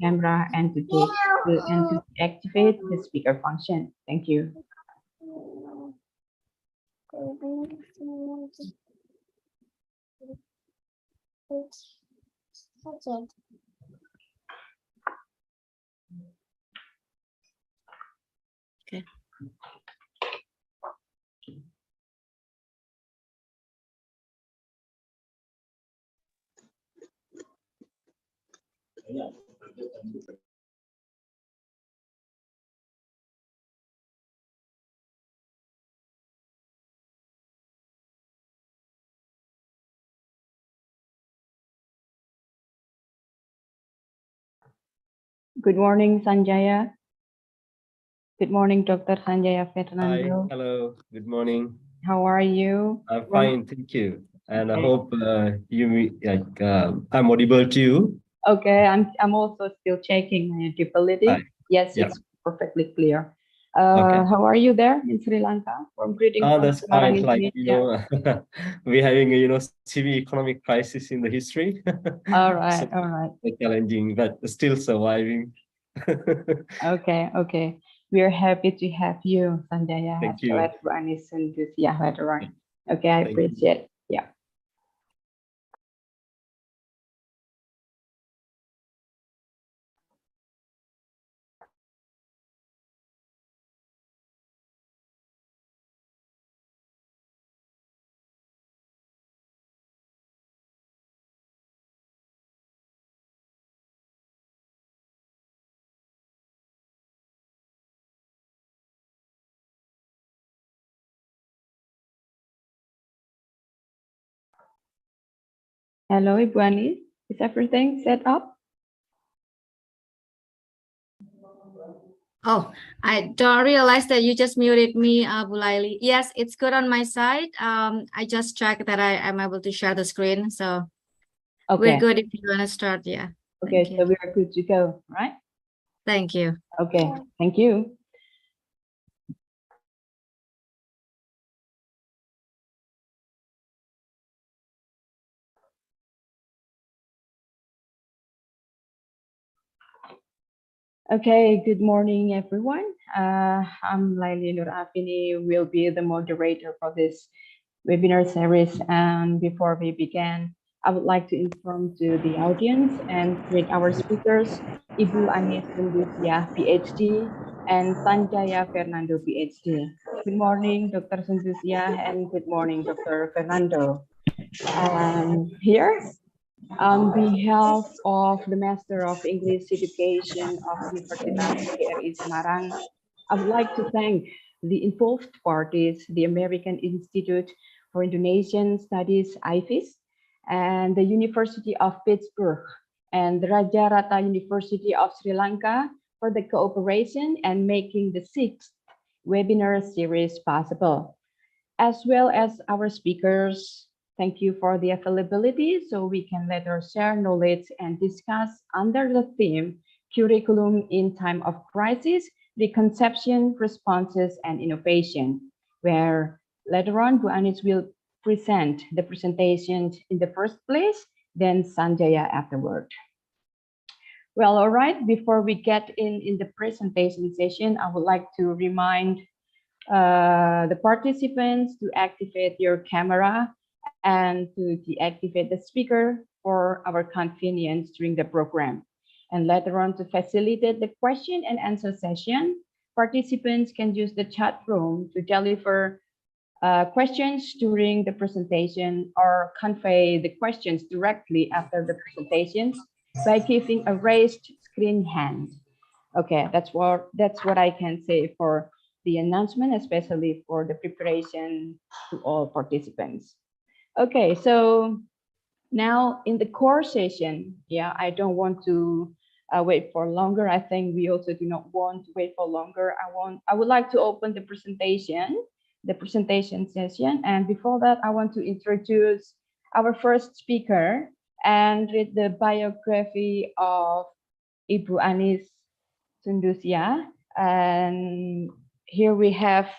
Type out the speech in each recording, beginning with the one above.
camera and to activate the speaker function. Thank you. Okay. Good morning, Sanjaya. Good morning, Dr. Sanjaya Fernando. Hi, hello, good morning. How are you? I'm fine, thank you. And I Okay. hope I'm audible to you. Okay, I'm also still checking my audibility. Hi. Yes, Yeah. it's perfectly clear. Okay. How are you there in Sri Lanka? From greetings from That's Semarang, fine. Like, Indonesia. we're having a, severe economic crisis in the history. All right, So all right. it's challenging, but still surviving. Okay, okay. We are happy to have you, Sanjaya, Thank as you. well as Bu Anis and Lucia later on. Okay, I Thank you. appreciate. Yeah. Hello, Ibu Anis. Is everything set up? Oh, I don't realize that you just muted me, Bu Laili. Yes, it's good on my side. I just checked that I am able to share the screen. So Okay. we're good if you want to start. Yeah. Okay, Thank so you. we are good to go, right? Thank you. Okay, thank you. Okay, good morning, everyone. I'm Laili Nur Afini, will be the moderator for this webinar series. And before we begin, I would like to inform to the audience and greet our speakers, Ibu Anis Sundusia, PhD, and Sanjaya Fernando, PhD. Good morning, Dr. Sundusia, and good morning, Dr. Fernando. Here, on behalf of the Master of English Education of Universitas PGRI Semarang, I would like to thank the involved parties, the American Institute for Indonesian Studies, IFIS, and the University of Pittsburgh, and the Raja Rata University of Sri Lanka for the cooperation and making the sixth webinar series possible, as well as our speakers. Thank you for the availability so we can later share knowledge and discuss under the theme Curriculum in Time of Crisis, Reconception, Responses, and Innovation, where later on Bu Anis will present the presentation in the first place, then Sanjaya afterward. Well, all right, before we get in the presentation session, I would like to remind the participants to activate your camera and to deactivate the speaker for our convenience during the program. And later on, to facilitate the question and answer session, participants can use the chat room to deliver questions during the presentation or convey the questions directly after the presentations by giving a raised screen hand. Okay, that's what I can say for the announcement, especially for the preparation to all participants. Okay, so now in the core session, yeah, I don't want to wait for longer. I think we also do not want to wait for longer. I would like to open the presentation session. And before that, I want to introduce our first speaker and read the biography of Ibu Anis Sundusia. And here we have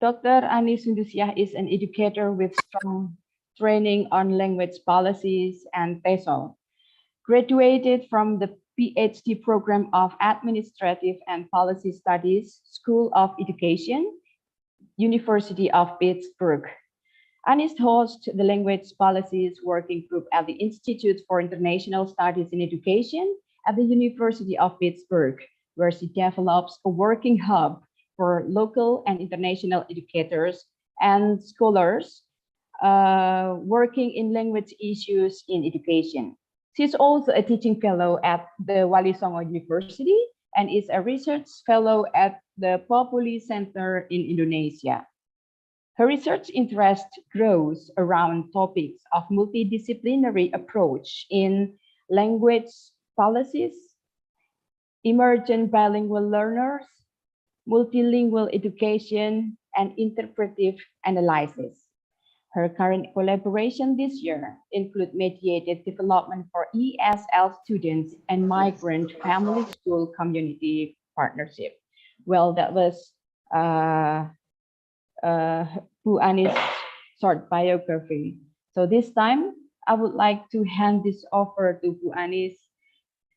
Dr. Anis Sundusia is an educator with strong training on language policies and TESOL. graduated from the PhD program of Administrative and Policy Studies, School of Education, University of Pittsburgh. Anis hosts the Language Policies Working Group at the Institute for International Studies in Education at the University of Pittsburgh, where she develops a working hub for local and international educators and scholars working in language issues in education. She's also a teaching fellow at the Wali Songo University and is a research fellow at the Populi Center in Indonesia. Her research interest grows around topics of multidisciplinary approach in language policies, emergent bilingual learners, multilingual education, and interpretive analysis. Her current collaboration this year include mediated development for ESL students and migrant family school community partnership. Well, that was Bu Anis' short biography. So this time, I would like to hand this over to Bu Anis.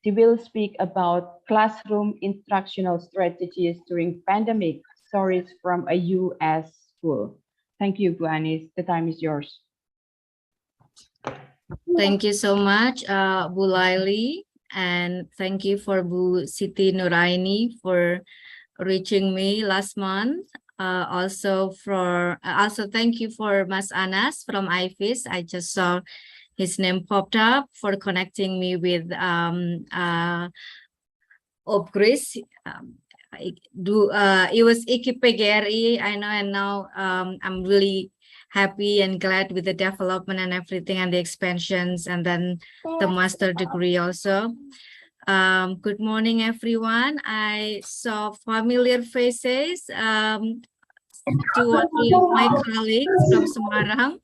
She will speak about classroom instructional strategies during pandemic, stories from a U.S. school. Thank you, Bu Anis. The time is yours. Thank you so much, Bu Laili, and thank you for Bu Siti Nuraini for reaching me last month. Also thank you for Mas Anas from IFIS. I just saw his name popped up for connecting me with Opgris. It was IKI-PGRI, I know, and now I'm really happy and glad with the development and everything and the expansions and then the master degree also. Good morning, everyone. I saw familiar faces, 2 or 3 of my colleagues from Semarang,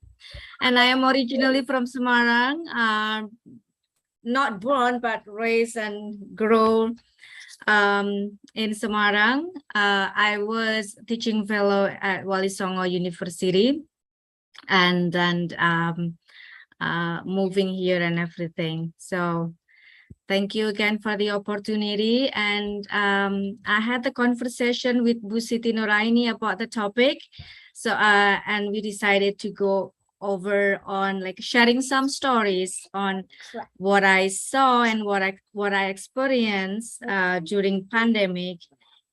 and I am originally from Semarang, not born but raised and grown in Semarang. I was teaching fellow at Wali Songo University, and then moving here and everything. So thank you again for the opportunity. And I had the conversation with Bu Siti Nuraini about the topic. So and we decided to go over on like sharing some stories on what I saw and what I experienced during pandemic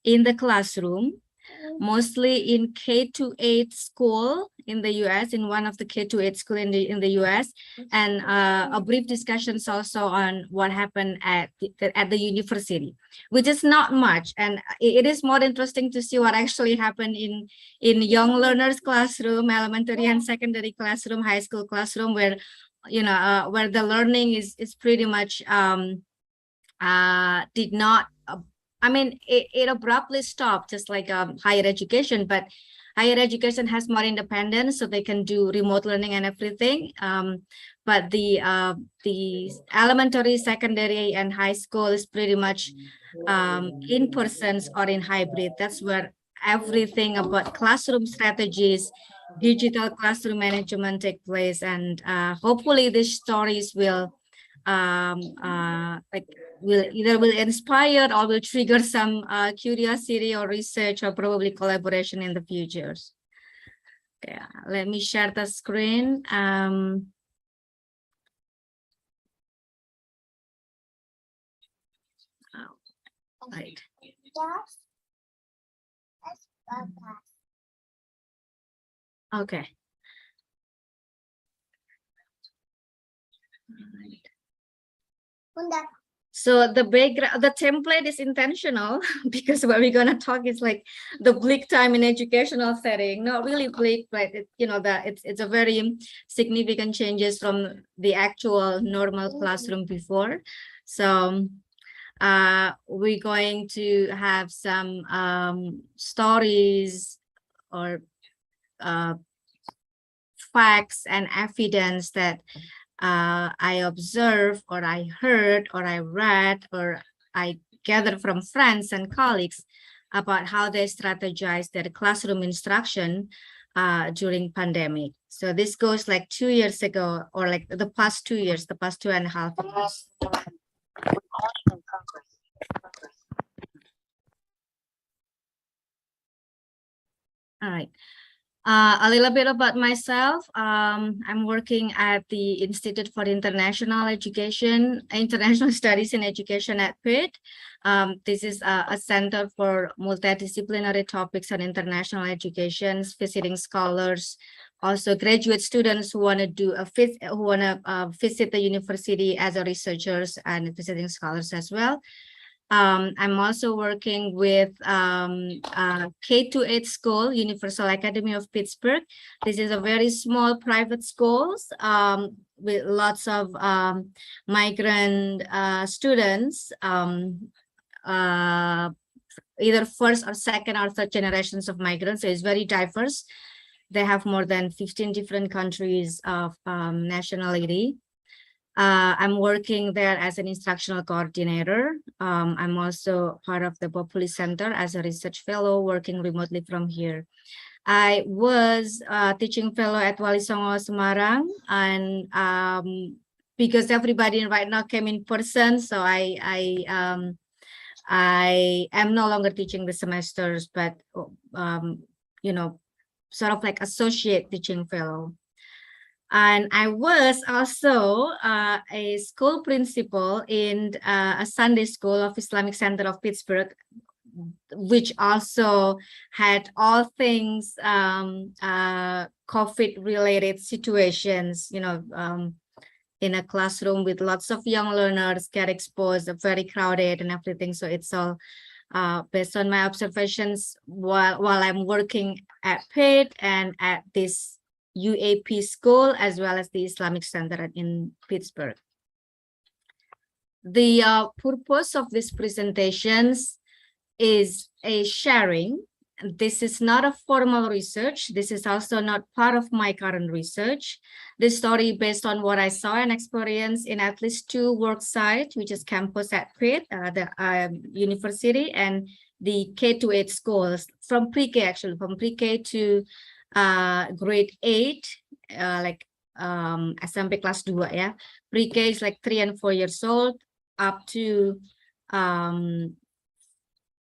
in the classroom, mostly in K-8 school in the US, in one of the K-8 school in the US, and a brief discussions also on what happened at the university, which is not much, and it is more interesting to see what actually happened in young learners classroom, elementary and secondary classroom, high school classroom, where where the learning is pretty much did not. I mean, it abruptly stopped, just like higher education, but higher education has more independence, so they can do remote learning and everything. But the elementary, secondary, and high school is pretty much in persons or in hybrid. That's where everything about classroom strategies, digital classroom management take place, and hopefully these stories will will inspire or will trigger some curiosity or research or probably collaboration in the futures. Okay, let me share the screen. Right. Okay. So the background, the template is intentional because what we're gonna talk is like the bleak time in educational setting. Not really bleak, but it's a very significant changes from the actual normal classroom before. So we're going to have some stories or facts and evidence that I observed or I heard or I read or I gathered from friends and colleagues about how they strategize their classroom instruction during pandemic. So this goes like 2 years ago, or like the past 2 years, the past 2.5 years. All right. A little bit about myself. I'm working at the Institute for International Studies in Education at Pitt. This is a center for multidisciplinary topics on international education, visiting scholars, also graduate students who want to visit the university as a researchers and visiting scholars as well. I'm also working with K-8 school, Universal Academy of Pittsburgh. This is a very small private schools with lots of migrant students, either first or second or third generations of migrants. So it's very diverse. They have more than 15 different countries of nationality. I'm working there as an instructional coordinator. I'm also part of the Populi Center as a research fellow working remotely from here. I was a teaching fellow at Wali Songo Semarang, and because everybody right now came in person, so I am no longer teaching the semesters, but you know, sort of like associate teaching fellow. And I was also a school principal in a Sunday school of Islamic Center of Pittsburgh, which also had all things COVID-related situations, you know, in a classroom with lots of young learners get exposed, very crowded and everything. So it's all based on my observations while I'm working at Pitt and at this UAP school, as well as the Islamic Center in Pittsburgh. The purpose of these presentations is a sharing. This is not a formal research. This is also not part of my current research. This story based on what I saw and experienced in at least 2 work sites, which is campus at Pitt, the university, and the K-8 schools from pre-K, actually, from pre-K to grade 8, like SMP kelas 2, yeah. Pre-K is like 3 and 4 years old, up to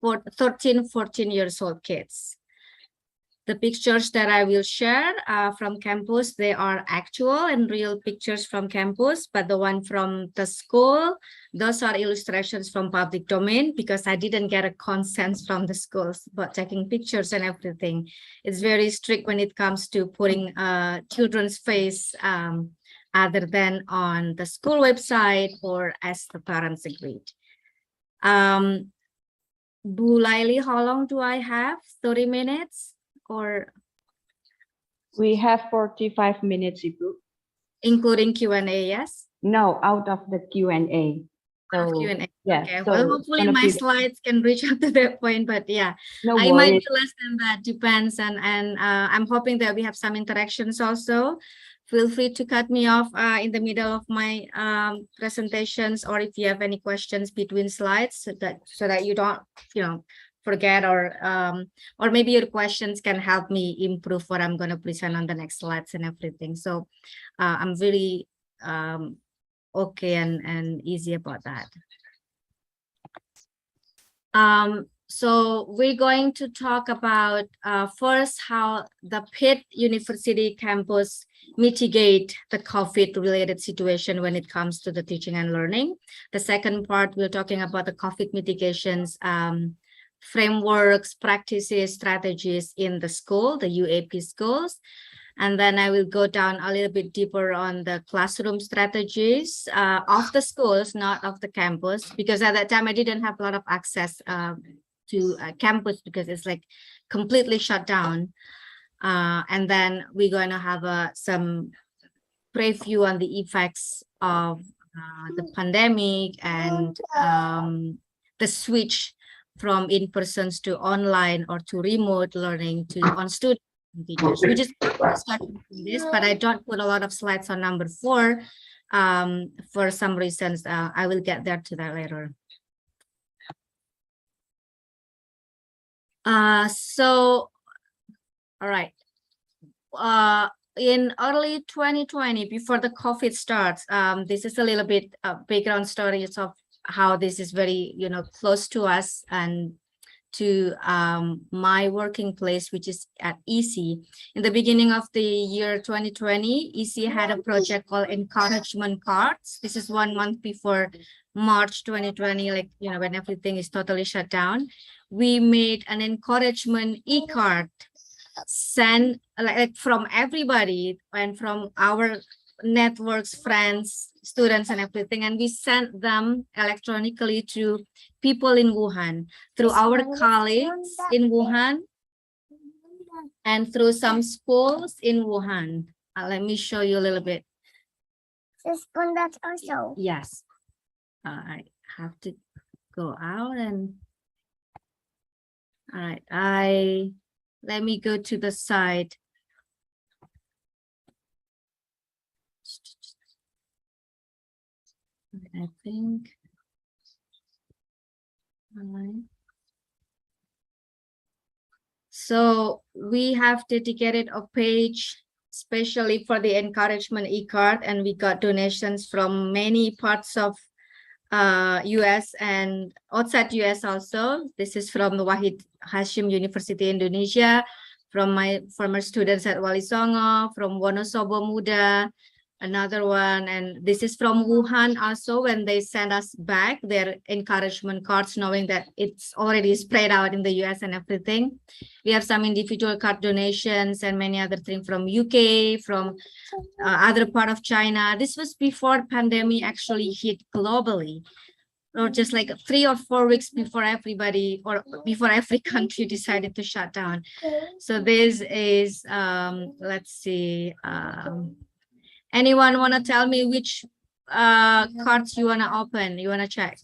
13, 14 years old kids. The pictures that I will share from campus, they are actual and real pictures from campus, but the one from the school, those are illustrations from public domain, because I didn't get a consent from the schools about taking pictures and everything. It's very strict when it comes to putting children's face other than on the school website or as the parents agreed. Bu Laili, how long do I have? 30 minutes? Or We have 45 minutes, Ibu. Including Q&A, yes? No, out of the Q&A. So, Q&A. yeah, Okay, so well, hopefully my slides can reach up to that point, but yeah, no I might worries. be less than that, depends. And I'm hoping that we have some interactions also. Feel free to cut me off in the middle of my presentations, or if you have any questions between slides, so that you don't, you know, forget, or maybe your questions can help me improve what I'm going to present on the next slides and everything. So I'm really okay and easy about that. So we're going to talk about first how the Pitt University campus mitigate the COVID-related situation when it comes to the teaching and learning. The second part, we're talking about the COVID mitigations frameworks, practices, strategies in the school, the UAP schools. And then I will go down a little bit deeper on the classroom strategies of the schools, not of the campus, because at that time I didn't have a lot of access to campus because it's like completely shut down. And then we're going to have some preview on the effects of the pandemic and the switch from in-persons to online or to remote learning to on student teachers. We just started this, but I don't put a lot of slides on number 4 for some reasons. I will get there to that later. So, all right. in early 2020, before the COVID starts, this is a little bit background stories of how this is very, close to us and to my working place, which is at EC. In the beginning of the year 2020, EC had a project called Encouragement Cards. This is 1 month before March 2020, like, when everything is totally shut down. We made an encouragement e-card sent like from everybody and from our networks, friends, students, and everything. And we sent them electronically to people in Wuhan, through our colleagues in Wuhan, and through some schools in Wuhan. Let me show you a little bit. This one that's also. Yes. I have to go out and. All right. Let me go to the side. I think. All right. So we have dedicated a page especially for the encouragement e-card, and we got donations from many parts of US and outside US also. This is from the Wahid Hashim University Indonesia, from my former students at Wali Songo, from Wonosobo Muda, another one, and this is from Wuhan also, when they send us back their encouragement cards, knowing that it's already spread out in the US and everything. We have some individual card donations and many other things from UK, from other part of China. This was before pandemic actually hit globally, or just like 3 or 4 weeks before everybody, or before every country decided to shut down. So this is, let's see, anyone want to tell me which cards you want to open? You want to check?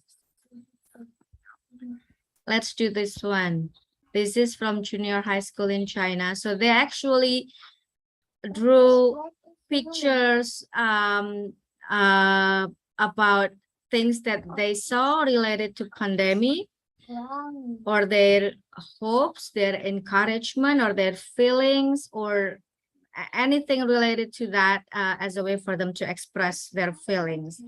Let's do this one. This is from junior high school in China. So they actually drew pictures about things that they saw related to pandemic, or their hopes, their encouragement, or their feelings, or anything related to that as a way for them to express their feelings.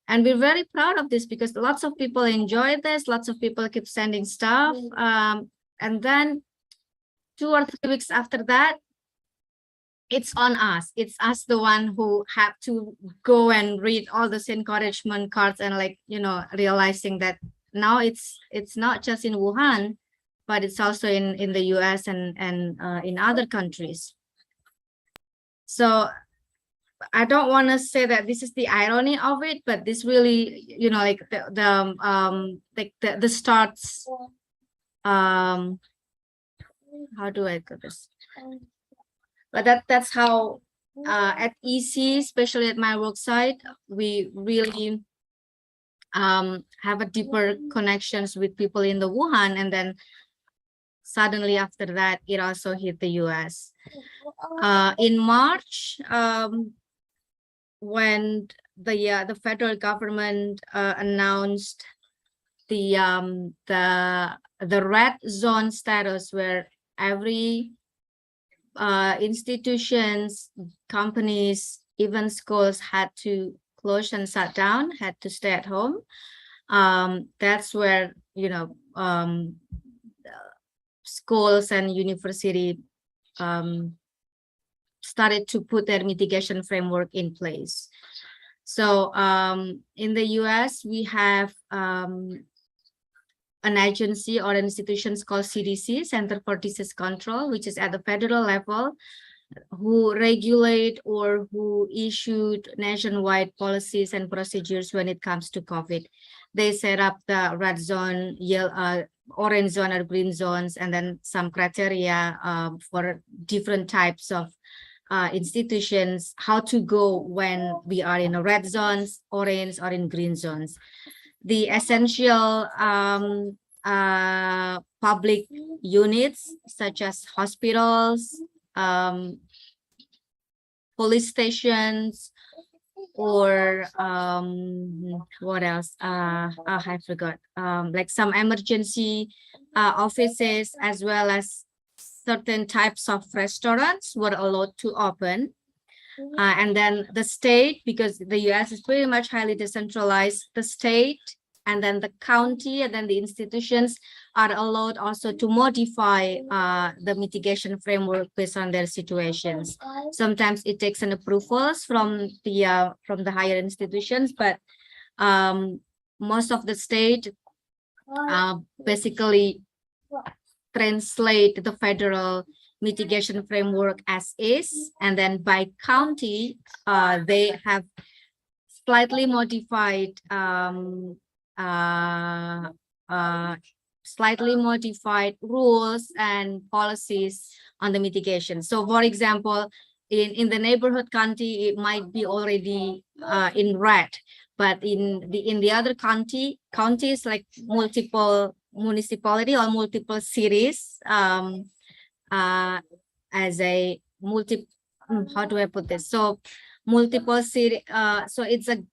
And we're very proud of this because lots of people enjoy this. Lots of people keep sending stuff. And then 2 or 3 weeks after that, it's on us. It's us, the one who have to go and read all those encouragement cards and, like, realizing that now it's not just in Wuhan, but it's also in the US and in other countries. So I don't want to say that this is the irony of it, but this really, like the starts. How do I put this? But that's how at EC, especially at my work site, we really have a deeper connections with people in the Wuhan, and then suddenly after that, it also hit the US. In March, when the federal government announced the red zone status, where every institutions, companies, even schools had to close and shut down, had to stay at home. That's where, schools and university started to put their mitigation framework in place. So in the US, we have an agency or institutions called CDC, Center for Disease Control, which is at the federal level, who regulate or who issued nationwide policies and procedures when it comes to COVID. They set up the red zone, yellow, orange zone, or green zones, and then some criteria for different types of institutions, how to go when we are in a red zones, orange, or in green zones. The essential public units, such as hospitals, police stations, or what else? I forgot. Like some emergency offices, as well as certain types of restaurants were allowed to open. And then the state, because the US is pretty much highly decentralized, the state and then the county and then the institutions are allowed also to modify the mitigation framework based on their situations. Sometimes it takes an approvals from the higher institutions, but most of the state basically translate the federal mitigation framework as is, and then by county they have slightly modified rules and policies on the mitigation. So for example, in the neighborhood county, it might be already in red, but in the other counties like multiple municipality or multiple cities, as a how do I put this? So multiple city, so it's a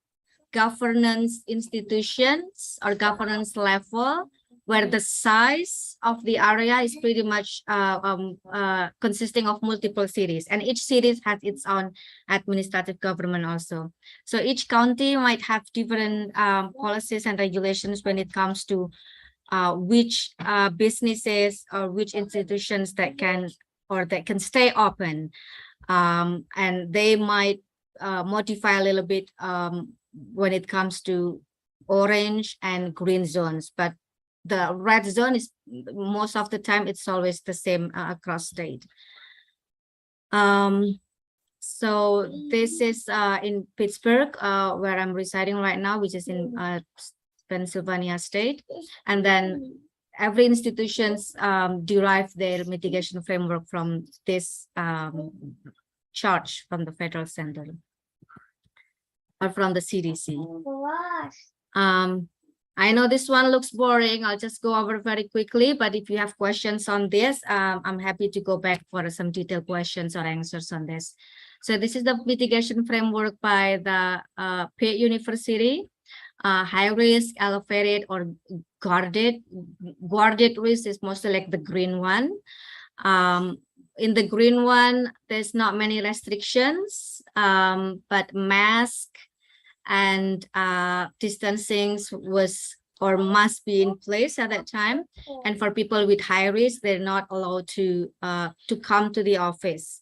governance institutions or governance level where the size of the area is pretty much consisting of multiple cities, and each city has its own administrative government also. So each county might have different policies and regulations when it comes to which businesses or which institutions that can stay open, and they might modify a little bit when it comes to orange and green zones, but the red zone is most of the time it's always the same across state. So this is in Pittsburgh, where I'm residing right now, which is in Pennsylvania state, and then every institutions derive their mitigation framework from this charge from the federal center or from the CDC. I know this one looks boring. I'll just go over very quickly, but if you have questions on this, I'm happy to go back for some detailed questions or answers on this. So this is the mitigation framework by the Pitt University. High risk, elevated, or guarded. Guarded risk is mostly like the green one. In the green one, there's not many restrictions, but mask and distancing was or must be in place at that time. And for people with high risk, they're not allowed to come to the office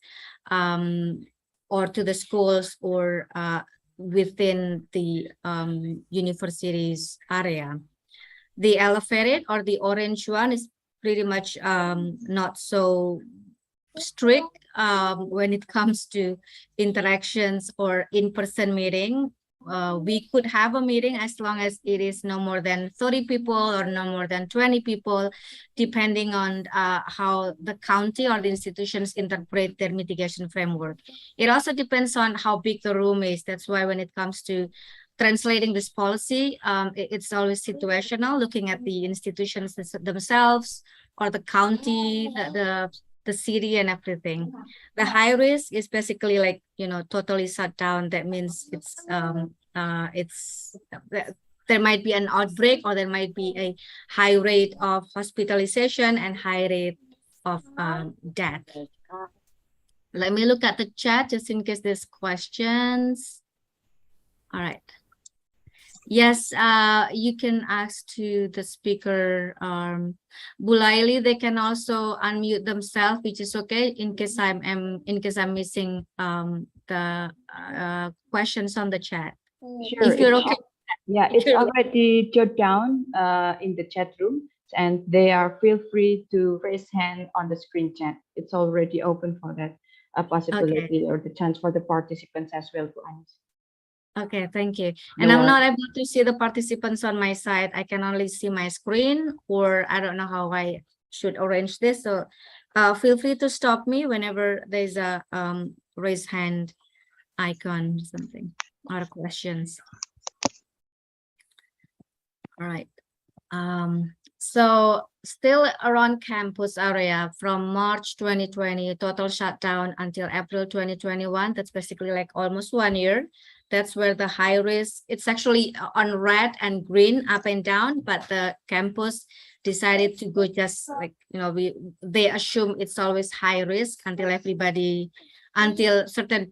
or to the schools or within the university's area. The elevated or the orange one is pretty much not so strict when it comes to interactions or in-person meeting. We could have a meeting as long as it is no more than 30 people or no more than 20 people, depending on how the county or the institutions interpret their mitigation framework. It also depends on how big the room is. That's why when it comes to translating this policy, it's always situational, looking at the institutions themselves or the county, the city and everything. The high risk is basically like, you know, totally shut down. That means it's there might be an outbreak or there might be a high rate of hospitalization and high rate of death. Let me look at the chat just in case there's questions. All right. Yes, you can ask to the speaker, Bulaili. They can also unmute themselves, which is okay in case I'm missing the questions on the chat. Sure, If you're okay. Yeah, it's already jotted down in the chat room, and they are feel free to raise hand on the screen chat. It's already open for that possibility or the chance for the participants as well to answer. Okay, thank you. And I'm not able to see the participants on my side. I can only see my screen, or I don't know how I should arrange this. So feel free to stop me whenever there's a raise hand icon or something, or questions. All right. So still around campus area from March 2020, total shutdown until April 2021. That's basically like almost 1 year. that's where the high risk, it's actually on red and green up and down, but the campus decided to go just like, they assume it's always high risk until certain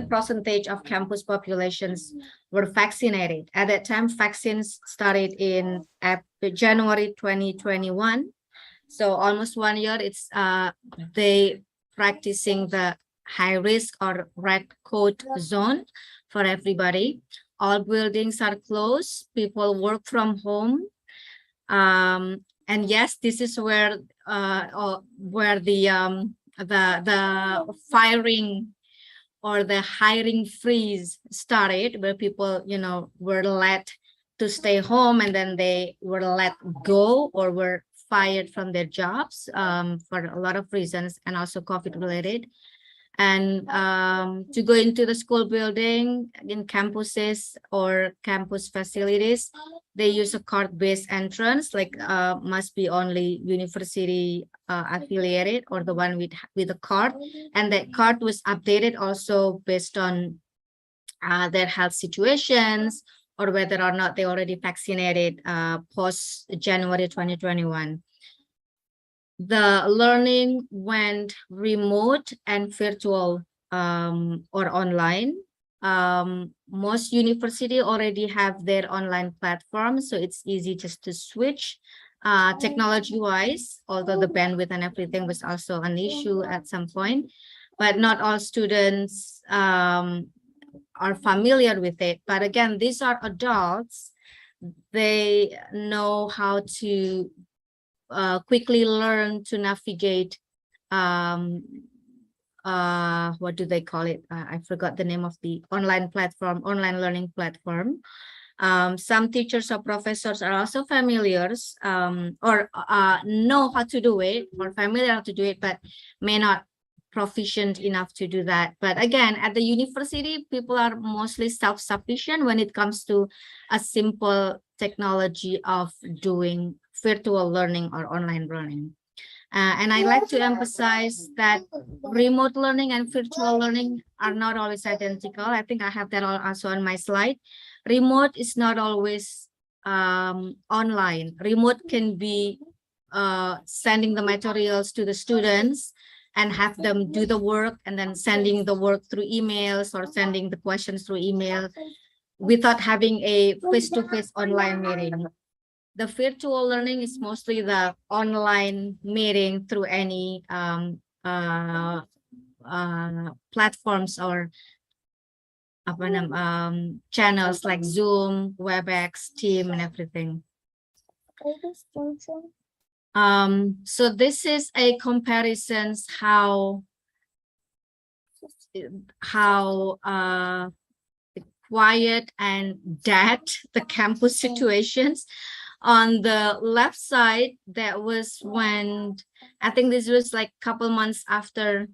percentage of campus populations were vaccinated. At that time, vaccines started in January 2021. So almost 1 year, it's they practicing the high risk or red code zone for everybody. All buildings are closed. People work from home. And yes, this is where the firing or the hiring freeze started, where people, were let to stay home, and then they were let go or were fired from their jobs for a lot of reasons, and also COVID related. And to go into the school building in campuses or campus facilities, they use a card-based entrance, like must be only university affiliated or the one with a card. And that card was updated also based on their health situations or whether or not they already vaccinated post January 2021. The learning went remote and virtual or online. Most university already have their online platform, so it's easy just to switch technology-wise, although the bandwidth and everything was also an issue at some point. But not all students are familiar with it. But again, these are adults. They know how to quickly learn to navigate what do they call it? I forgot the name of the online learning platform. Some teachers or professors are also familiar or know how to do it or familiar how to do it, but may not proficient enough to do that. But again, at the university, people are mostly self-sufficient when it comes to a simple technology of doing virtual learning or online learning. And I like to emphasize that remote learning and virtual learning are not always identical. I think I have that also on my slide. Remote is not always online. Remote can be sending the materials to the students and have them do the work, and then sending the work through emails or sending the questions through email without having a face-to-face online meeting. The virtual learning is mostly the online meeting through any platforms or channels like Zoom, WebEx, Team, and everything. So this is a comparison how quiet and dead the campus situations. On the left side, that was when, I think this was like a couple months after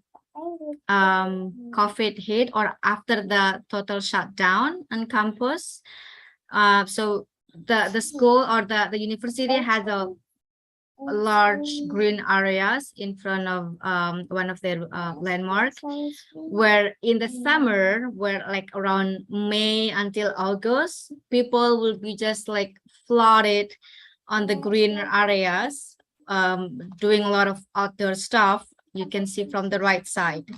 COVID hit or after the total shutdown on campus. So the school or the university has a large green areas in front of one of their landmarks, where in the summer, where like around May until August, people will be just like flooded on the green areas, doing a lot of outdoor stuff. You can see from the right side.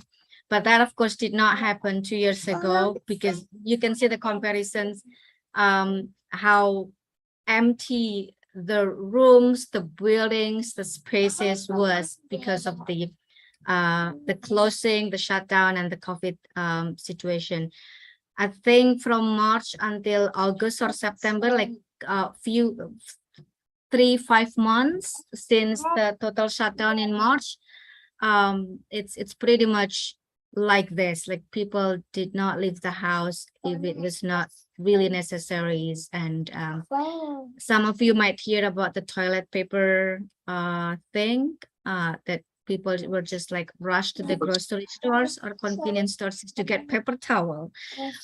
But that, of course, did not happen 2 years ago, because you can see the comparisons, how empty the rooms, the buildings, the spaces was because of the closing, the shutdown, and the COVID situation. I think from March until August or September, like a few 3-5 months since the total shutdown in March, it's pretty much like this. Like people did not leave the house if it was not really necessary. And some of you might hear about the toilet paper thing, that people were just like rushed to the grocery stores or convenience stores to get paper towel.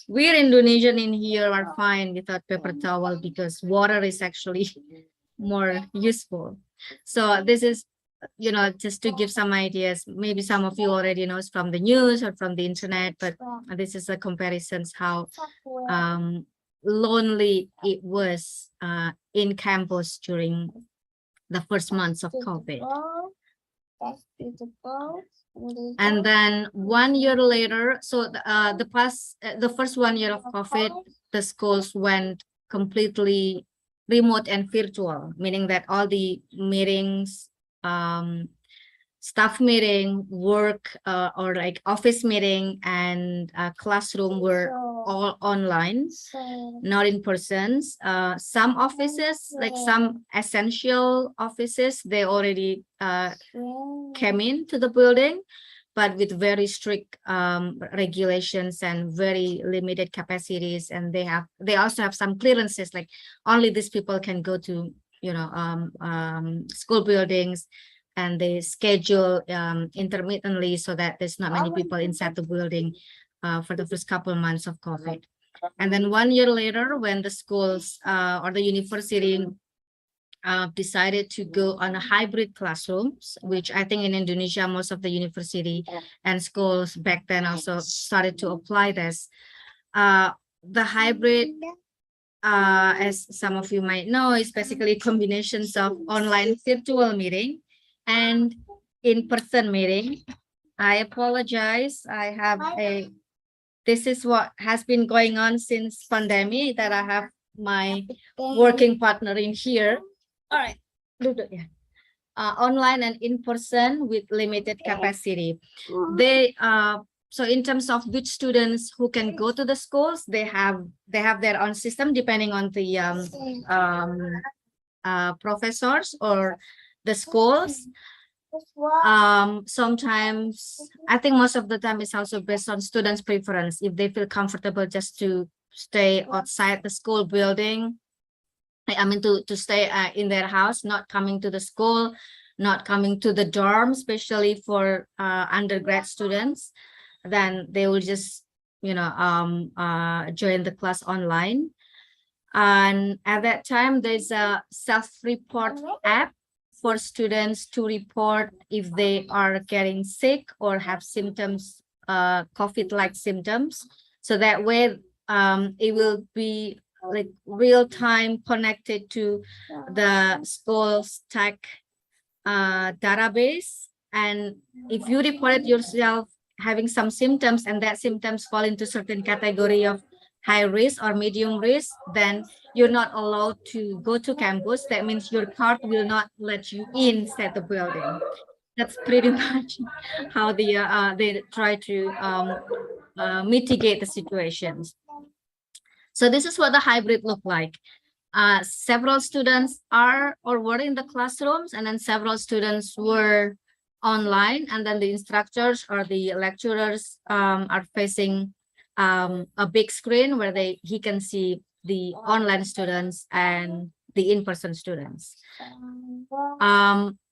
We're Indonesian in here are fine without paper towel because water is actually more useful. So this is just to give some ideas, maybe some of you already knows from the news or from the internet, but this is a comparisons how lonely it was in campus during the first months of COVID. That's beautiful. And then 1 year later, so the first 1 year of COVID, the schools went completely remote and virtual, meaning that all the meetings, staff meeting, work, or like office meeting and classroom were all online, not in persons. Some offices, like some essential offices, they already came into the building, but with very strict regulations and very limited capacities. And they also have some clearances, like only these people can go to school buildings, and they schedule intermittently so that there's not many people inside the building for the first couple of months of COVID. And then 1 year later, when the schools or the university decided to go on a hybrid classrooms, which I think in Indonesia, most of the university and schools back then also started to apply this. The hybrid, as some of you might know, is basically combinations of online virtual meeting and in-person meeting. I apologize. This is what has been going on since pandemic, that I have my working partner in here. All right. Online and in-person with limited capacity. So in terms of which students who can go to the schools, they have their own system depending on the professors or the schools. Sometimes, I think most of the time it's also based on students' preference. If they feel comfortable just to stay outside the school building, to stay in their house, not coming to the school, not coming to the dorm, especially for undergrad students, then they will just, join the class online. And at that time, there's a self-report app for students to report if they are getting sick or have symptoms, COVID-like symptoms. So that way, it will be like real-time connected to the school's tech database. And if you reported yourself having some symptoms and that symptoms fall into certain category of high risk or medium risk, then you're not allowed to go to campus. That means your card will not let you inside the building. That's pretty much how they try to mitigate the situations. So this is what the hybrid look like. Several students are or were in the classrooms, and then several students were online, and then the instructors or the lecturers are facing a big screen where he can see the online students and the in-person students.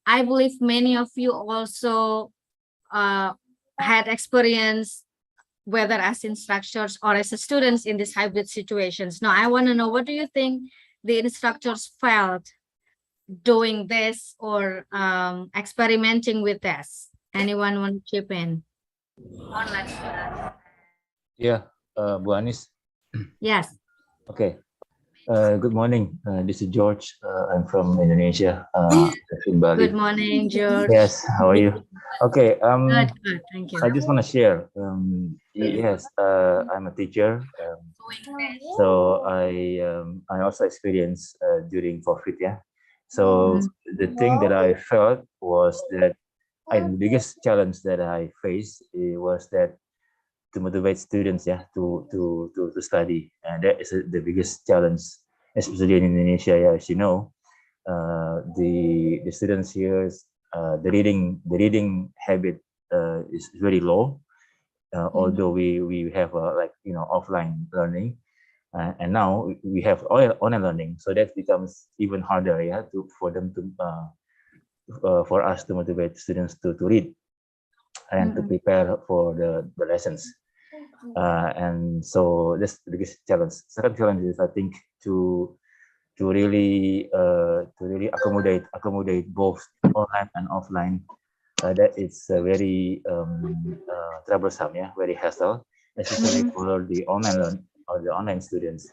I believe many of you also had experience, whether as instructors or as students, in these hybrid situations. Now, I want to know, what do you think the instructors felt doing this or experimenting with this? Anyone want to chip in? Online students. Yeah, Bu Anis. Yes. Okay. Good morning. This is George. I'm from Indonesia. In Bali. Good morning, George. Yes. How are you? Okay. Good. Thank you. I just want to share. Yes. I'm a teacher. So I also experienced during COVID. Yeah. So the thing that I felt was that the biggest challenge that I faced was that to motivate students, to study, and that is the biggest challenge, especially in Indonesia. Yeah, as you know, the students here, the reading habit is very low. Although we have offline learning, and now we have online learning, so that becomes even harder. Yeah, for us to motivate students to read and to prepare for the lessons. And so that's the biggest challenge. Second challenge is, I think, to really accommodate both online and offline, that it's very troublesome, yeah, very hassle, especially for the online students.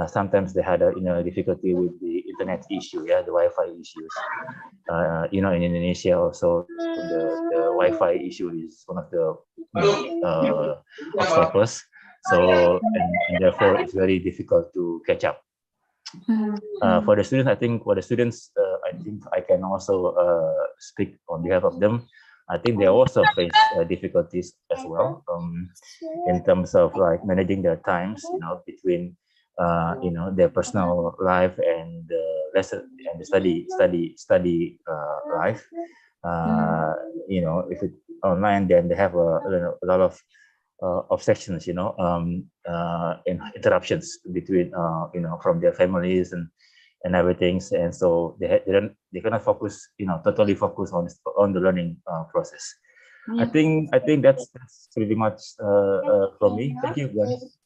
Sometimes they had a difficulty with the internet issue, yeah, the Wi-Fi issues. In Indonesia also the Wi-Fi issue is one of the obstacles. So and therefore it's very difficult to catch up. For the students, I think I can also speak on behalf of them. I think they also face difficulties as well in terms of like managing their times, between their personal life and the lesson and the study life. If it's online, then they have a lot of sections, and interruptions between from their families and everything, and so they cannot focus, totally focus on the learning process. I think that's pretty much from me. Thank you guys.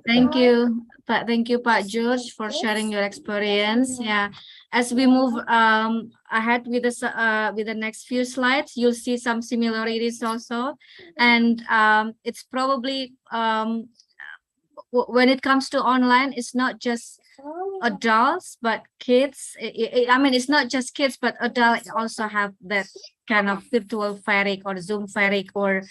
Thank you, Pak George, for sharing your experience. Yeah, as we move ahead with the next few slides, you'll see some similarities also, and it's probably when it comes to online, it's not just adults but kids. I mean, it's not just kids, but adults also have that kind of virtual fatigue or Zoom fatigue, or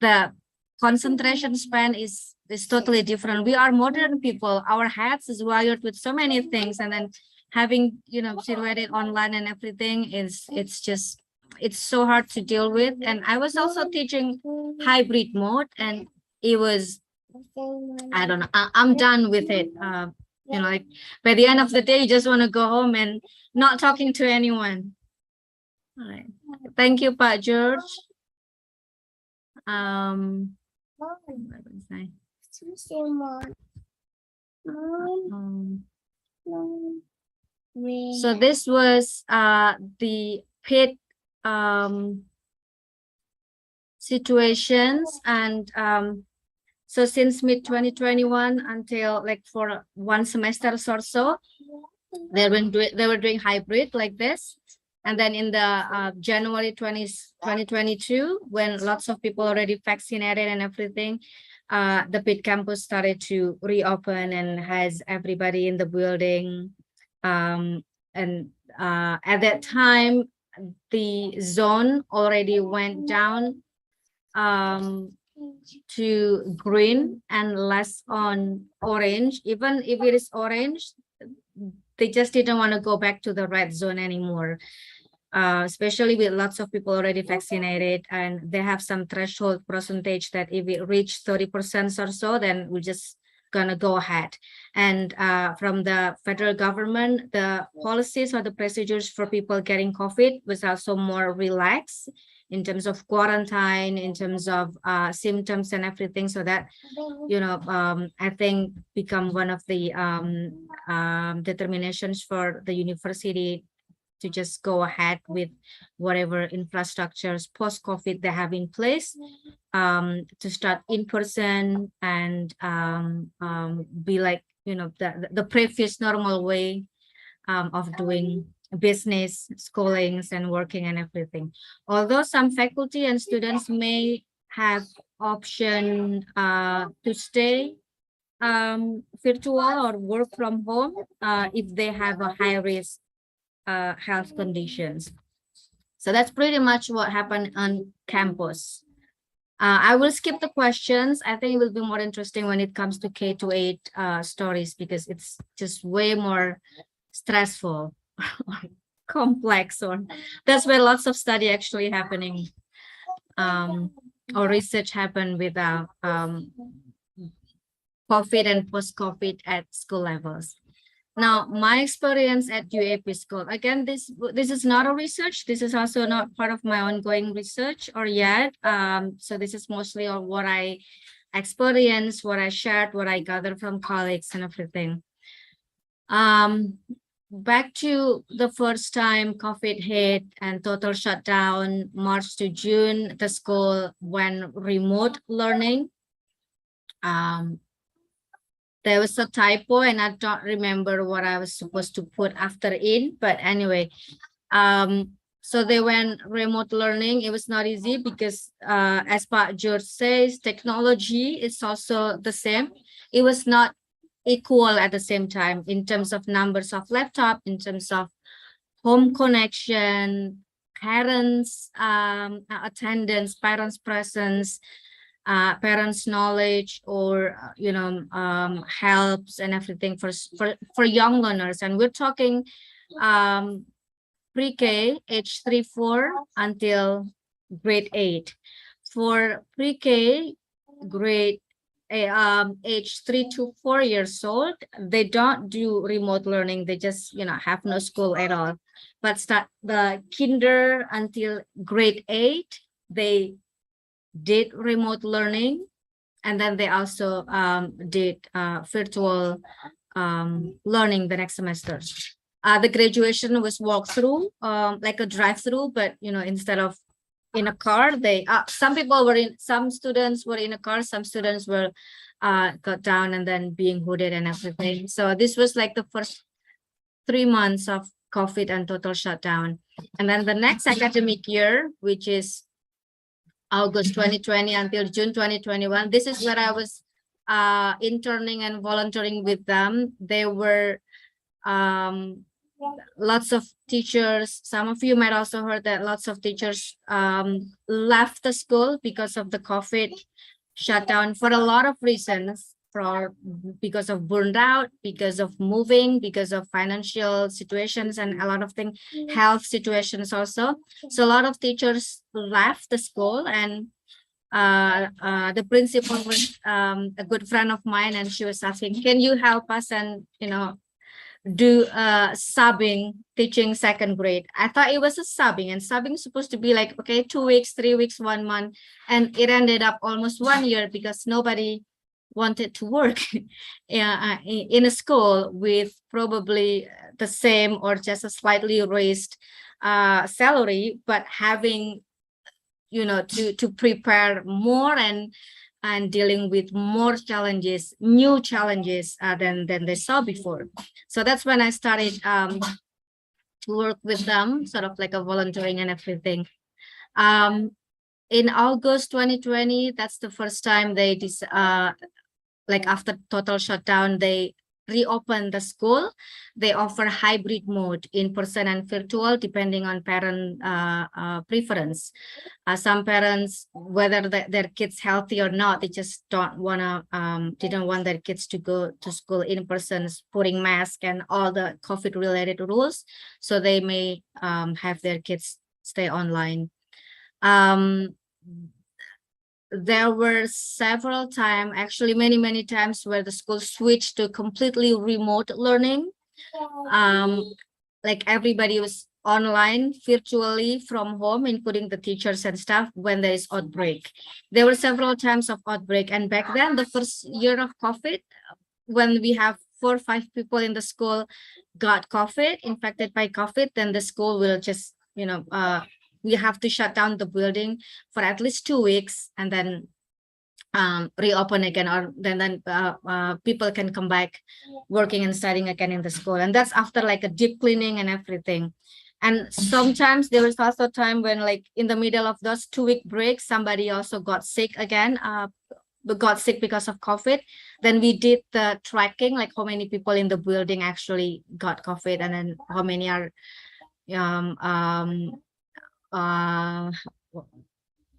the concentration span is totally different. We are modern people. Our heads is wired with so many things, and then having situated online and everything it's so hard to deal with. And I was also teaching hybrid mode, and it was, I don't know, I'm done with it. Like by the end of the day, you just want to go home and not talking to anyone. All right. Thank you, Pak George. So this was the PIT situations, and so since mid 2021 until like for one semester or so, they were doing hybrid like this. And then in the January 2022, when lots of people already vaccinated and everything, the PIT campus started to reopen and has everybody in the building. And at that time, the zone already went down to green and less on orange. Even if it is orange, they just didn't want to go back to the red zone anymore, especially with lots of people already vaccinated, and they have some threshold percentage that if it reach 30% or so, then we're just gonna go ahead. And from the federal government, the policies or the procedures for people getting COVID was also more relaxed in terms of quarantine, in terms of symptoms and everything, so that I think become one of the determinations for the university to just go ahead with whatever infrastructures post-COVID they have in place, to start in person and be like the previous normal way of doing business, schoolings, and working and everything. Although some faculty and students may have option to stay virtual or work from home if they have a high risk health conditions. So that's pretty much what happened on campus. I will skip the questions. I think it will be more interesting when it comes to K-8 stories, because it's just way more stressful complex, or that's where lots of study actually happening, or research happen with COVID and post-COVID at school levels. Now, my experience at UAP School, again, this is not a research. This is also not part of my ongoing research or yet. So this is mostly on what I experienced, what I shared, what I gathered from colleagues and everything. Back to the first time COVID hit and total shutdown, March to June, the school went remote learning. There was a typo and I don't remember what I was supposed to put after in, but anyway, So they went remote learning. It was not easy because as Pak George says, technology is also the same. It was not equal at the same time in terms of numbers of laptop, in terms of home connection, parents attendance, parents presence, parents knowledge, or helps and everything for young learners. And we're talking pre-K age 3-4 until grade 8. For pre-K grade age 3 to 4 years old, they don't do remote learning. They just have no school at all. But start the kinder until grade 8, they did remote learning, and then they also did virtual learning the next semester. The graduation was walkthrough, like a drive-through, but instead of in a car, they some students were in a car, some students were got down and then being hooded and everything. So this was like the first 3 months of COVID and total shutdown. And then the next academic year, which is August 2020 until June 2021, this is where I was interning and volunteering with them. They were lots of teachers. Some of you might also heard that lots of teachers left the school because of the COVID shutdown for a lot of reasons, because of burned out, because of moving, because of financial situations, and a lot of things, health situations also. So a lot of teachers left the school, and the principal was a good friend of mine, and she was asking, can you help us and do subbing, teaching second grade. I thought it was a subbing, and subbing is supposed to be like, okay, 2 weeks, 3 weeks, 1 month, and it ended up almost 1 year because nobody wanted to work in a school with probably the same or just a slightly raised salary, but having to prepare more and dealing with more challenges, new challenges than they saw before. So that's when I started to work with them, sort of like a volunteering and everything. In August 2020, that's the first time they like after total shutdown, they reopen the school. They offer hybrid mode, in person and virtual, depending on parent preference. Some parents, whether their kids healthy or not, they just didn't want their kids to go to school in person, putting mask and all the COVID related rules. So they may have their kids stay online. There were several times, actually many times, where the school switched to completely remote learning. Like everybody was online virtually from home, including the teachers and staff, when there is outbreak. There were several times of outbreak, and back then, the first year of COVID, when we have 4 or 5 people in the school got COVID, infected by COVID, then the school will just we have to shut down the building for at least 2 weeks and then reopen again, or then people can come back working and studying again in the school. And that's after like a deep cleaning and everything. And sometimes there was also a time when, like, in the middle of those 2-week breaks, somebody also got sick again, got sick because of COVID. Then we did the tracking, like how many people in the building actually got COVID, and then how many are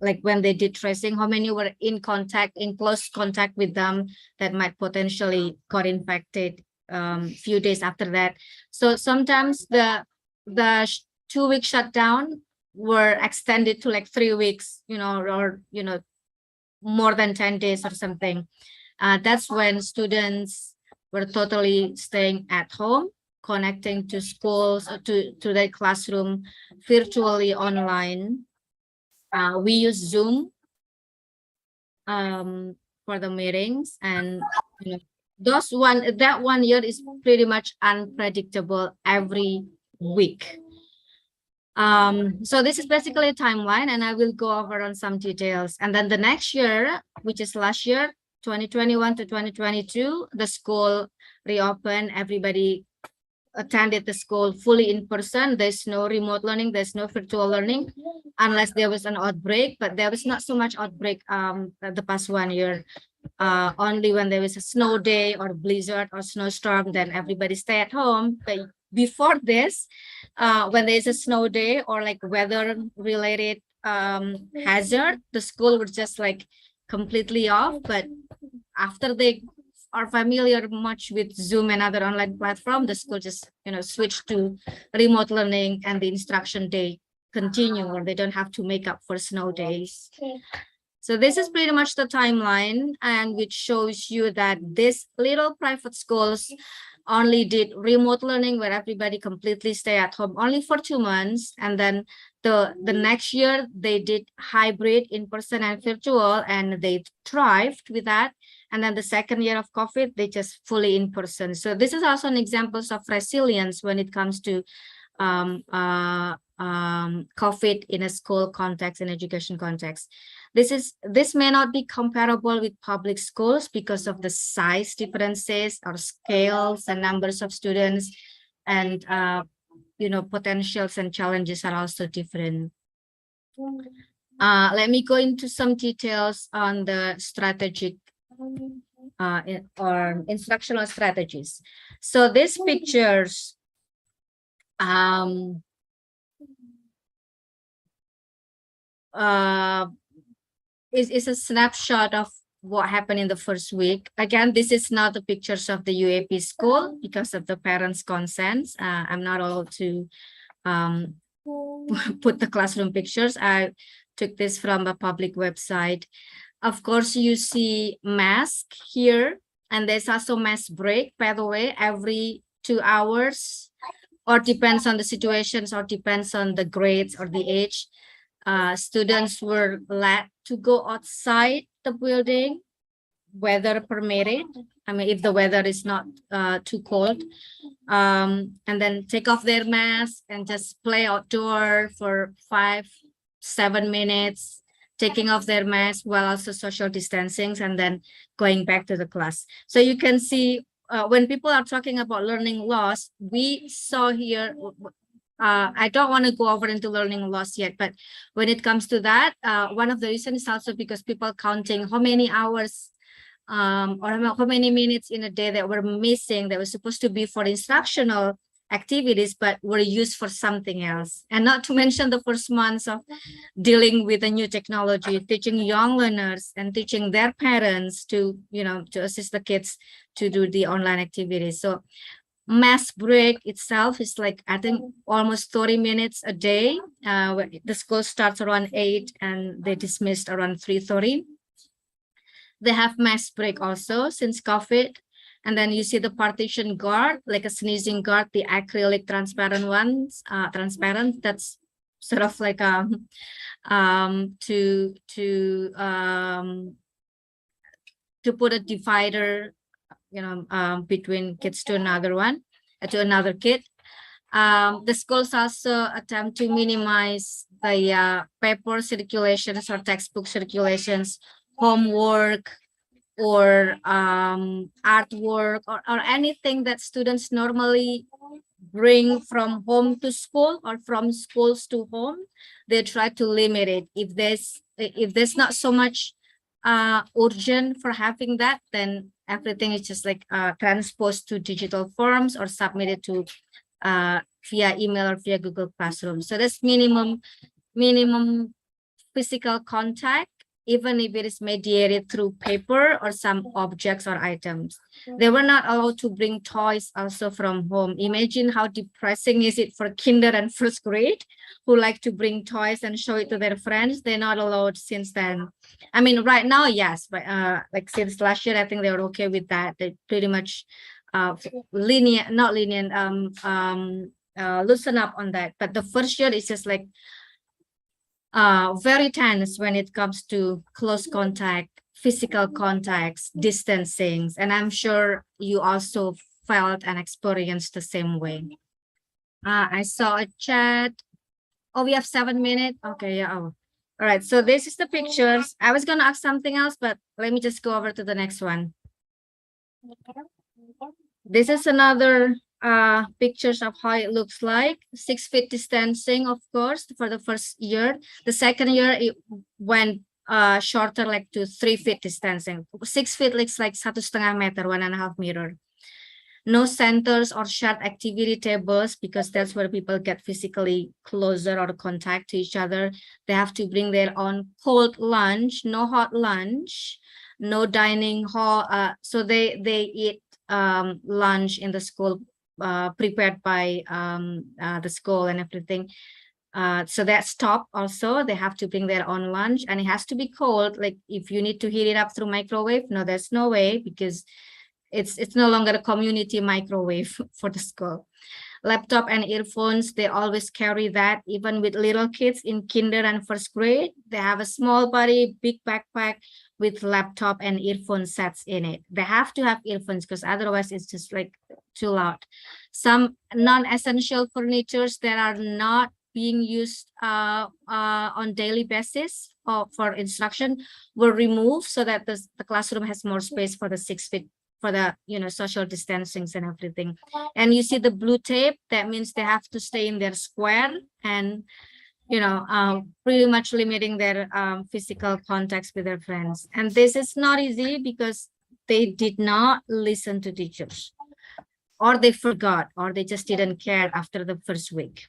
like when they did tracing, how many were in close contact with them that might potentially got infected few days after that. So sometimes the 2-week shutdown were extended to like 3 weeks, or more than 10 days or something. That's when students were totally staying at home, connecting to schools, to their classroom virtually online. We use Zoom for the meetings, and that 1 year is pretty much unpredictable every week. So this is basically a timeline, and I will go over on some details. And then the next year, which is last year, 2021 to 2022, the school reopened. Everybody attended the school fully in person. There's no remote learning, there's no virtual learning, unless there was an outbreak, but there was not so much outbreak the past 1 year. Only when there was a snow day or blizzard or snowstorm, then everybody stay at home. But before this, when there's a snow day or like weather related hazard, the school would just like completely off. But after they are familiar much with Zoom and other online platform, the school just switch to remote learning, and the instruction day continue, or they don't have to make up for snow days. So this is pretty much the timeline, and which shows you that this little private schools only did remote learning where everybody completely stay at home only for 2 months. And then the next year they did hybrid in person and virtual, and they thrived with that. And then the second year of COVID, they just fully in person. So this is also an example of resilience when it comes to COVID in a school context and education context. This may not be comparable with public schools because of the size differences or scales and numbers of students, and potentials and challenges are also different. Let me go into some details on the strategic or instructional strategies. So these pictures is a snapshot of what happened in the first week. Again, this is not the pictures of the UAP school because of the parents' consents. I'm not allowed to put the classroom pictures. I took this from a public website. Of course, you see mask here, and there's also mask break, by the way, every 2 hours, or depends on the situations, or depends on the grades or the age. Students were allowed to go outside the building, weather permitted. I mean, if the weather is not too cold, and then take off their mask and just play outdoor for 5-7 minutes, taking off their mask while also social distancing, and then going back to the class. So you can see when people are talking about learning loss, we saw here, I don't want to go over into learning loss yet, but when it comes to that, one of the reasons is also because people counting how many hours or how many minutes in a day that were missing, that was supposed to be for instructional activities, but were used for something else. And not to mention the first months of dealing with the new technology, teaching young learners and teaching their parents to, to assist the kids to do the online activities. So mass break itself is like, I think, almost 30 minutes a day. The school starts around 8 and they dismissed around 3:30. They have mass break also since COVID. And then you see the partition guard, like a sneezing guard, the acrylic transparent ones, transparent. That's sort of like to put a divider, between kids to another one, to another kid. The schools also attempt to minimize the paper circulations or textbook circulations, homework, or artwork, or anything that students normally bring from home to school or from schools to home. They try to limit it. If there's not so much urgent for having that, then everything is just like transposed to digital forms or submitted to via email or via Google Classroom. So that's minimum physical contact, even if it is mediated through paper or some objects or items. They were not allowed to bring toys also from home. Imagine how depressing is it for kinder and first grade who like to bring toys and show it to their friends. They're not allowed since then. I mean, right now, yes, but like since last year, I think they were okay with that. They pretty much loosen up on that. But the first year is just like very tense when it comes to close contact, physical contacts, distancing. And I'm sure you also felt and experienced the same way. I saw a chat. Oh, we have 7 minutes. Okay, yeah. Oh. All right, so this is the pictures. I was gonna ask something else, but let me just go over to the next one. This is another pictures of how it looks like. 6 feet distancing, of course, for the first year. The second year, it went shorter, like to 3 feet distancing. 6 feet looks like 1,5 meter, 1.5 meter. No centers or shared activity tables, because that's where people get physically closer or contact to each other. They have to bring their own cold lunch, no hot lunch, no dining hall. So they eat lunch in the school, prepared by the school and everything. So that stopped also. They have to bring their own lunch, and it has to be cold. Like if you need to heat it up through microwave, no, there's no way, because it's no longer a community microwave for the school. Laptop and earphones, they always carry that. Even with little kids in kinder and first grade, they have a small body, big backpack with laptop and earphone sets in it. They have to have earphones, because otherwise it's just like too loud. Some non-essential furnitures that are not being used on daily basis or for instruction were removed, so that the classroom has more space for the 6 feet, for the social distancing and everything. And you see the blue tape, that means they have to stay in their square, and pretty much limiting their physical contacts with their friends. And this is not easy, because they did not listen to teachers, or they forgot, or they just didn't care after the first week.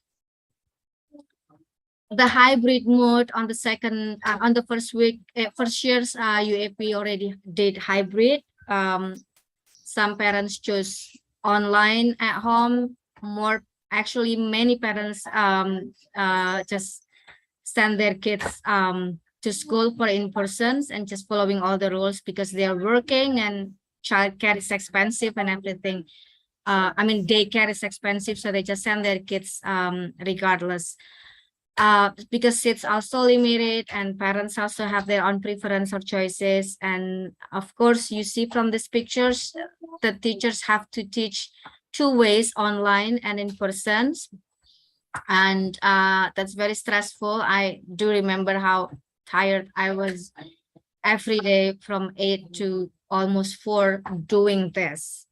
The hybrid mode on the first week, first year's UAP already did hybrid. Some parents chose online at home. Actually, many parents just send their kids to school for in-persons and just following all the rules, because they are working and childcare is expensive and everything. Daycare is expensive, so they just send their kids regardless. Because seats also limited, and parents also have their own preference or choices. And of course, you see from these pictures, the teachers have to teach 2 ways, online and in person. And that's very stressful. I do remember how tired I was every day from 8 to almost 4 doing this.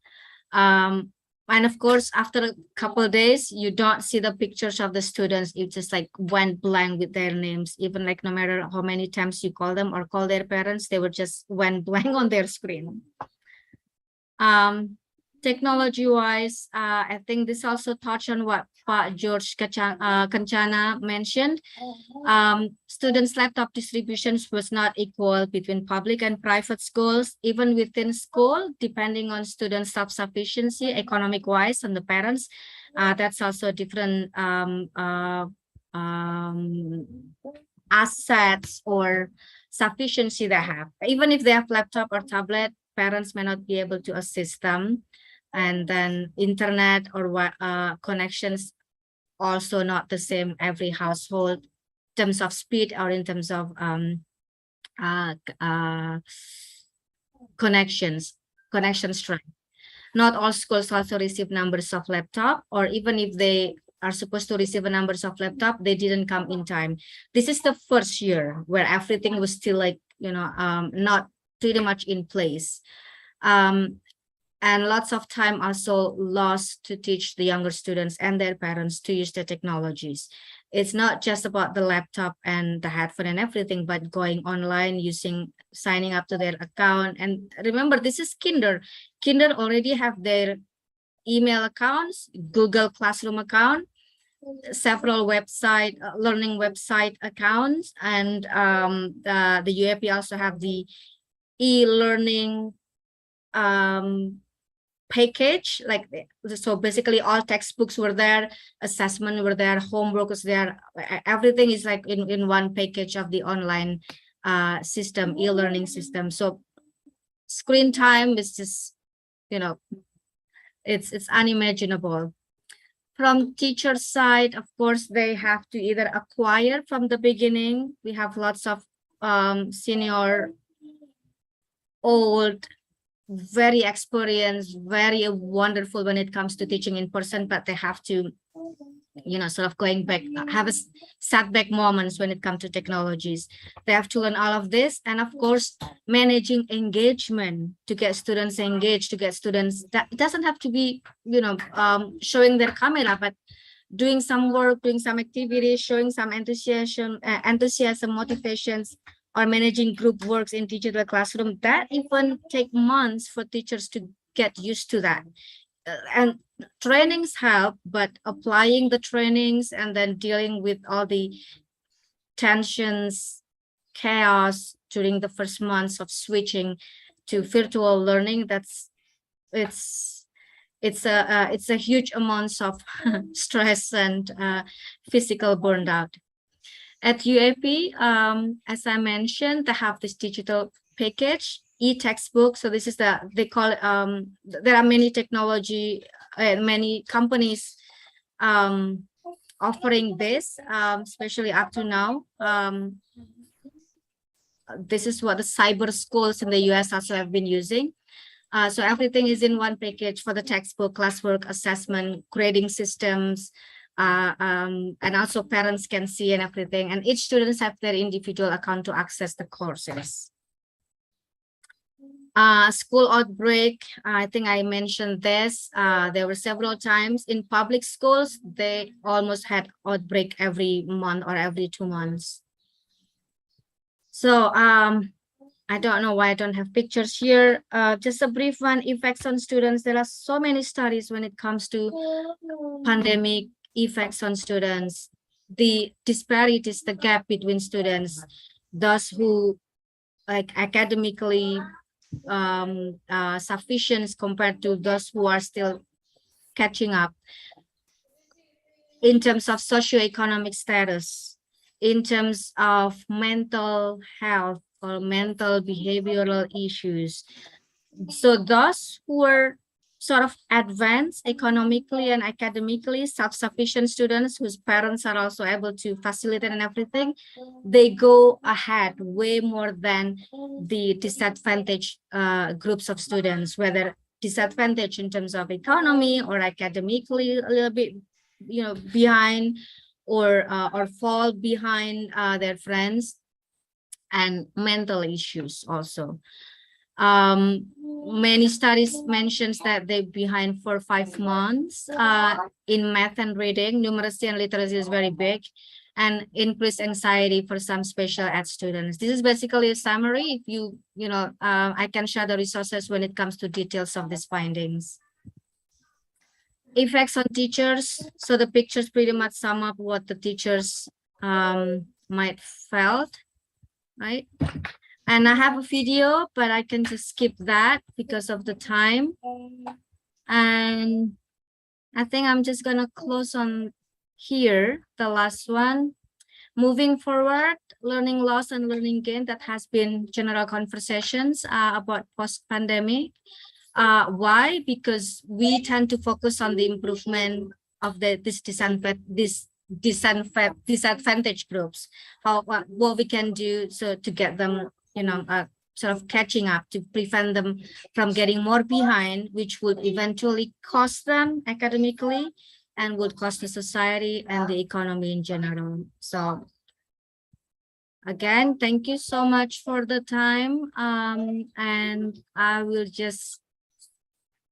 And of course, after a couple of days, you don't see the pictures of the students. It just like went blank with their names. Even like no matter how many times you call them or call their parents, they would just went blank on their screen. Technology-wise, I think this also touched on what Pak George Kencana mentioned. Students' laptop distributions was not equal between public and private schools, even within school, depending on students' self-sufficiency, economic-wise, and the parents. That's also different assets or sufficiency they have. Even if they have laptop or tablet, parents may not be able to assist them. And then internet or connections also not the same every household in terms of speed or in terms of connection strength. Not all schools also receive numbers of laptop, or even if they are supposed to receive a numbers of laptop, they didn't come in time. This is the first year where everything was still like, not pretty much in place. And lots of time also lost to teach the younger students and their parents to use the technologies. It's not just about the laptop and the headphone and everything, but going online, signing up to their account. And remember, this is kinder. Kinder already have their email accounts, Google Classroom account, several learning website accounts, and the UAP also have the e-learning package. So basically all textbooks were there, assessment were there, homework was there, everything is like in one package of the online system, e-learning system. So screen time is just, it's unimaginable. From teacher side, of course, they have to either acquire from the beginning. We have lots of senior, old, very experienced, very wonderful when it comes to teaching in person, but they have to, sort of going back, have a setback moments when it comes to technologies. They have to learn all of this. And of course, managing engagement to get students engaged, to get students, that it doesn't have to be, showing their camera, but doing some work, doing some activities, showing some enthusiasm, motivations, or managing group works in digital classroom. That even take months for teachers to get used to that. And trainings help, but applying the trainings and then dealing with all the tensions, chaos during the first months of switching to virtual learning, it's a huge amounts of stress and physical burnout. At UAP, as I mentioned, they have this digital package, e-textbook. So this is they call it, there are many technology, many companies offering this, especially up to now. This is what the cyber schools in the US also have been using. So everything is in one package for the textbook, classwork, assessment, grading systems, and also parents can see and everything. And each students have their individual account to access the courses. School outbreak, I think I mentioned this. There were several times in public schools, they almost had outbreak every month or every 2 months. So I don't know why I don't have pictures here. Just a brief one, effects on students. There are so many studies when it comes to pandemic effects on students. The disparities, the gap between students, those who like academically sufficient compared to those who are still catching up in terms of socioeconomic status, in terms of mental health or mental behavioral issues. So those who are sort of advanced economically and academically, self-sufficient students whose parents are also able to facilitate and everything, they go ahead way more than the disadvantaged groups of students, whether disadvantaged in terms of economy or academically a little bit, behind or fall behind their friends, and mental issues also. Many studies mentions that they're behind for 5 months in math and reading. Numeracy and literacy is very big, and increased anxiety for some special ed students. This is basically a summary. If I can share the resources when it comes to details of these findings. Effects on teachers. So the pictures pretty much sum up what the teachers might felt, right? And I have a video, but I can just skip that because of the time. And I think I'm just gonna close on here, the last one. Moving forward, learning loss and learning gain, that has been general conversations about post-pandemic. Why? Because we tend to focus on the improvement of this disadvantaged groups. What we can do so to get them, sort of catching up, to prevent them from getting more behind, which would eventually cost them academically and would cost the society and the economy in general. So again, thank you so much for the time. And I will just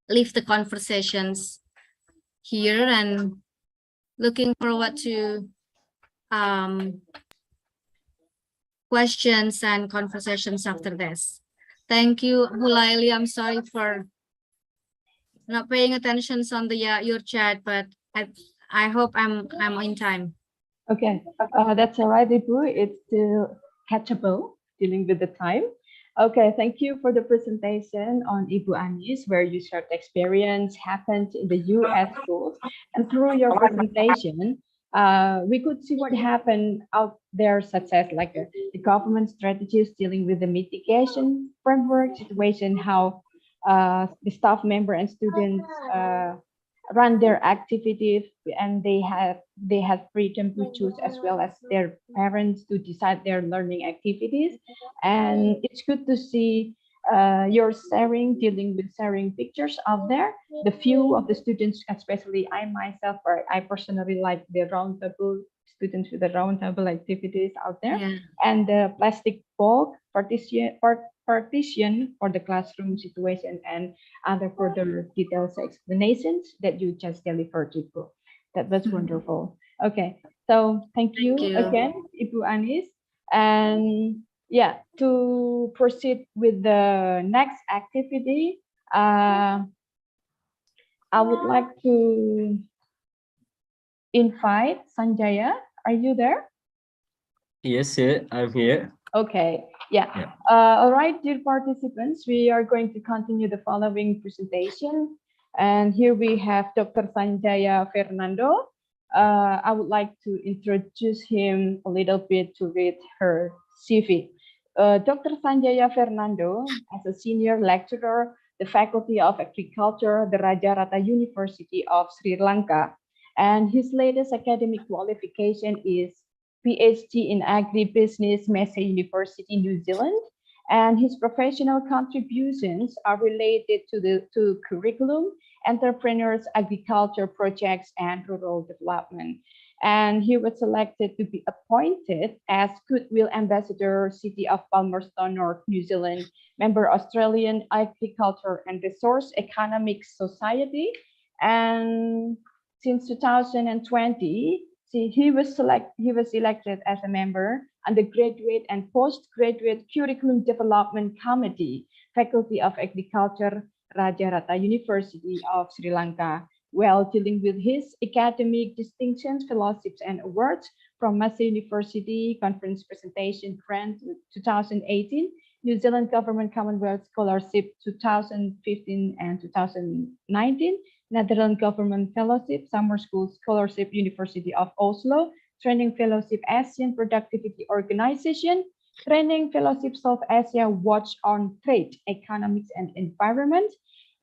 leave the conversations here and looking forward to questions and conversations after this. Thank you, Hulaili. I'm sorry for not paying attention on the your chat, but I hope I'm in time. Okay, that's all right, Ibu. It's still catchable, dealing with the time. Okay, thank you for the presentation on Ibu Anis, where you shared experience happened in the US schools. And through your presentation, we could see what happened out there, such as like the government strategies dealing with the mitigation framework situation, how the staff member and students run their activities, and they have freedom to choose, as well as their parents to decide their learning activities. And it's good to see you're sharing, dealing with sharing pictures out there. The few of the students, especially I myself, or I personally like the roundtable students with the roundtable activities out there, Yeah. and the plastic bulk partition for the classroom situation and other further details explanations that you just delivered to Ibu. That was wonderful. Okay, so thank you you. again, Ibu Anis. And yeah, to proceed with the next activity, I would like to invite Sanjaya. Are you there? Yes, yeah, I'm here. Okay, yeah. Yeah. All right, dear participants, we are going to continue the following presentation. And here we have Dr. Sanjaya Fernando. I would like to introduce him a little bit to read her CV. Dr. Sanjaya Fernando, as a senior lecturer, the Faculty of Agriculture, the Rajarata University of Sri Lanka. And his latest academic qualification is PhD in Agribusiness, Massey University, New Zealand, and his professional contributions are related to curriculum, entrepreneurs, agriculture projects, and rural development. And he was selected to be appointed as Goodwill Ambassador, City of Palmerston North, New Zealand, member Australian Agriculture and Resource Economic Society, and since 2020. He was elected as a member undergraduate and postgraduate curriculum development committee, Faculty of Agriculture, Rajarata University of Sri Lanka, while dealing with his academic distinctions, fellowships, and awards from Massey University Conference Presentation Grant 2018, New Zealand Government Commonwealth Scholarship 2015 and 2019, Netherlands Government Fellowship, Summer School Scholarship, University of Oslo, Training Fellowship, Asian Productivity Organization, Training Fellowship, South Asia Watch on Trade, Economics and Environment.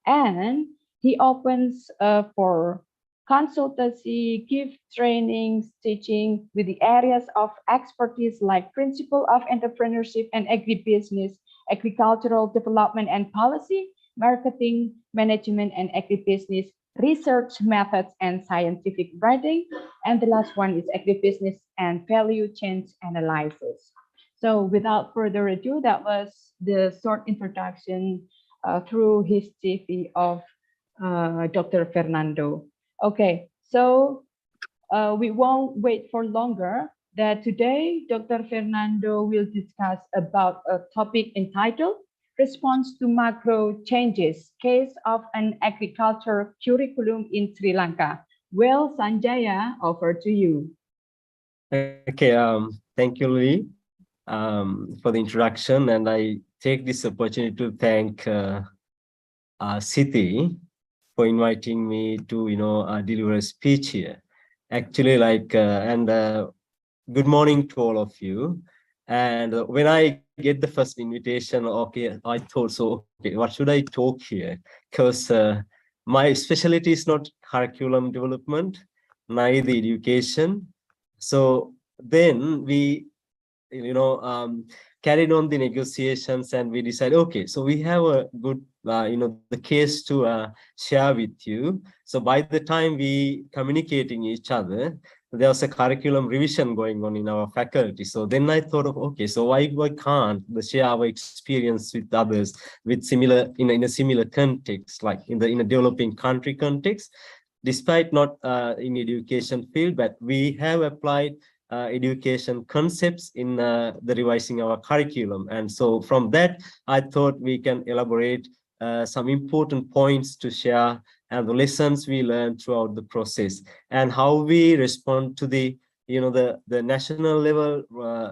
And he opens for consultancy, gift trainings, teaching with the areas of expertise like principle of entrepreneurship and agribusiness, agricultural development and policy, marketing, management and agribusiness, research methods and scientific writing. And the last one is agribusiness and value chain analysis. So without further ado, that was the short introduction through his CV of Dr. Fernando. Okay, so we won't wait for longer. That today, Dr. Fernando will discuss about a topic entitled Response to Macro Changes, Case of an Agriculture Curriculum in Sri Lanka. Well, Sanjaya, over to you. Okay, thank you, Lee, for the introduction. And I take this opportunity to thank Siti for inviting me to, deliver a speech here. Actually, good morning to all of you. And when I get the first invitation, okay, I thought, so, okay, what should I talk here? Because my specialty is not curriculum development, neither education. So then we, carried on the negotiations and we decided, okay, so we have a good, the case to share with you. So by the time we communicating each other, there was a curriculum revision going on in our faculty. So then I thought of, okay, so why can't we share our experience with others with similar, in a similar context, like in a developing country context, despite not in education field, but we have applied education concepts in the revising our curriculum. And so from that, I thought we can elaborate some important points to share and the lessons we learned throughout the process and how we respond to the, the national level,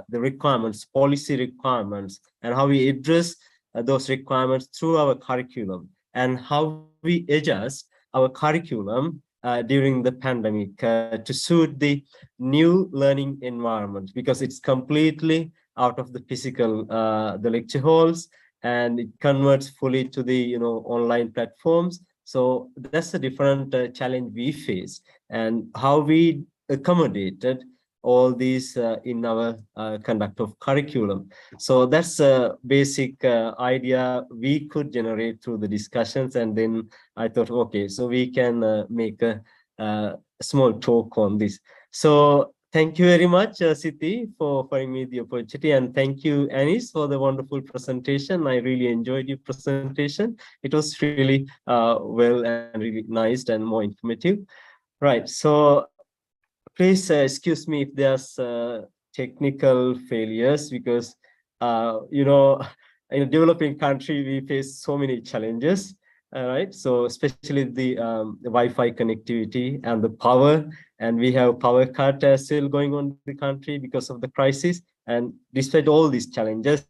the requirements, policy requirements, and how we address those requirements through our curriculum and how we adjust our curriculum during the pandemic to suit the new learning environment, because it's completely out of the physical, the lecture halls, and it converts fully to the, online platforms. So that's a different challenge we face, and how we accommodated all these in our conduct of curriculum. So that's a basic idea we could generate through the discussions. And then I thought, okay, so we can make a small talk on this. So thank you very much, Siti, for offering me the opportunity. And thank you, Anis, for the wonderful presentation. I really enjoyed your presentation. It was really well and really nice and more informative. Right. So please excuse me if there's technical failures, because, you know, in a developing country, we face so many challenges. All right. So especially the Wi-Fi connectivity and the power, and we have power cut still going on in the country because of the crisis. And despite all these challenges,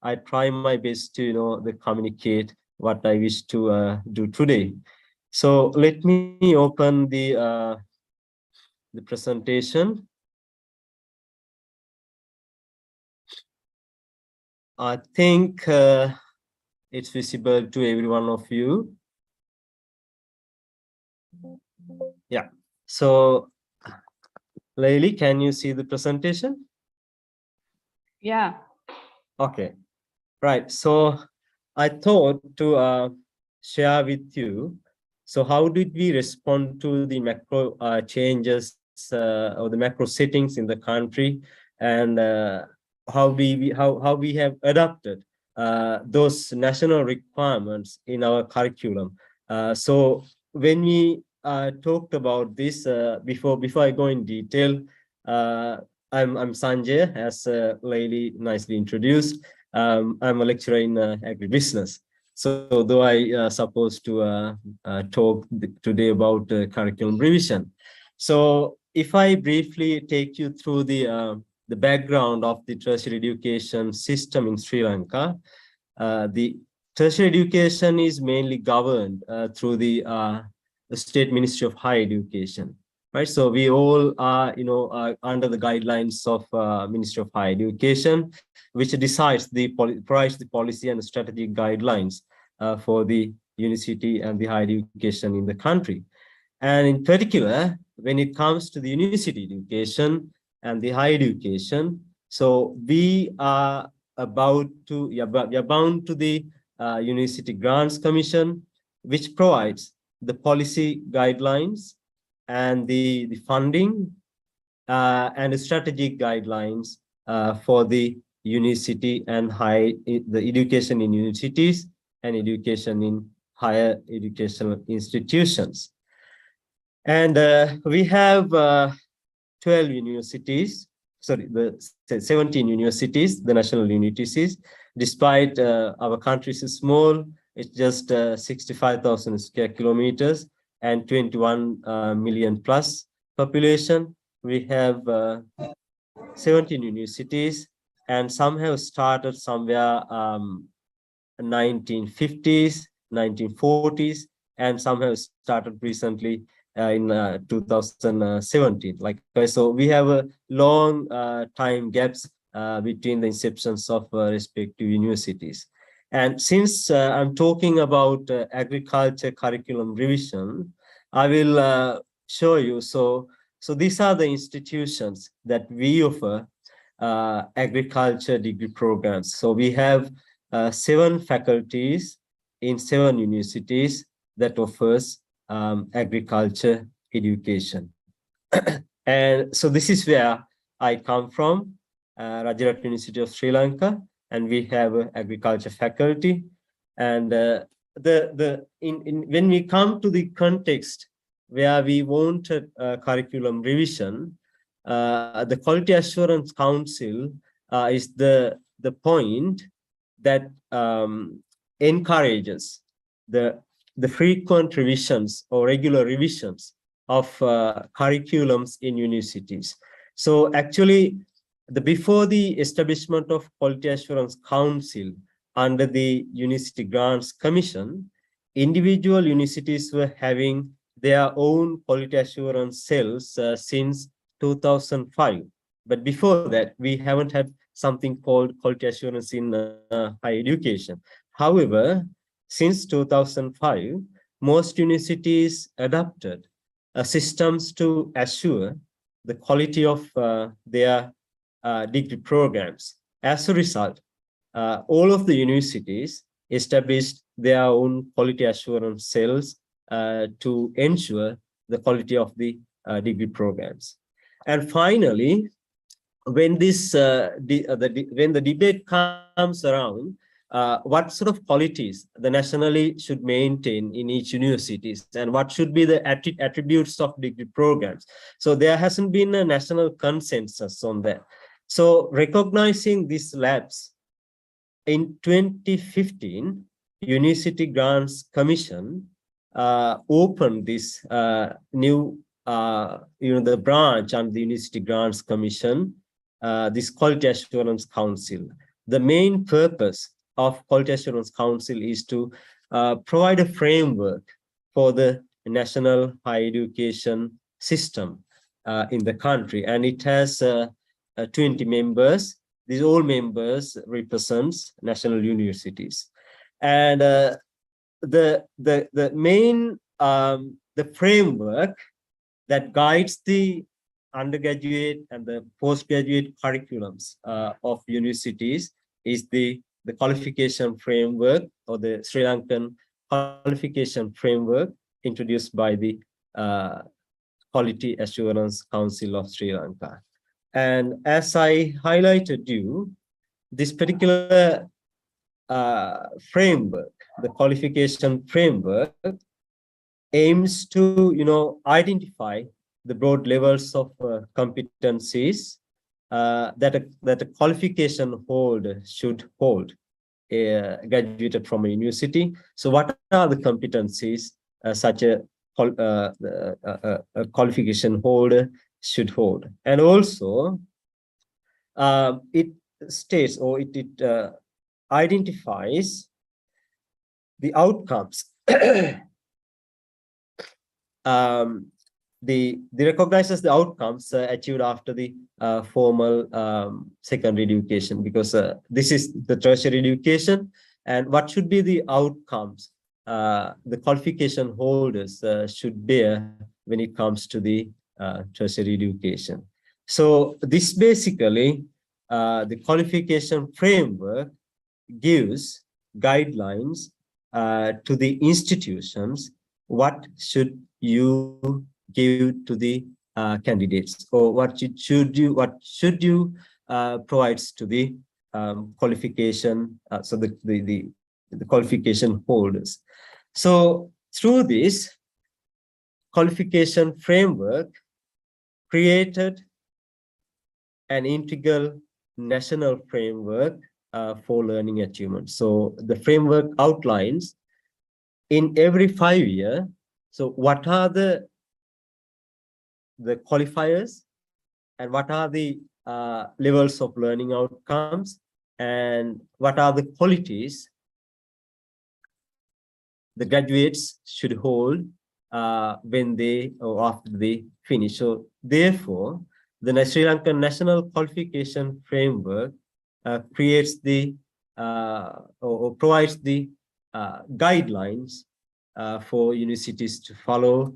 I try my best to, you know, communicate what I wish to do today. So let me open the presentation. I think it's visible to every one of you. Yeah. So, Layli, can you see the presentation? Yeah. Okay. Right. So I thought to share with you. So how did we respond to the macro changes or the macro settings in the country, and how we have adapted those national requirements in our curriculum. So when we talked about this before I go in detail, I'm Sanjay, as Layli nicely introduced. I'm a lecturer in agribusiness. So though I supposed to talk today about curriculum revision. So if I briefly take you through the background of the tertiary education system in Sri Lanka, the tertiary education is mainly governed through the State Ministry of Higher Education. Right, so we all are, you know, under the guidelines of Ministry of Higher Education, which provides the policy and strategic guidelines for the university and the higher education in the country. And in particular, when it comes to the university education and the higher education, so we are bound to the University Grants Commission, which provides the policy guidelines and the funding and the strategic guidelines for the university and the education in universities and education in higher educational institutions. And we have 12 universities, sorry, the 17 universities, the national universities. Despite our country is small, it's just 65,000 square kilometers and 21 million plus population. We have 17 universities, and some have started somewhere 1950s, 1940s, and some have started recently in 2017. So we have a long time gaps between the inceptions of respective universities. And since I'm talking about agriculture curriculum revision, I will show you. So these are the institutions that we offer agriculture degree programs. So we have 7 faculties in 7 universities that offers agriculture education. And so this is where I come from, Rajaratnam University of Sri Lanka, and we have an agriculture faculty. And when we come to the context where we wanted curriculum revision, the Quality Assurance Council is the point that encourages the frequent revisions or regular revisions of curriculums in universities. So actually, before the establishment of Quality Assurance Council under the University Grants Commission, individual universities were having their own quality assurance cells since 2005. But before that, we haven't had something called quality assurance in higher education. However, since 2005, most universities adopted systems to assure the quality of their degree programs. As a result, all of the universities established their own quality assurance cells to ensure the quality of the degree programs. And finally, when this when the debate comes around, what sort of qualities the nationally should maintain in each universities and what should be the attributes of degree programs. So there hasn't been a national consensus on that. So recognizing these labs, in 2015, University Grants Commission opened this new, the branch under the University Grants Commission, this Quality Assurance Council. The main purpose of Quality Assurance Council is to provide a framework for the national higher education system in the country, and it has 20 members. These all members represents national universities, and the main the framework that guides the undergraduate and the postgraduate curriculums of universities is the qualification framework, or the Sri Lankan qualification framework, introduced by the Quality Assurance Council of Sri Lanka. And as I highlighted you, this particular framework, the qualification framework, aims to identify the broad levels of competencies that a qualification holder should hold, graduated from a university. So what are the competencies such a qualification holder should hold? And also it states, or it identifies the outcomes the recognizes the outcomes achieved after the formal secondary education, because this is the tertiary education, and what should be the outcomes the qualification holders should bear when it comes to the tertiary education. So this basically, the qualification framework gives guidelines to the institutions. What should you give to the candidates, or what should you provides to the qualification, so the qualification holders. So through this qualification framework created an integral national framework for learning achievement. So the framework outlines in every 5 years, so what are the qualifiers, and what are the levels of learning outcomes, and what are the qualities the graduates should hold when they, or after they finish. So therefore, the Sri Lankan National Qualification Framework creates the or provides the guidelines for universities to follow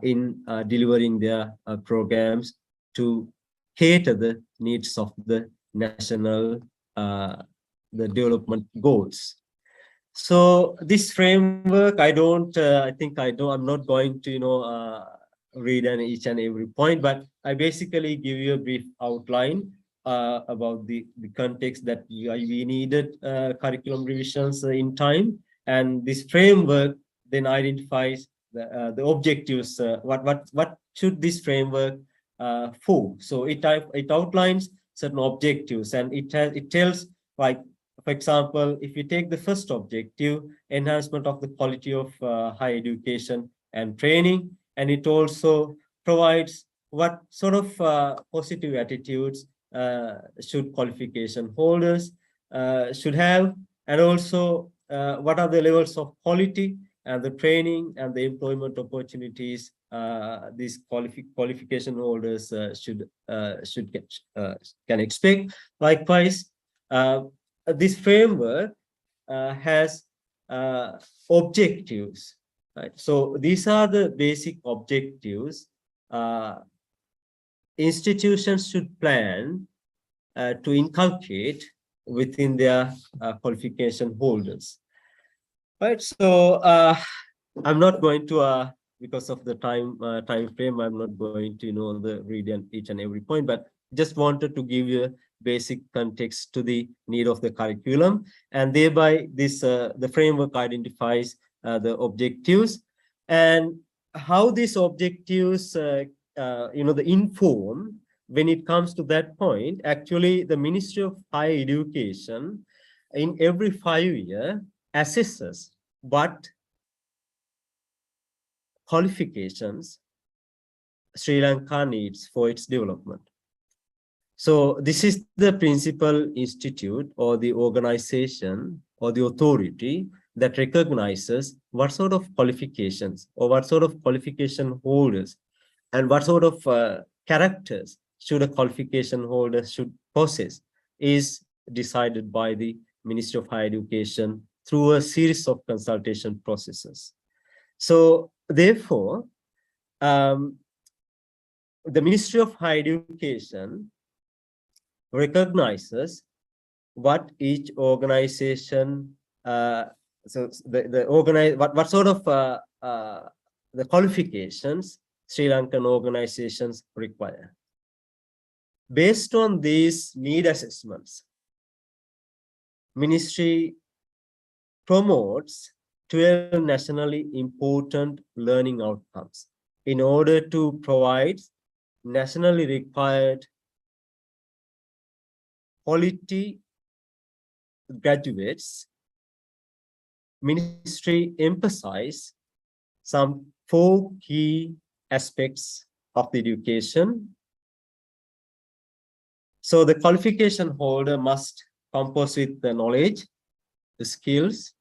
in delivering their programs to cater the needs of the national the development goals. So this framework, I'm not going to read each and every point, but I basically give you a brief outline about the context that we needed curriculum revisions in time, and this framework then identifies the objectives. What should this framework for? So it outlines certain objectives, and it tells, like, for example, if you take the first objective, enhancement of the quality of higher education and training, and it also provides what sort of positive attitudes should qualification holders should have, and also what are the levels of quality and the training and the employment opportunities these qualification holders can expect. Likewise, this framework has objectives, right? So these are the basic objectives institutions should plan to inculcate within their qualification holders. Right. So I'm not going to because of the time frame, I'm not going to read each and every point, but just wanted to give you a basic context to the need of the curriculum, and thereby this the framework identifies the objectives and how these objectives the inform. When it comes to that point, actually the Ministry of Higher Education in every 5 years assesses what qualifications Sri Lanka needs for its development. So this is the principal institute or the organization or the authority that recognizes what sort of qualifications or what sort of qualification holders and what sort of characters should a qualification holder should possess is decided by the Ministry of Higher Education through a series of consultation processes. So therefore, the Ministry of Higher Education recognizes what each organization, what sort of the qualifications Sri Lankan organizations require. Based on these need assessments, Ministry promotes 12 nationally important learning outcomes in order to provide nationally required quality graduates. Ministry emphasizes some 4 key aspects of the education. So the qualification holder must compose with the knowledge, the skills,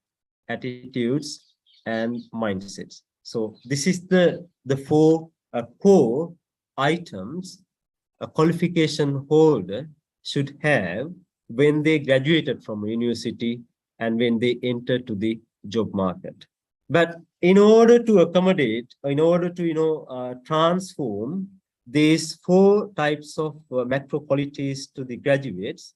attitudes, and mindsets. So this is the 4 core items a qualification holder should have when they graduated from a university and when they enter to the job market. But in order to accommodate, in order to transform these 4 types of macro qualities to the graduates,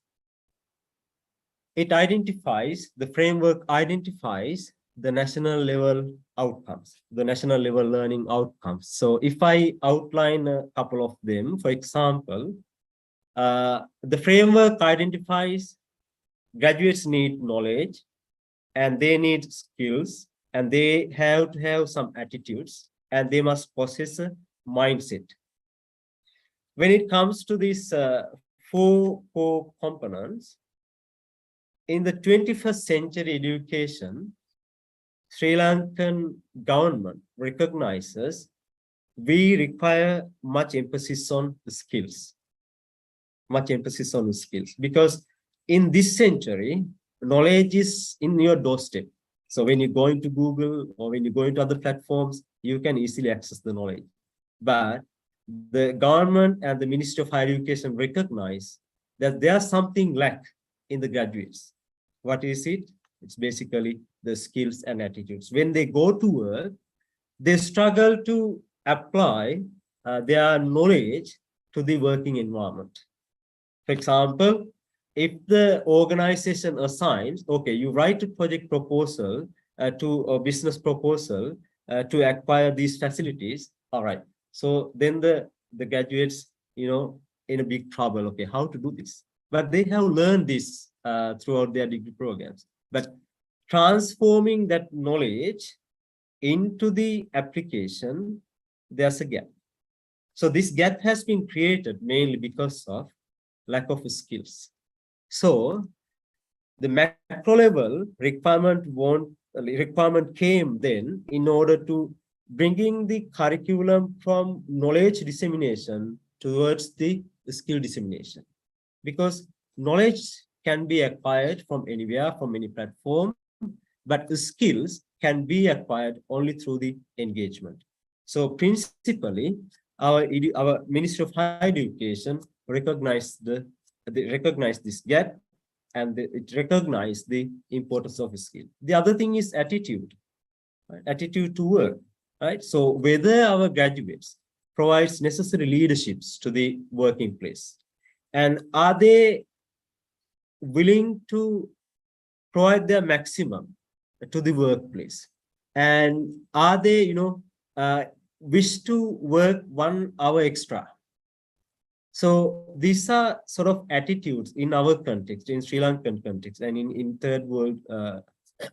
it identifies, the framework identifies the national level outcomes, the national level learning outcomes. So if I outline a couple of them, for example, the framework identifies graduates need knowledge and they need skills and they have to have some attitudes and they must possess a mindset. When it comes to these 4 core components, in the 21st century education, Sri Lankan government recognizes we require much emphasis on the skills, because in this century, knowledge is in your doorstep. So when you go into Google or when you go into other platforms, you can easily access the knowledge. But the government and the Ministry of Higher Education recognize that there's something lack in the graduates. What is it? It's basically the skills and attitudes. When they go to work, they struggle to apply their knowledge to the working environment. For example, if the organization assigns, okay, you write a project proposal to a business proposal to acquire these facilities, all right. So then the graduates, in a big trouble, okay, how to do this? But they have learned this throughout their degree programs. But transforming that knowledge into the application, there's a gap. So this gap has been created mainly because of lack of skills. So the macro level requirement came then in order to bringing the curriculum from knowledge dissemination towards the skill dissemination, because knowledge can be acquired from anywhere, from any platform, but the skills can be acquired only through the engagement. So principally, our Ministry of Higher Education recognized this gap, and it recognized the importance of skill. The other thing is attitude, right? Attitude to work, right? So whether our graduates provides necessary leaderships to the working place? And are they willing to provide their maximum to the workplace? And are they, wish to work 1 hour extra? So these are sort of attitudes in our context, in Sri Lankan context, and in third world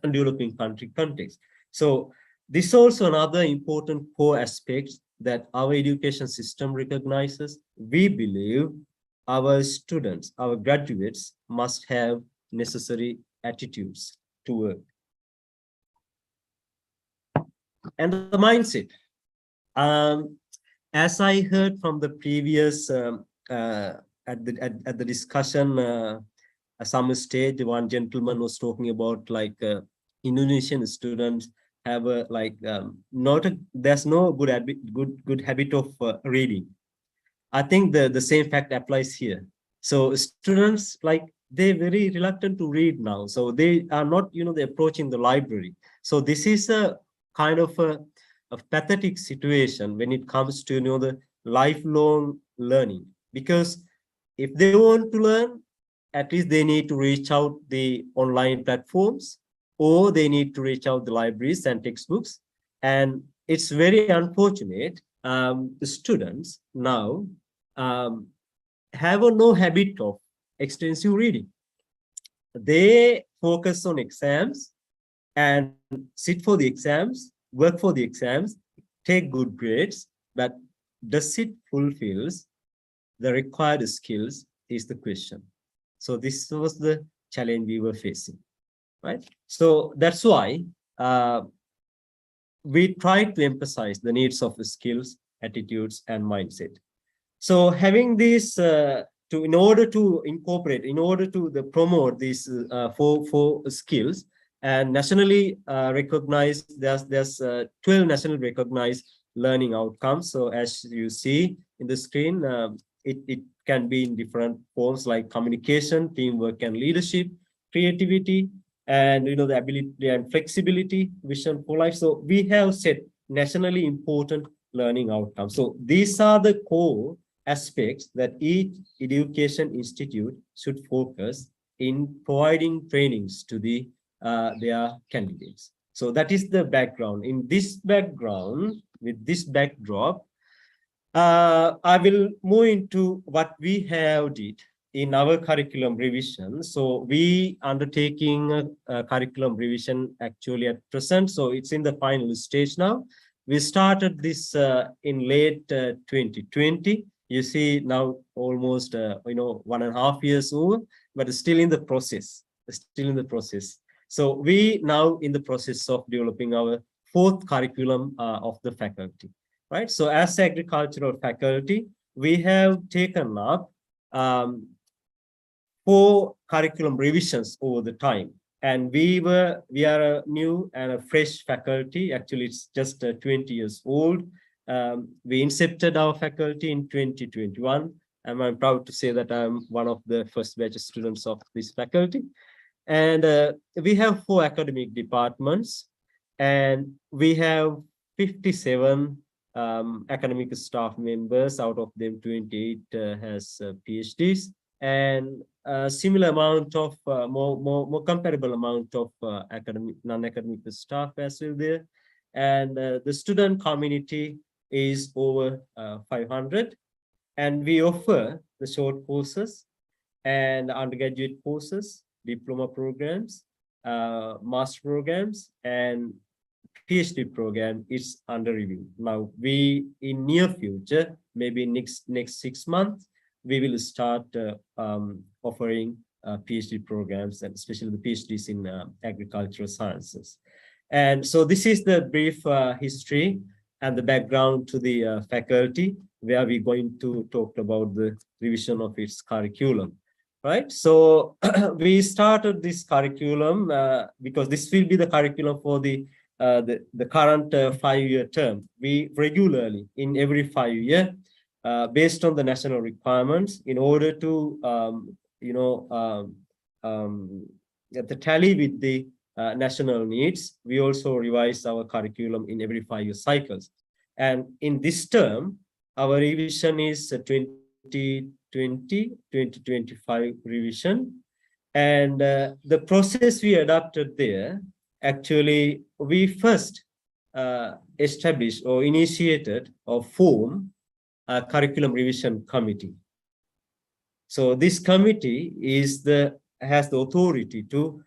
developing country context. So this is also another important core aspect that our education system recognizes. We believe our students, our graduates must have necessary attitudes to work. And the mindset. As I heard from the previous at the discussion, some stage, one gentleman was talking about like Indonesian students have a like there's no good habit of reading. I think the same fact applies here. So students, like, they're very reluctant to read now. So they are not, they're approaching the library. So this is a kind of a pathetic situation when it comes to, the lifelong learning. Because if they want to learn, at least they need to reach out the online platforms, or they need to reach out the libraries and textbooks. And it's very unfortunate, the students now have no habit of extensive reading. They focus on exams and sit for the exams, work for the exams, take good grades, but does it fulfills the required skills is the question. So this was the challenge we were facing, right? So that's why we tried to emphasize the needs of the skills, attitudes, and mindset. So having this in order to incorporate, in order to promote these four skills, and nationally recognized, there's 12 nationally recognized learning outcomes. So as you see in the screen, it can be in different forms like communication, teamwork and leadership, creativity, and the ability and flexibility, vision for life. So we have set nationally important learning outcomes. So these are the core aspects that each education institute should focus in providing trainings to their candidates. So that is the background. In this background, with this backdrop, I will move into what we have did in our curriculum revision. So we undertaking a curriculum revision actually at present. So it's in the final stage now. We started this in late 2020. You see now almost 1.5 years old, but it's still in the process. So we now in the process of developing our 4th curriculum of the faculty, right? So as agricultural faculty, we have taken up 4 curriculum revisions over the time. And we are a new and a fresh faculty. Actually, it's just 20 years old. We incepted our faculty in 2021. And I'm proud to say that I'm one of the first batch students of this faculty. And we have 4 academic departments, and we have 57 academic staff members. Out of them, 28 has PhDs, and a similar amount of more comparable amount of non-academic staff as well there. And the student community is over 500, and we offer the short courses and undergraduate courses, diploma programs, master programs, and PhD program is under review. Now, we in near future, maybe next 6 months, we will start offering PhD programs, and especially the PhDs in agricultural sciences. And so this is the brief history and the background to the faculty, where we're going to talk about the revision of its curriculum, right? So we started this curriculum because this will be the curriculum for the current 5-year term. We regularly, in every 5 year, based on the national requirements, in order to the tally with the national needs, we also revise our curriculum in every 5-year cycles. And in this term, our revision is 2020-2025 revision. And the process we adopted there, actually, we first established or initiated or formed a curriculum revision committee. So this committee has the authority to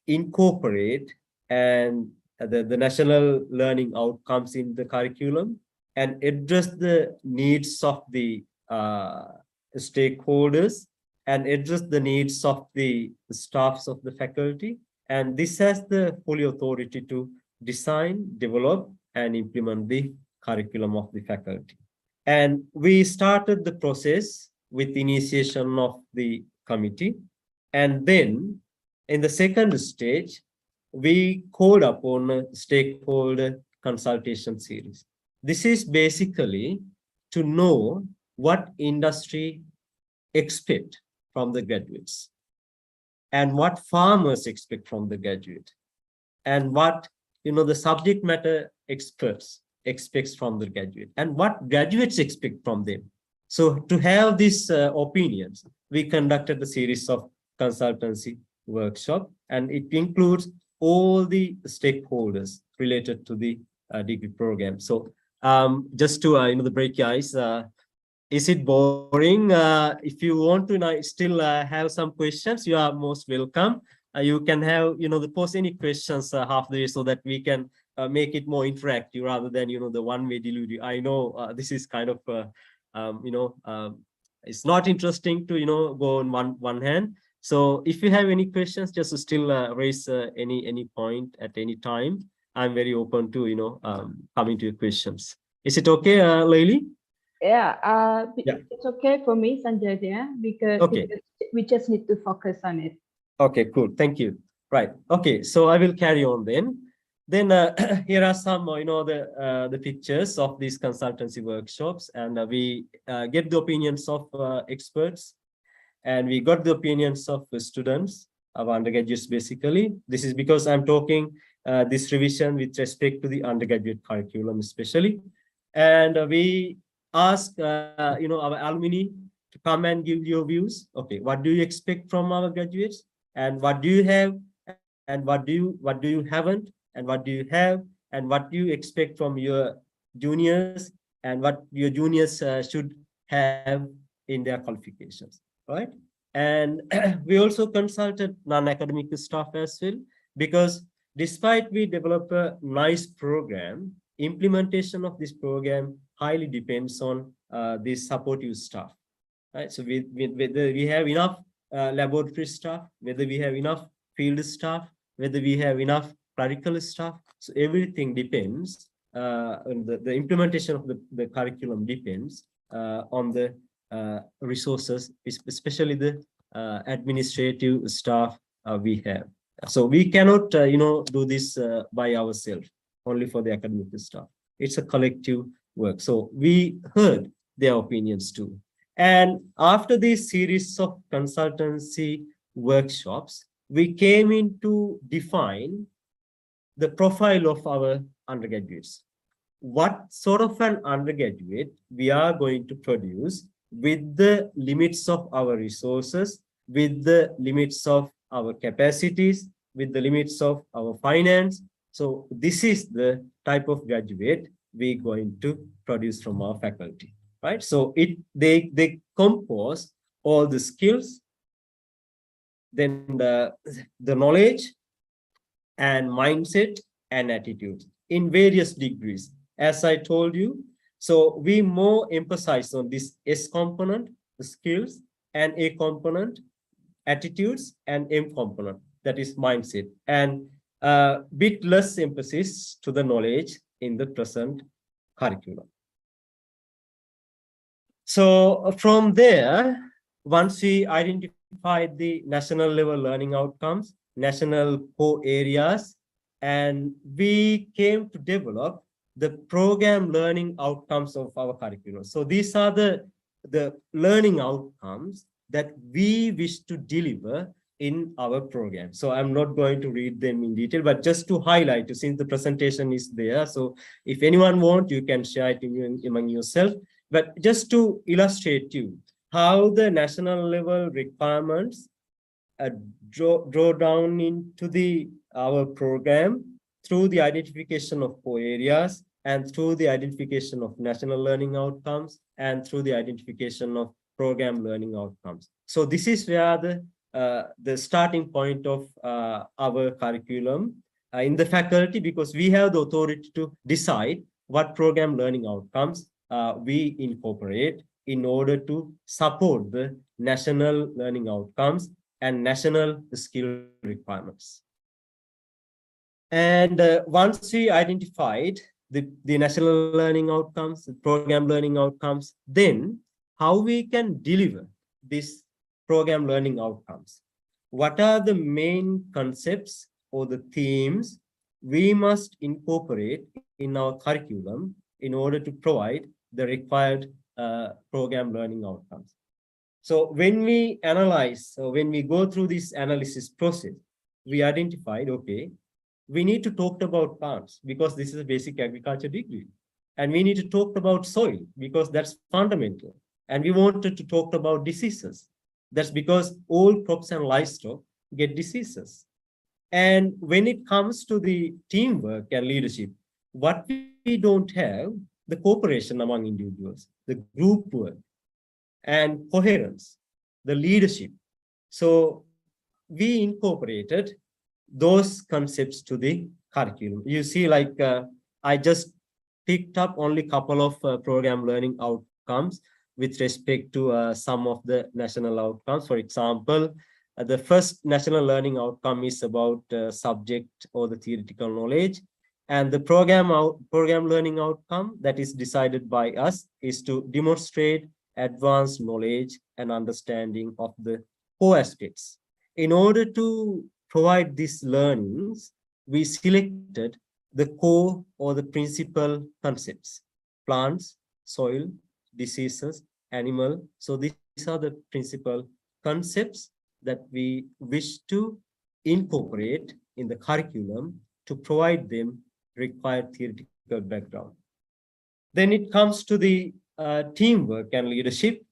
incorporate and the national learning outcomes in the curriculum and address the needs of the stakeholders and address the needs of the staffs of the faculty. And this has the full authority to design, develop, and implement the curriculum of the faculty. And we started the process with initiation of the committee. And then in the second stage, we called upon a stakeholder consultation series. This is basically to know what industry expect from the graduates and what farmers expect from the graduate and what the subject matter experts expects from the graduate and what graduates expect from them. So to have these opinions, we conducted a series of consultancy workshop, and it includes all the stakeholders related to the degree program. So just to the break ice, is it boring? If you want to still have some questions, you are most welcome. You can have post any questions half the way so that we can make it more interactive rather than the one-way delivery. I know this is kind of it's not interesting to go on one hand. So if you have any questions, just still raise any point at any time. I'm very open to coming to your questions. Is it okay, Layli? Yeah, Yeah. it's okay for me, Sanjay, because we just need to focus on it. Okay, cool. Thank you. Right. Okay, so I will carry on then. Then here are some, the pictures of these consultancy workshops, and we get the opinions of experts, and we got the opinions of the students, of undergraduates basically. This is because I'm talking this revision with respect to the undergraduate curriculum especially. And we ask, our alumni to come and give your views. Okay, what do you expect from our graduates? And what do you have? And what do you haven't? And what do you have? And what do you expect from your juniors? And what your juniors should have in their qualifications, right? And we also consulted non-academic staff as well, because despite we develop a nice program, implementation of this program highly depends on the supportive staff, right? So whether we have enough laboratory staff, whether we have enough field staff, whether we have enough clerical staff. So everything depends, on the implementation of the curriculum depends on the resources, especially the administrative staff we have. So we cannot, do this by ourselves, only for the academic staff. It's a collective work. So we heard their opinions too. And after this series of consultancy workshops, we came in to define the profile of our undergraduates. What sort of an undergraduate we are going to produce with the limits of our resources, with the limits of our capacities, with the limits of our finance. So this is the type of graduate we're going to produce from our faculty, right? So they compose all the skills, then the knowledge and mindset and attitudes in various degrees, as I told you. So we more emphasize on this S component, the skills, and A component, attitudes, and M component, that is mindset, and a bit less emphasis to the knowledge in the present curriculum. So from there, once we identified the national level learning outcomes, national core areas, and we came to develop the program learning outcomes of our curriculum. So these are the learning outcomes that we wish to deliver in our program. So I'm not going to read them in detail, but just to highlight, since the presentation is there, so if anyone wants, you can share it among yourself. But just to illustrate you how the national level requirements draw down into our program through the identification of core areas and through the identification of national learning outcomes and through the identification of program learning outcomes. So this is where the starting point of our curriculum in the faculty, because we have the authority to decide what program learning outcomes we incorporate in order to support the national learning outcomes and national skill requirements. And once we identified the national learning outcomes, the program learning outcomes, then how we can deliver this program learning outcomes. What are the main concepts or the themes we must incorporate in our curriculum in order to provide the required program learning outcomes? So when we analyze, so when we go through this analysis process, we identified, okay, we need to talk about plants because this is a basic agriculture degree. And we need to talk about soil because that's fundamental. And we wanted to talk about diseases. That's because all crops and livestock get diseases. And when it comes to the teamwork and leadership, what we don't have, the cooperation among individuals, the group work, and coherence, the leadership. So we incorporated those concepts to the curriculum. You see, like I just picked up only a couple of program learning outcomes with respect to some of the national outcomes. For example, the first national learning outcome is about subject or the theoretical knowledge. And the program learning outcome that is decided by us is to demonstrate advanced knowledge and understanding of the core aspects. In order to provide these learnings, we selected the core or the principal concepts: plants, soil, diseases, animal. So these are the principal concepts that we wish to incorporate in the curriculum to provide them required theoretical background. Then it comes to the teamwork and leadership.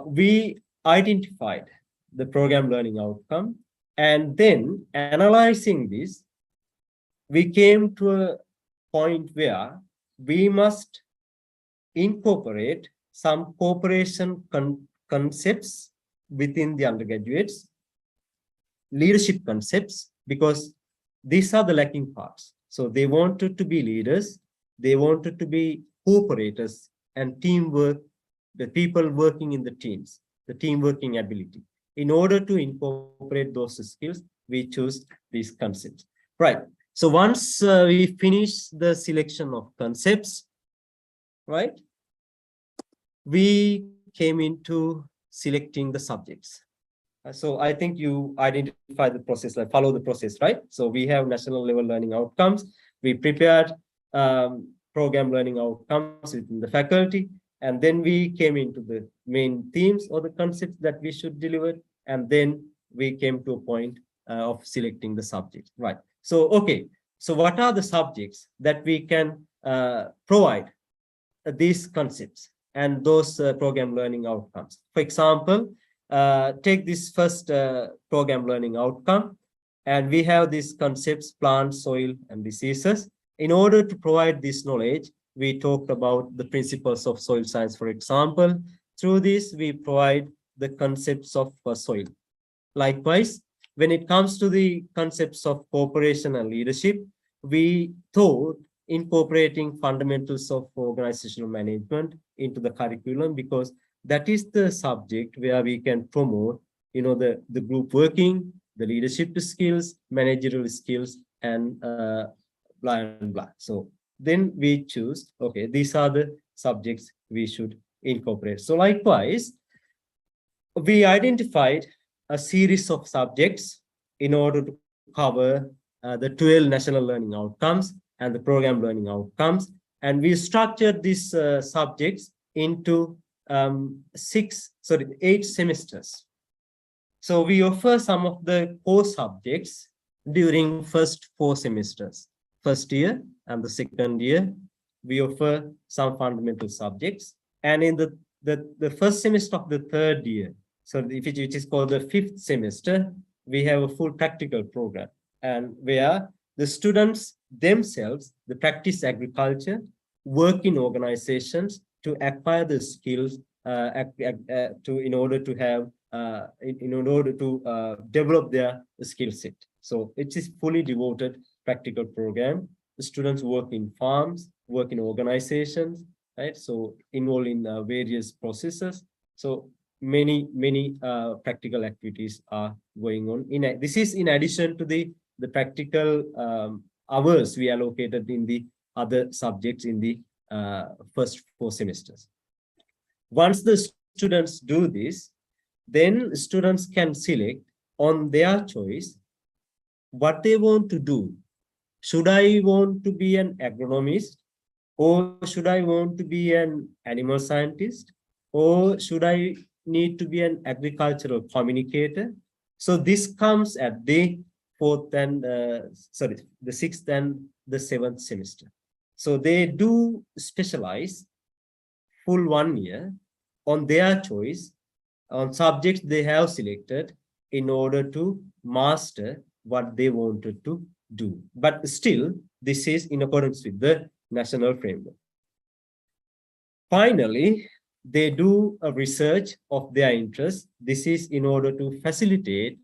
We identified the program learning outcome, and then analyzing this, we came to a point where we must incorporate some cooperation concepts within the undergraduates, leadership concepts, because these are the lacking parts. So they wanted to be leaders, they wanted to be cooperators and teamwork, the people working in the teams, the team working ability. In order to incorporate those skills, we choose these concepts. Right. So once we finish the selection of concepts, right, we came into selecting the subjects. So I think you identify the process, like follow the process, right? So we have national level learning outcomes. We prepared program learning outcomes within the faculty. And then we came into the main themes or the concepts that we should deliver. And then we came to a point of selecting the subjects, right? So, okay. So what are the subjects that we can provide these concepts and those program learning outcomes? For example, take this first program learning outcome, and we have these concepts: plant, soil, and diseases. In order to provide this knowledge, we talked about the principles of soil science, for example. Through this, we provide the concepts of soil. Likewise, when it comes to the concepts of cooperation and leadership, we thought incorporating fundamentals of organizational management into the curriculum, because that is the subject where we can promote, the group working, the leadership skills, managerial skills, and blah and blah. So then we choose, okay, these are the subjects we should incorporate. So likewise, we identified a series of subjects in order to cover the 12 national learning outcomes and the program learning outcomes. And we structured these subjects into 8 semesters. So we offer some of the core subjects during first 4 semesters. First year and the second year, we offer some fundamental subjects. And in the first semester of the third year, so which is called the 5th semester, we have a full practical program, and where the students themselves, they practice agriculture, work in organizations to acquire the skills in order to have in order to develop their skill set. So it is fully devoted practical program. The students work in farms, work in organizations, right? So involved in various processes. So many practical activities are going on. This is in addition to the practical hours we allocated in the other subjects in the first 4 semesters. Once the students do this, then students can select on their choice what they want to do. Should I want to be an agronomist, or should I want to be an animal scientist, or should I need to be an agricultural communicator? So this comes at the 4th and the 6th and the 7th semester. So they do specialize full 1 year on their choice on subjects they have selected in order to master what they wanted to do. But still, this is in accordance with the national framework. Finally, they do a research of their interest. This is in order to facilitate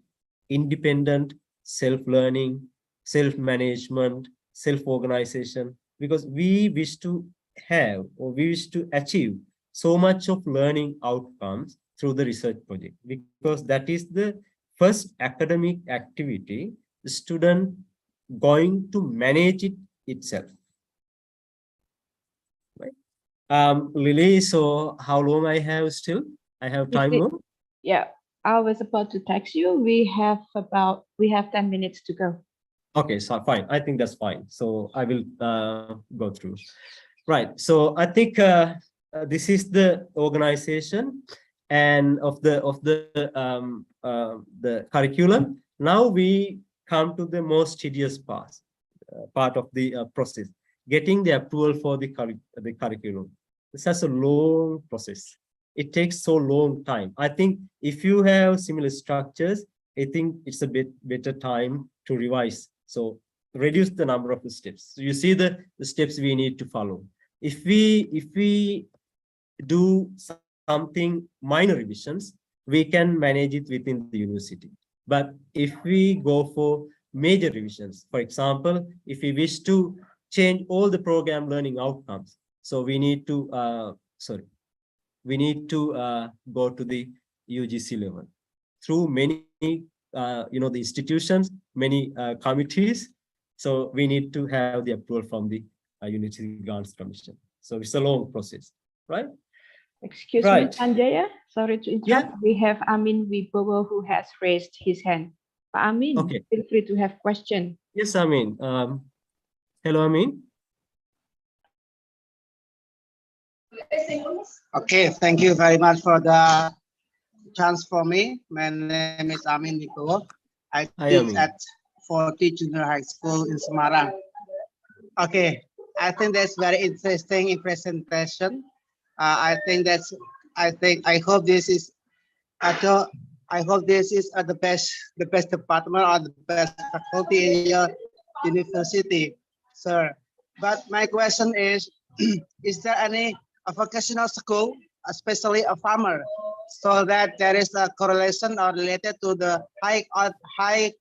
independent self-learning, self-management, self-organization, because we wish to have, or we wish to achieve so much of learning outcomes through the research project, because that is the first academic activity the student going to manage it itself. Right? Lily, so how long I have still? I have time more? Yeah, I was about to text you. We have 10 minutes to go. Okay, so fine. I think that's fine. So I will go through. Right. So I think this is the organization and of the curriculum. Now we come to the most tedious part of the process, getting the approval for the curriculum. It's such a long process. It takes so long time. I think if you have similar structures, I think it's a bit better time to revise. So reduce the number of the steps. So you see the steps we need to follow. If we do something minor revisions, we can manage it within the university. But if we go for major revisions, for example, if we wish to change all the program learning outcomes, so we need to go to the UGC level through many the institutions, many committees. So we need to have the approval from the University Grants Commission. So it's a long process, right? Excuse me, Sanjaya. Sorry to interrupt. Yeah. We have Amin Wibowo who has raised his hand. Amin, Okay. feel free to have question. Yes, Amin. Hello, Amin. Okay, thank you very much for the chance for me. My name is Amin Wibowo. I teach at 40 Junior High School in Semarang. Okay, I think that's very interesting in presentation. I hope this is the best department or the best faculty in your university, sir. But my question is there any vocational school, especially a farmer, so that there is a correlation or related to the higher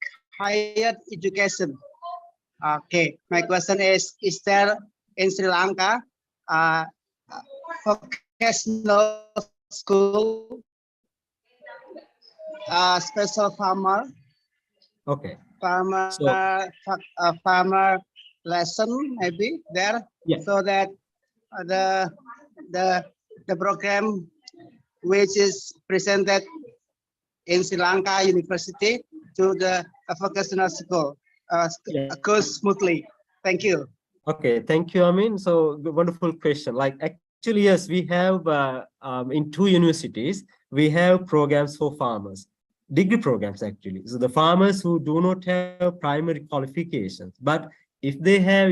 education? Okay, my question is there in Sri Lanka vocational school, special farmer? Okay. Farmer, farmer lesson maybe there, yeah. So that the program which is presented in Sri Lanka University to the vocational school goes smoothly. Thank you. Okay, thank you, Amin. So wonderful question. Like actually, yes, we have in 2 universities, we have programs for farmers. degree programs actually. So the farmers who do not have primary qualifications, but if they have,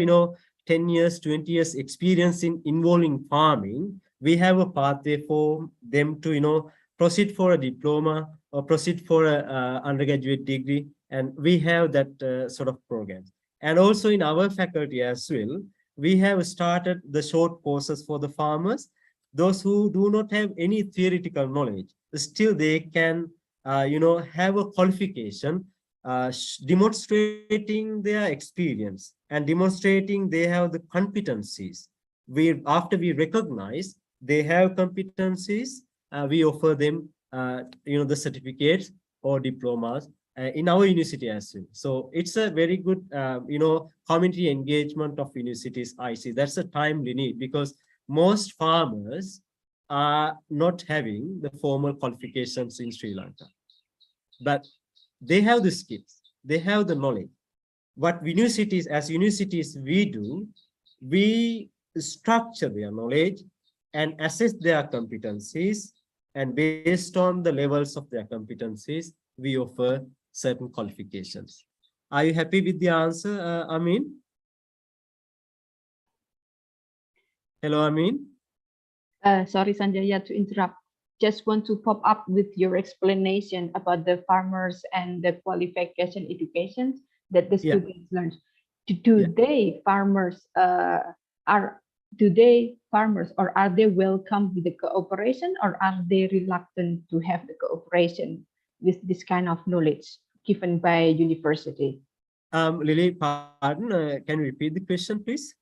10 years, 20 years experience in involving farming, we have a pathway for them to, proceed for a diploma or proceed for a undergraduate degree. And we have that sort of programs. And also in our faculty as well, we have started the short courses for the farmers. Those who do not have any theoretical knowledge, still they can, have a qualification, demonstrating their experience and demonstrating they have the competencies. After we recognize they have competencies, we offer them, the certificates or diplomas in our university as well. So it's a very good, community engagement of universities. I see that's a timely need because most farmers are not having the formal qualifications in Sri Lanka, but they have the skills, they have the knowledge. What universities, as universities, we structure their knowledge and assess their competencies, and based on the levels of their competencies, we offer certain qualifications. Are you happy with the answer, Amin? Hello, Amin. Sorry, Sanjaya, to interrupt. Just want to pop up with your explanation about the farmers and the qualification education that the students learn. Today, farmers or are they welcome with the cooperation, or are they reluctant to have the cooperation with this kind of knowledge given by university? Lily, pardon, can you repeat the question, please?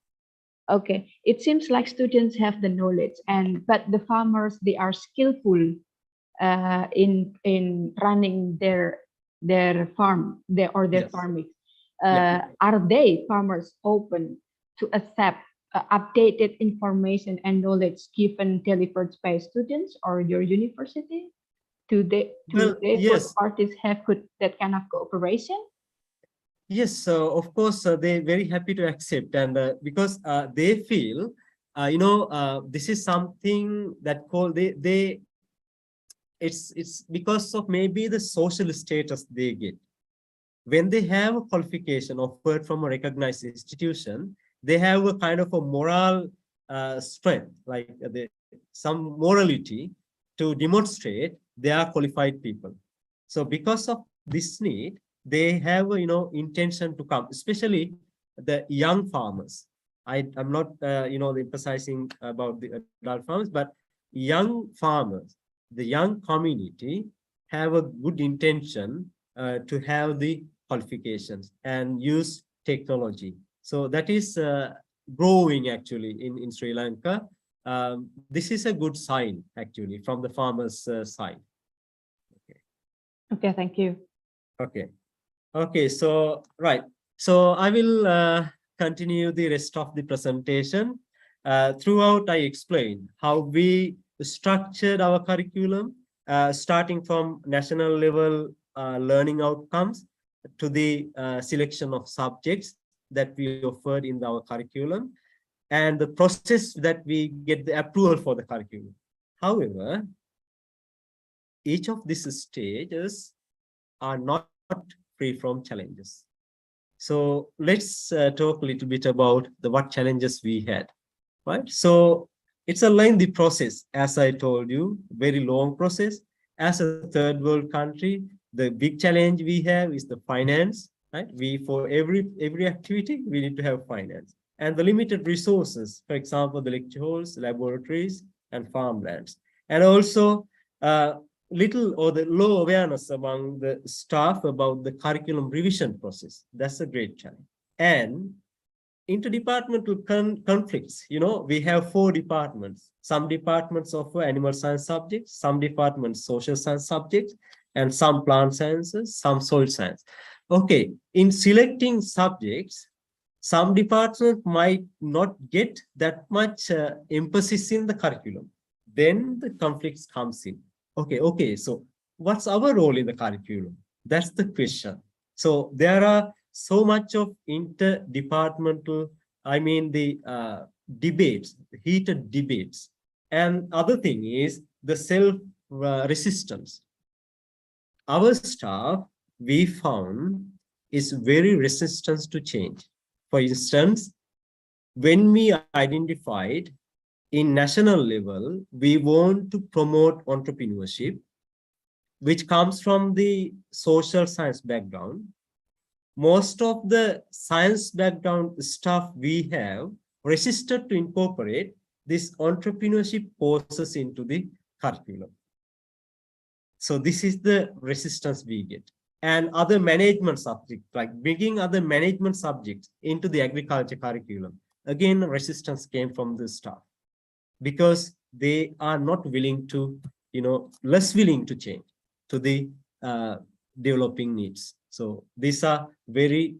Okay, it seems like students have the knowledge, but the farmers, they are skillful in running their farm, their farming. Are they farmers open to accept updated information and knowledge given delivered by students or your university? Do they both parties have that kind of cooperation? Yes, so of course they're very happy to accept, and because they feel, this is something that it's because of maybe the social status they get. When they have a qualification offered from a recognized institution, they have a kind of a moral strength, like some morality to demonstrate they are qualified people. So because of this need, they have intention to come, especially the young farmers. I'm not emphasizing about the adult farmers, but young farmers, the young community have a good intention to have the qualifications and use technology. So that is growing actually in Sri Lanka. This is a good sign actually from the farmers' side. Okay, thank you. Okay, so right. So I will continue the rest of the presentation. Throughout, I explained how we structured our curriculum, starting from national level learning outcomes to the selection of subjects that we offered in our curriculum, and the process that we get the approval for the curriculum. However, each of these stages are not free from challenges. So let's talk a little bit about what challenges we had, right? So it's a lengthy process, as I told you, very long process. As a third world country, the big challenge we have is the finance, right? For every activity, we need to have finance. And the limited resources, for example, the lecture halls, laboratories, and farmlands. And also, little or the low awareness among the staff about the curriculum revision process. That's a great challenge. And interdepartmental conflicts. We have 4 departments. Some departments offer animal science subjects, some departments social science subjects, and some plant sciences, some soil science. Okay, in selecting subjects, some departments might not get that much emphasis in the curriculum. Then the conflicts comes in. Okay, so what's our role in the curriculum? That's the question. So there are so much of interdepartmental, the debates, heated debates. And other thing is the self-resistance. our staff, we found, is very resistant to change. For instance, when we identified in national level, we want to promote entrepreneurship, which comes from the social science background. Most of the science background staff we have resisted to incorporate this entrepreneurship courses into the curriculum. So this is the resistance we get. And other management subjects, like bringing other management subjects into the agriculture curriculum, again, resistance came from the staff because they are not willing to, less willing to change to the developing needs. So these are very,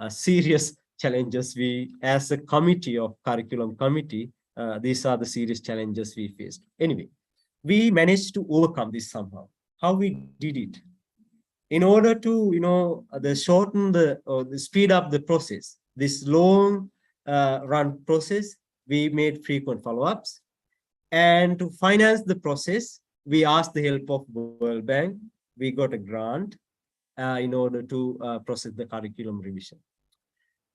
serious challenges we, as a committee of curriculum committee, these are the serious challenges we faced. Anyway, we managed to overcome this somehow. How we did it? In order to, shorten the speed up the process, this long run process, we made frequent follow-ups. And to finance the process, we asked the help of World Bank. We got a grant in order to process the curriculum revision.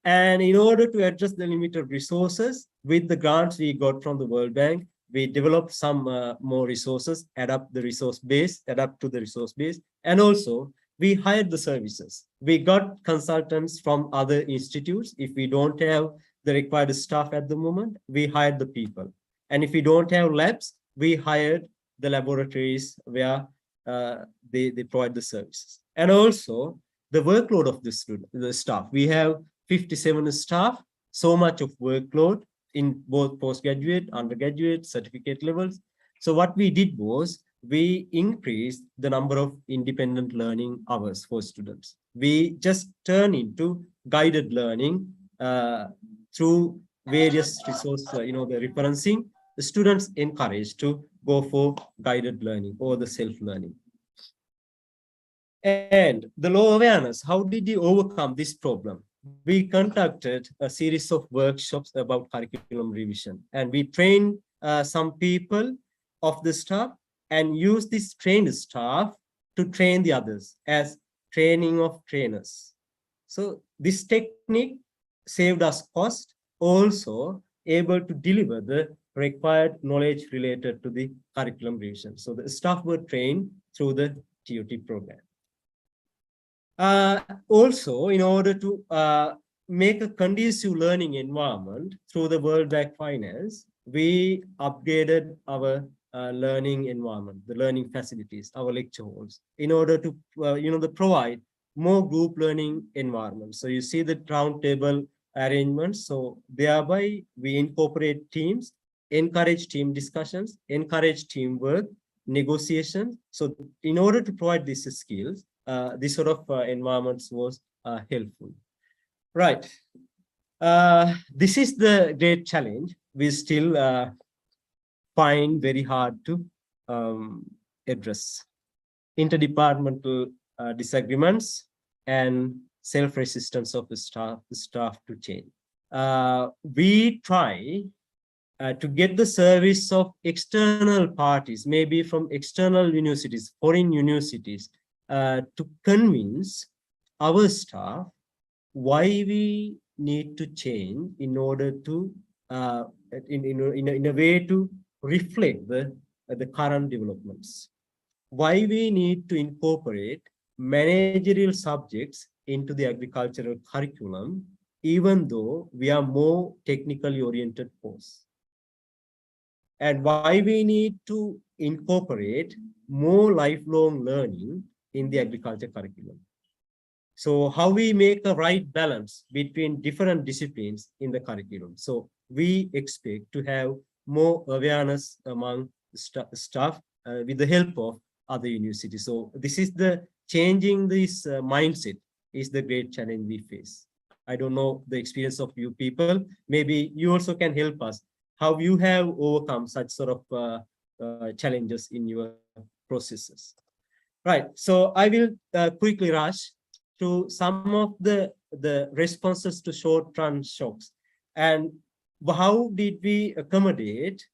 And in order to address the limited resources, with the grants we got from the World Bank, we developed some more resources, adapt to the resource base, and also we hired the services. We got consultants from other institutes. If we don't have the required staff at the moment, we hired the people. And if we don't have labs, we hired the laboratories where they provide the services. And also the workload of the staff. We have 57 staff, so much of workload in both postgraduate, undergraduate, certificate levels. So what we did was we increased the number of independent learning hours for students. We just turn into guided learning through various resources, the referencing. The students encouraged to go for guided learning or the self-learning. And the low awareness, how did we overcome this problem? We conducted a series of workshops about curriculum revision, and we trained some people of the staff and used this trained staff to train the others as training of trainers. So this technique saved us cost, also able to deliver the required knowledge related to the curriculum revision. So the staff were trained through the TOT program. Also, in order to make a conducive learning environment through the World Bank Finance, we upgraded our learning environment, the learning facilities, our lecture halls, in order to provide more group learning environments. So you see the round table arrangements. So thereby we incorporate teams, encourage team discussions, encourage teamwork, negotiation. So in order to provide these skills, this sort of environments was helpful. Right. This is the great challenge. We still find very hard to address. Interdepartmental disagreements and self-resistance of the staff to change. We try to get the service of external parties, maybe from external universities, foreign universities, to convince our staff why we need to change in order to, in a way to reflect the current developments. Why we need to incorporate managerial subjects into the agricultural curriculum, even though we are more technically oriented course. And why we need to incorporate more lifelong learning in the agriculture curriculum. So how we make the right balance between different disciplines in the curriculum. So we expect to have more awareness among staff with the help of other universities. So this is the changing this mindset is the great challenge we face. I don't know the experience of you people. Maybe you also can help us how you have overcome such sort of challenges in your processes. Right, so I will quickly rush to some of the responses to short-run shocks and how did we accommodate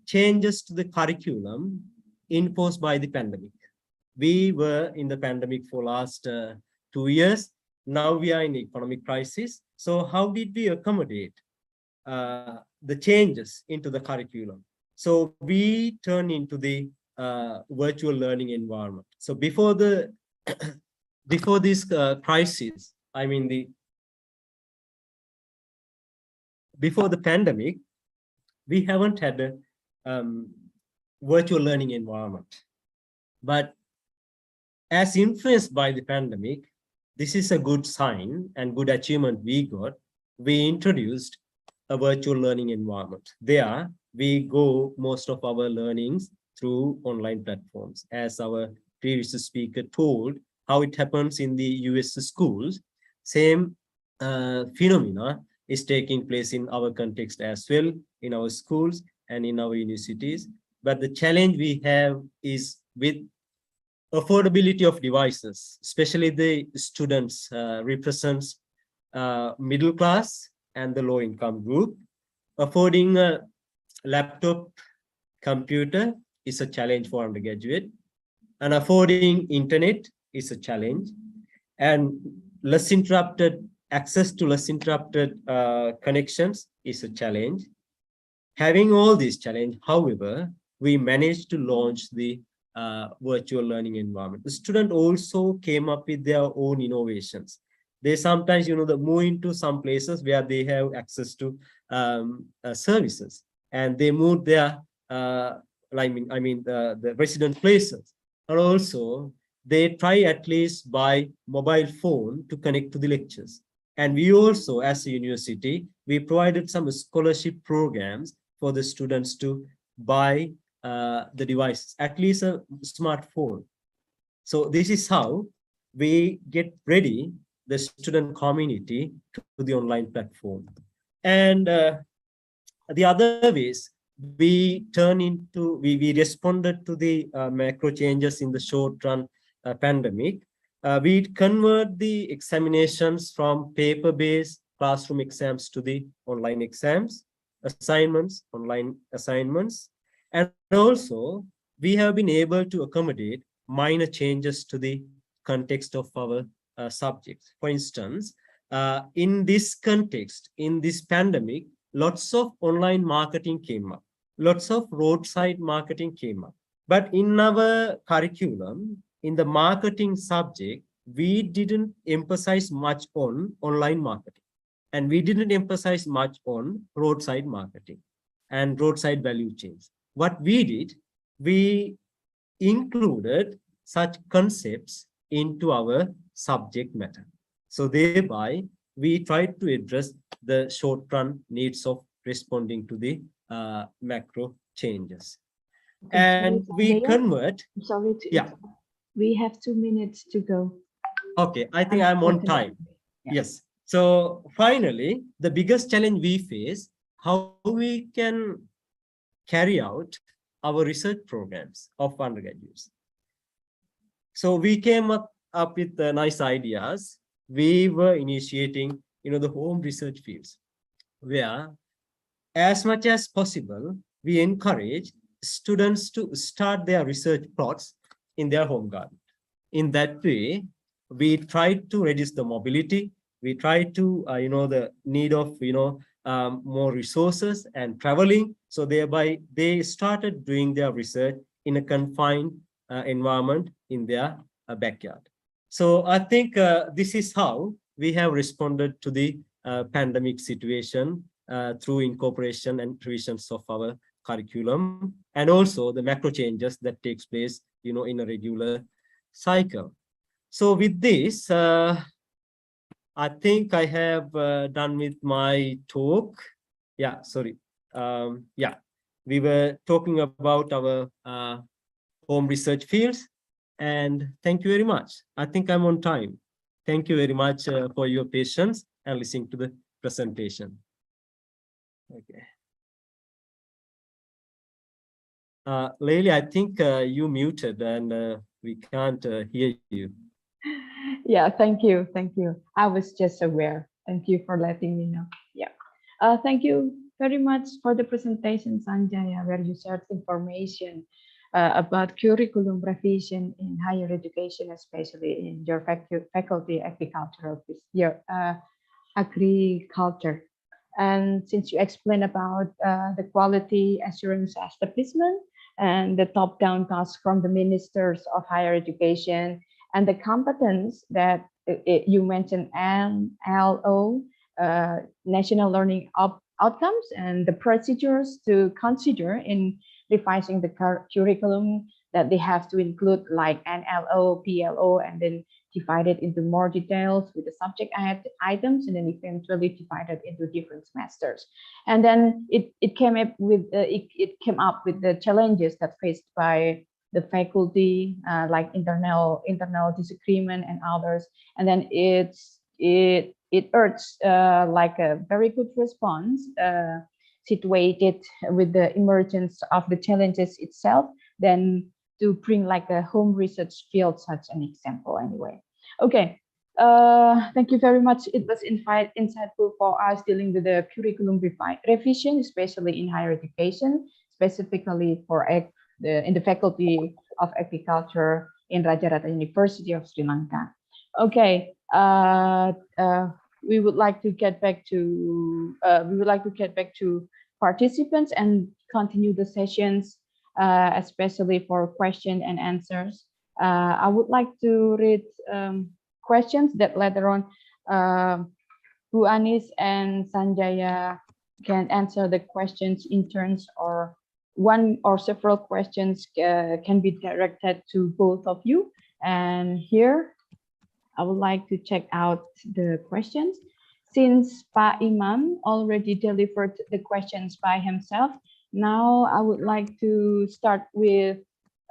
changes to the curriculum imposed by the pandemic. We were in the pandemic for last 2 years. Now we are in economic crisis. So how did we accommodate the changes into the curriculum? So we turn into the virtual learning environment. So before the before this crisis, I mean before the pandemic, we haven't had a virtual learning environment. But as influenced by the pandemic, this is a good sign and good achievement we got. We introduced a virtual learning environment. There, we go most of our learnings through online platforms. As our previous speaker told, how it happens in the US schools, same phenomena is taking place in our context as well, in our schools and in our universities. But the challenge we have is with affordability of devices, especially the students represents middle class and the low income group. Affording a laptop computer is a challenge for undergraduate, and affording internet is a challenge, and less interrupted access to less interrupted connections is a challenge. Having all these challenges, however, we managed to launch the virtual learning environment. The student also came up with their own innovations. They sometimes, they move into some places where they have access to services, and they move their, the resident places. And also, they try at least by mobile phone to connect to the lectures. And we also, as a university, we provided some scholarship programs for the students to buy the devices, at least a smartphone. So this is how we get ready the student community to the online platform. And the other ways we responded to the macro changes in the short run pandemic. We convert the examinations from paper-based classroom exams to the online exams, online assignments. And also, we have been able to accommodate minor changes to the context of our subjects. For instance, in this context, in this pandemic, lots of online marketing came up, lots of roadside marketing came up. But in our curriculum, in the marketing subject, we didn't emphasize much on online marketing, and we didn't emphasize much on roadside marketing and roadside value chains. What we did, we included such concepts into our subject matter. So thereby, we tried to address the short-run needs of responding to the macro changes. And we convert. I'm sorry to yeah. interrupt. We have 2 minutes to go. Okay, I think I'm on time. Yeah. Yes. So finally, the biggest challenge we face, how we can carry out our research programs of undergraduates. So we came up with nice ideas. We were initiating, the home research fields, where as much as possible, we encourage students to start their research plots in their home garden. In that way, we try to reduce the mobility. We try to, the need of, more resources and traveling. So thereby, they started doing their research in a confined environment in their backyard. So I think this is how we have responded to the pandemic situation through incorporation and revisions of our curriculum, and also the macro changes that takes place, in a regular cycle. So with this, I think I have done with my talk. Yeah, sorry. Yeah, we were talking about our home research fields, and thank you very much. I think I'm on time. Thank you very much for your patience and listening to the presentation. Okay. Layli, I think you muted and we can't hear you. Yeah, thank you. Thank you. I was just aware. Thank you for letting me know. Yeah. Thank you very much for the presentation, Sanjaya, where you shared information about curriculum revision in higher education, especially in your faculty agricultural, your agriculture. And since you explained about the quality assurance establishment and the top-down task from the ministers of higher education and the competence that you mentioned, NLO, national learning outcomes, and the procedures to consider in revising the curriculum, that they have to include like NLO, PLO, and then divided into more details with the subject items, and then eventually divided into different semesters. And then it came up with the challenges that faced by the faculty, like internal disagreement and others. And then it urged like a very good response, situated with the emergence of the challenges itself, then to bring like a home research field, such an example anyway. Okay, thank you very much. It was insightful for us dealing with the curriculum revision, especially in higher education, specifically for in the Faculty of Agriculture in Rajarata University of Sri Lanka. Okay, we would like to get back to participants and continue the sessions, especially for question and answers. I would like to read questions that later on Bu Anis and Sanjaya can answer the questions in turns, or one or several questions can be directed to both of you. And here I would like to check out the questions. Since Pa Imam already delivered the questions by himself, now I would like to start with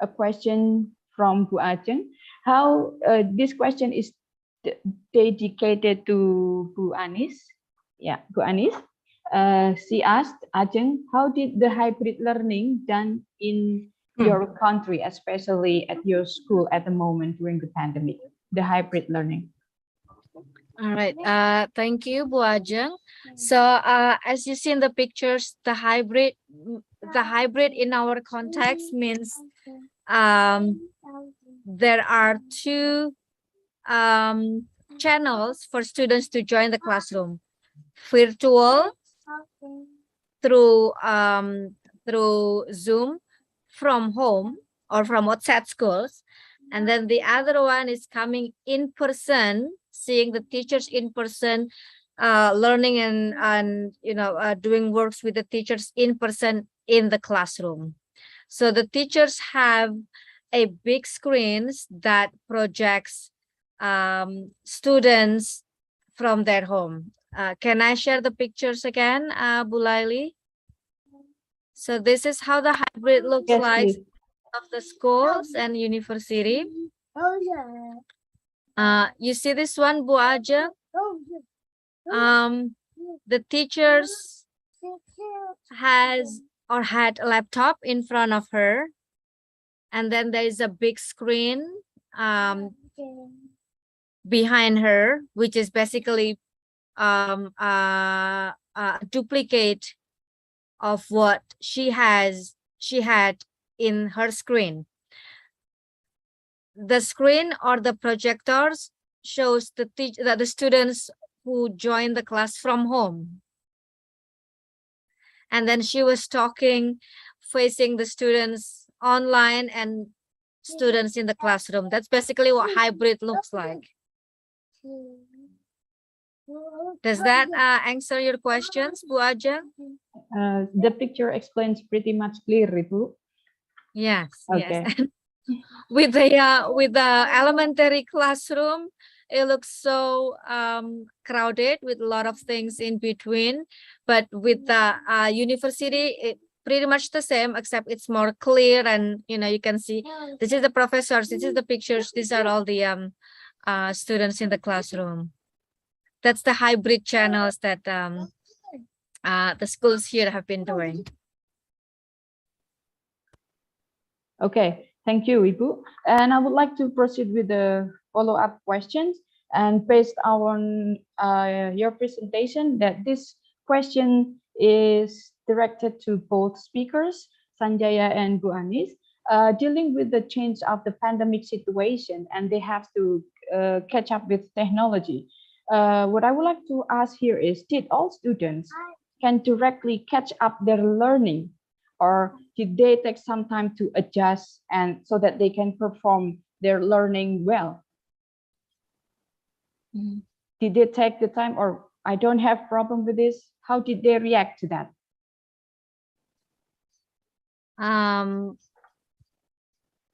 a question from Bu Ajeng. How this question is dedicated to Bu Anis. Yeah, Bu Anis. She asked Ajeng, how did the hybrid learning done in your country, especially at your school at the moment during the pandemic, the hybrid learning? All right. Thank you, Bu Ajeng. So as you see in the pictures, the hybrid in our context means there are two channels for students to join the classroom: virtual through Zoom from home or from outside schools, and then the other one is coming in person, seeing the teachers in person, learning and doing works with the teachers in person in the classroom. So the teachers have a big screens that projects students from their home. Can I share the pictures again, Bu Laili? So this is how the hybrid looks like of the schools and university. You see this one, Bu Ajeng? The teachers had a laptop in front of her, and then there is a big screen behind her, which is basically a duplicate of what she had in her screen. The screen or the projectors shows the students who joined the class from home. And then she was talking, facing the students online and students in the classroom. That's basically what hybrid looks like. Does that answer your questions, Bu Ajeng? The picture explains pretty much clearly, Bu. Yes. Okay. Yes. With the elementary classroom, it looks so crowded with a lot of things in between. But with the university, it pretty much the same, except it's more clear, and you can see this is the professors, this is the pictures, these are all the students in the classroom. That's the hybrid channels that the schools here have been doing. Okay, thank you, Ibu. And I would like to proceed with the follow-up questions. And based on your presentation, that this question is directed to both speakers, Sanjaya and Bu Anis. dealing with the change of the pandemic situation, and they have to catch up with technology. What I would like to ask here is, did all students can directly catch up their learning, or did they take some time to adjust and so that they can perform their learning well? Did they take the time, or I don't have problem with this? How did they react to that?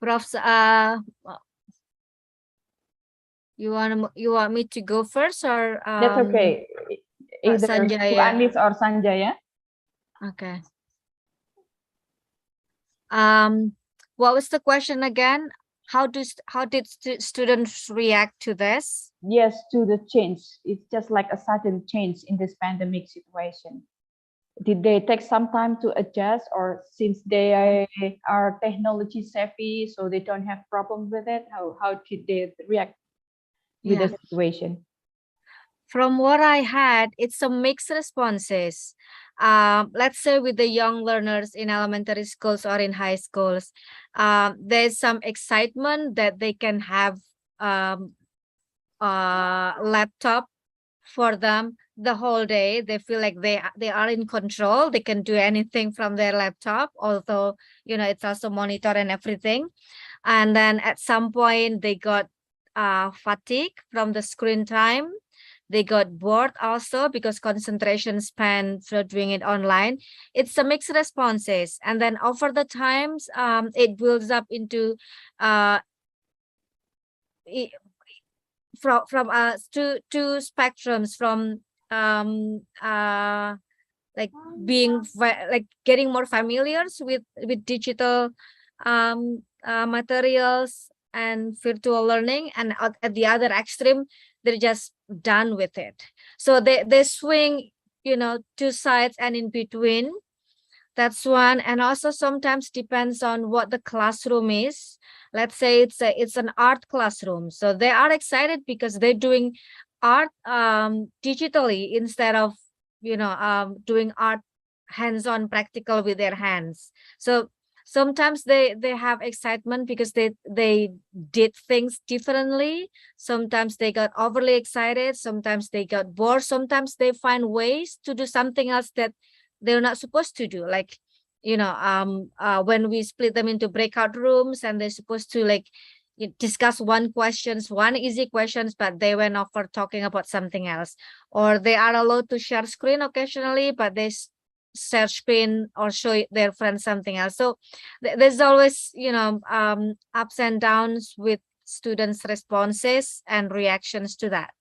Prof, you want me to go first, or That's okay. Either Sanjaya. Anis or Sanjaya. Okay. What was the question again? How did students react to this? Yes, to the change. It's just like a sudden change in this pandemic situation. Did they take some time to adjust, or since they are technology savvy, so they don't have problem with it? How did they react with the situation? From what I had, it's some mixed responses. Let's say with the young learners in elementary schools or in high schools, there's some excitement that they can have laptop for them the whole day. They feel like they are in control. They can do anything from their laptop, although, you know, it's also monitor and everything. And then at some point they got fatigue from the screen time. They got bored also because concentration span for doing it online. It's a mixed responses. And then over the times, it builds up into from two spectrums, from like being like getting more familiar with digital materials and virtual learning, and at the other extreme, they're just done with it. So they swing, you know, two sides and in between. That's one. And also sometimes depends on what the classroom is. Let's say it's an art classroom, so they are excited because they're doing art digitally instead of, you know, doing art hands-on practical with their hands. So sometimes they have excitement because they did things differently. Sometimes they got overly excited. Sometimes they got bored. Sometimes they find ways to do something else that they're not supposed to do. Like, you know, when we split them into breakout rooms and they're supposed to like discuss one easy questions, but they went off for talking about something else. Or they are allowed to share screen occasionally, but they share screen or show their friends something else. So there's always, you know, ups and downs with students' responses and reactions to that.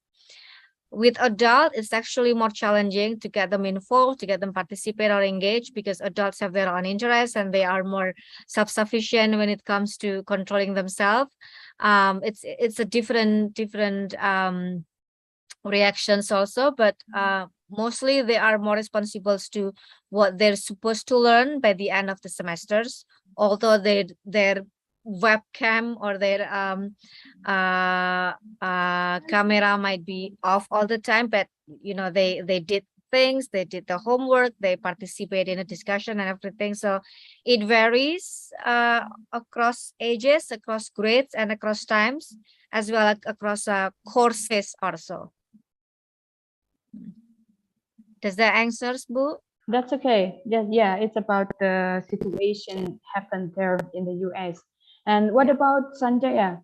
With adult, it's actually more challenging to get them involved, to get them participate or engage, because adults have their own interests and they are more self-sufficient when it comes to controlling themselves. It's a different reactions also, but mostly they are more responsible to what they're supposed to learn by the end of the semesters, although their webcam or their camera might be off all the time, but you know, they did things, they did the homework, they participate in a discussion and everything. So it varies across ages, across grades, and across times, as well as across courses also. Does that answer, Bu? That's okay. Yeah, it's about the situation happened there in the US. And what about Sanjaya?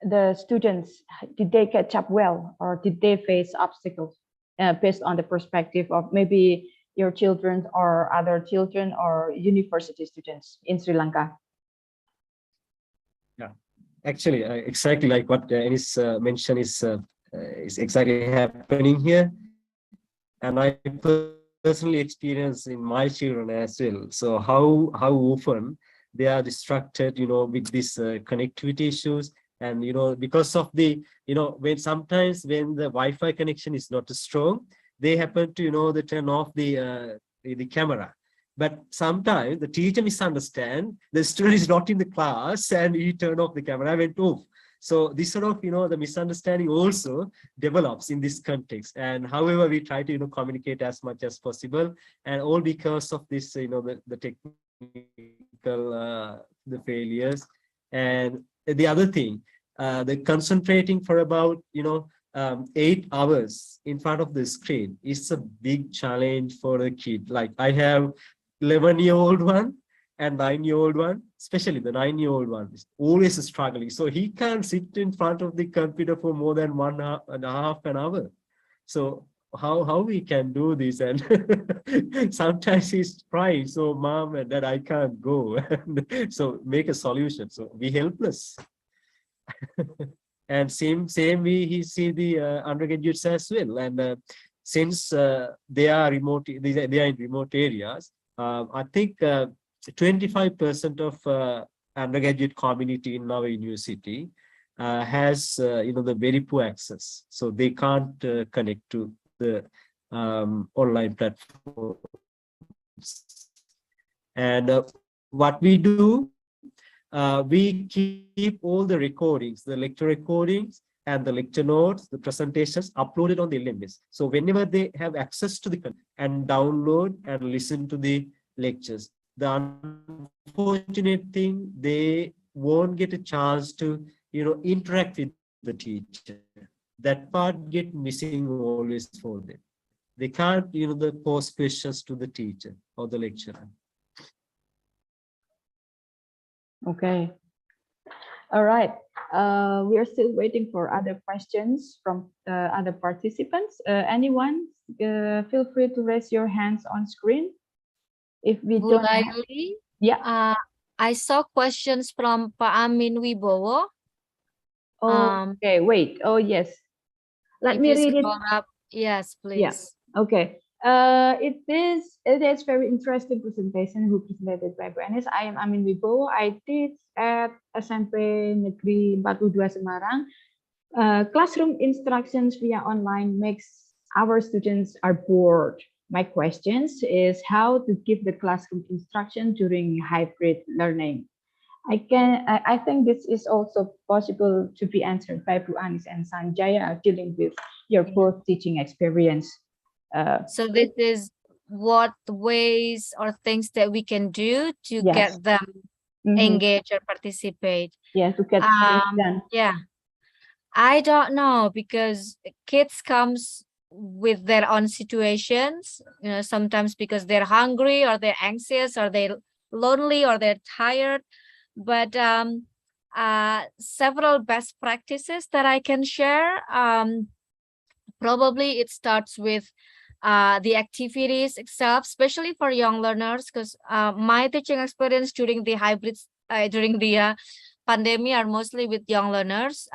The students, did they catch up well, or did they face obstacles based on the perspective of maybe your children or other children or university students in Sri Lanka? Yeah, actually, exactly like what Anis mentioned is exactly happening here. And I personally experience in my children as well. So how often they are distracted, you know, with this connectivity issues. And, you know, because of the, you know, sometimes when the Wi-Fi connection is not strong, they happen to, you know, they turn off the camera. But sometimes the teacher misunderstands, the student is not in the class and he turned off the camera, went off. So this sort of, you know, the misunderstanding also develops in this context. And however, we try to, you know, communicate as much as possible, and all because of this, you know, the technical the failures. And the other thing, the concentrating for about 8 hours in front of the screen is a big challenge for a kid. Like I have 11-year-old one and 9-year-old one, especially the 9-year-old one is always struggling. So he can't sit in front of the computer for more than 1.5 hours. So how we can do this? And sometimes he's crying, so mom and dad, I can't go. So make a solution. So be helpless. And same way he see the undergraduates as well. And since they are they are in remote areas, I think 25% of undergraduate community in our university has the very poor access, so they can't connect to the online platforms. And what we do, we keep all the recordings, the lecture recordings and the lecture notes, the presentations uploaded on the LMS. So whenever they have access to the content and download and listen to the lectures, the unfortunate thing, they won't get a chance to interact with the teacher. That part get missing always for them. They can't pose questions to the teacher or the lecturer. Okay. All right. We are still waiting for other questions from other participants. Anyone, feel free to raise your hands on screen. If we Bu don't have, Laili, yeah. I saw questions from Pak Amin Wibowo. Okay, wait. Oh, yes. Let If me you read it. scroll up, yes, please. Yes. Okay. It is very interesting presentation who presented by Bernice. I am Amin Wibowo. I teach at SMP Negeri 42 Semarang. Classroom instructions via online makes our students are bored. My questions is how to give the classroom instruction during hybrid learning. I think this is also possible to be answered by Bu Anis and Sanjaya dealing with your both teaching experience. So this is what ways or things that we can do to Yes. get them engage or participate. Yeah, to get things done. Yeah, I don't know, because kids comes with their own situations, sometimes because they're hungry or they're anxious or they're lonely or they're tired. But several best practices that I can share, probably it starts with the activities itself, especially for young learners, because my teaching experience during the hybrids, during the pandemic are mostly with young learners.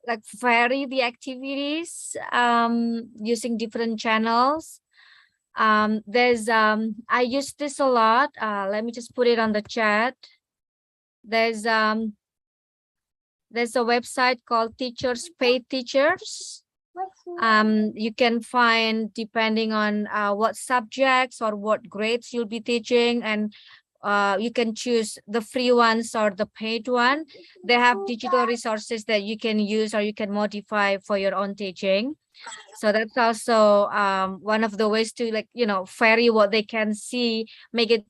Like vary the activities using different channels. There's I use this a lot. Let me just put it on the chat. There's a website called Teachers Pay Teachers. You can find, depending on what subjects or what grades you'll be teaching, and you can choose the free ones or the paid one. They have digital resources that you can use or you can modify for your own teaching. So that's also one of the ways to, like, vary what they can see, make it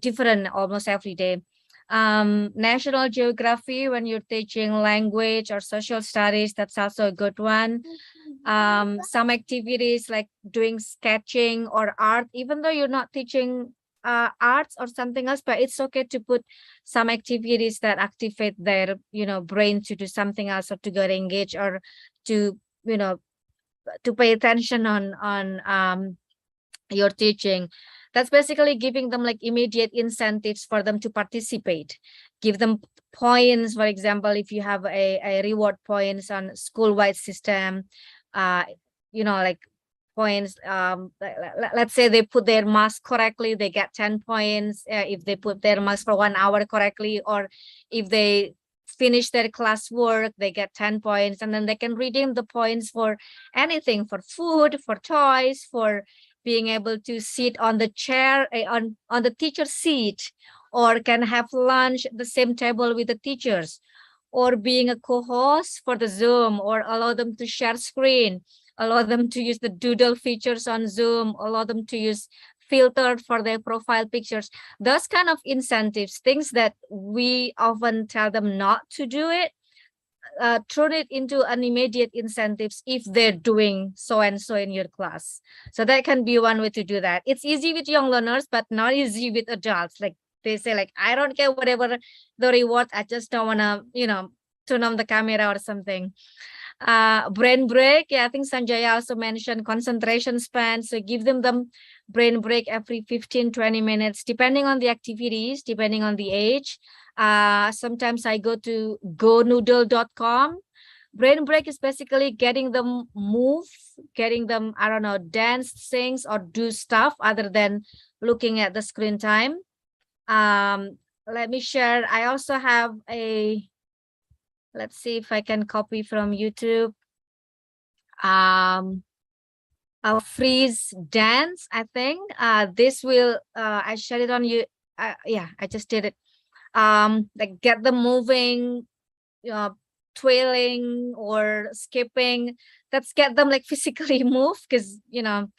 different almost every day. National Geography, when you're teaching language or social studies, that's also a good one. Some activities like doing sketching or art, even though you're not teaching arts or something else, but it's okay to put some activities that activate their brain to do something else, or to get engaged, or to to pay attention on your teaching. That's basically giving them like immediate incentives for them to participate. Give them points. For example, if you have a reward points on school-wide system, like points. Let's say they put their mask correctly, they get 10 points. If they put their mask for 1 hour correctly, or if they finish their classwork, they get 10 points, and then they can redeem the points for anything, for food, for toys, for being able to sit on the chair, on the teacher's seat, or can have lunch at the same table with the teachers, or being a co-host for the Zoom, or allow them to share screen, allow them to use the doodle features on Zoom, allow them to use filtered for their profile pictures. Those kind of incentives, things that we often tell them not to do it, turn it into an immediate incentives if they're doing so and so in your class. So that can be one way to do that. It's easy with young learners, but not easy with adults. Like they say, like, I don't care whatever the reward, I just don't want to, you know, turn on the camera or something. Brain break. Yeah, I think Sanjaya also mentioned concentration span. So give them brain break every 15-20 minutes, depending on the activities, depending on the age. Sometimes I go to gonoodle.com. Brain break is basically getting them move, getting them, I don't know, dance, sing, or do stuff other than looking at the screen time. Let me share. I also have a, let's see if I can copy from YouTube. A freeze dance, I think. This will, I shared it on you. Yeah, I just did it. Like get them moving, twirling or skipping. Let's get them like physically move, because you know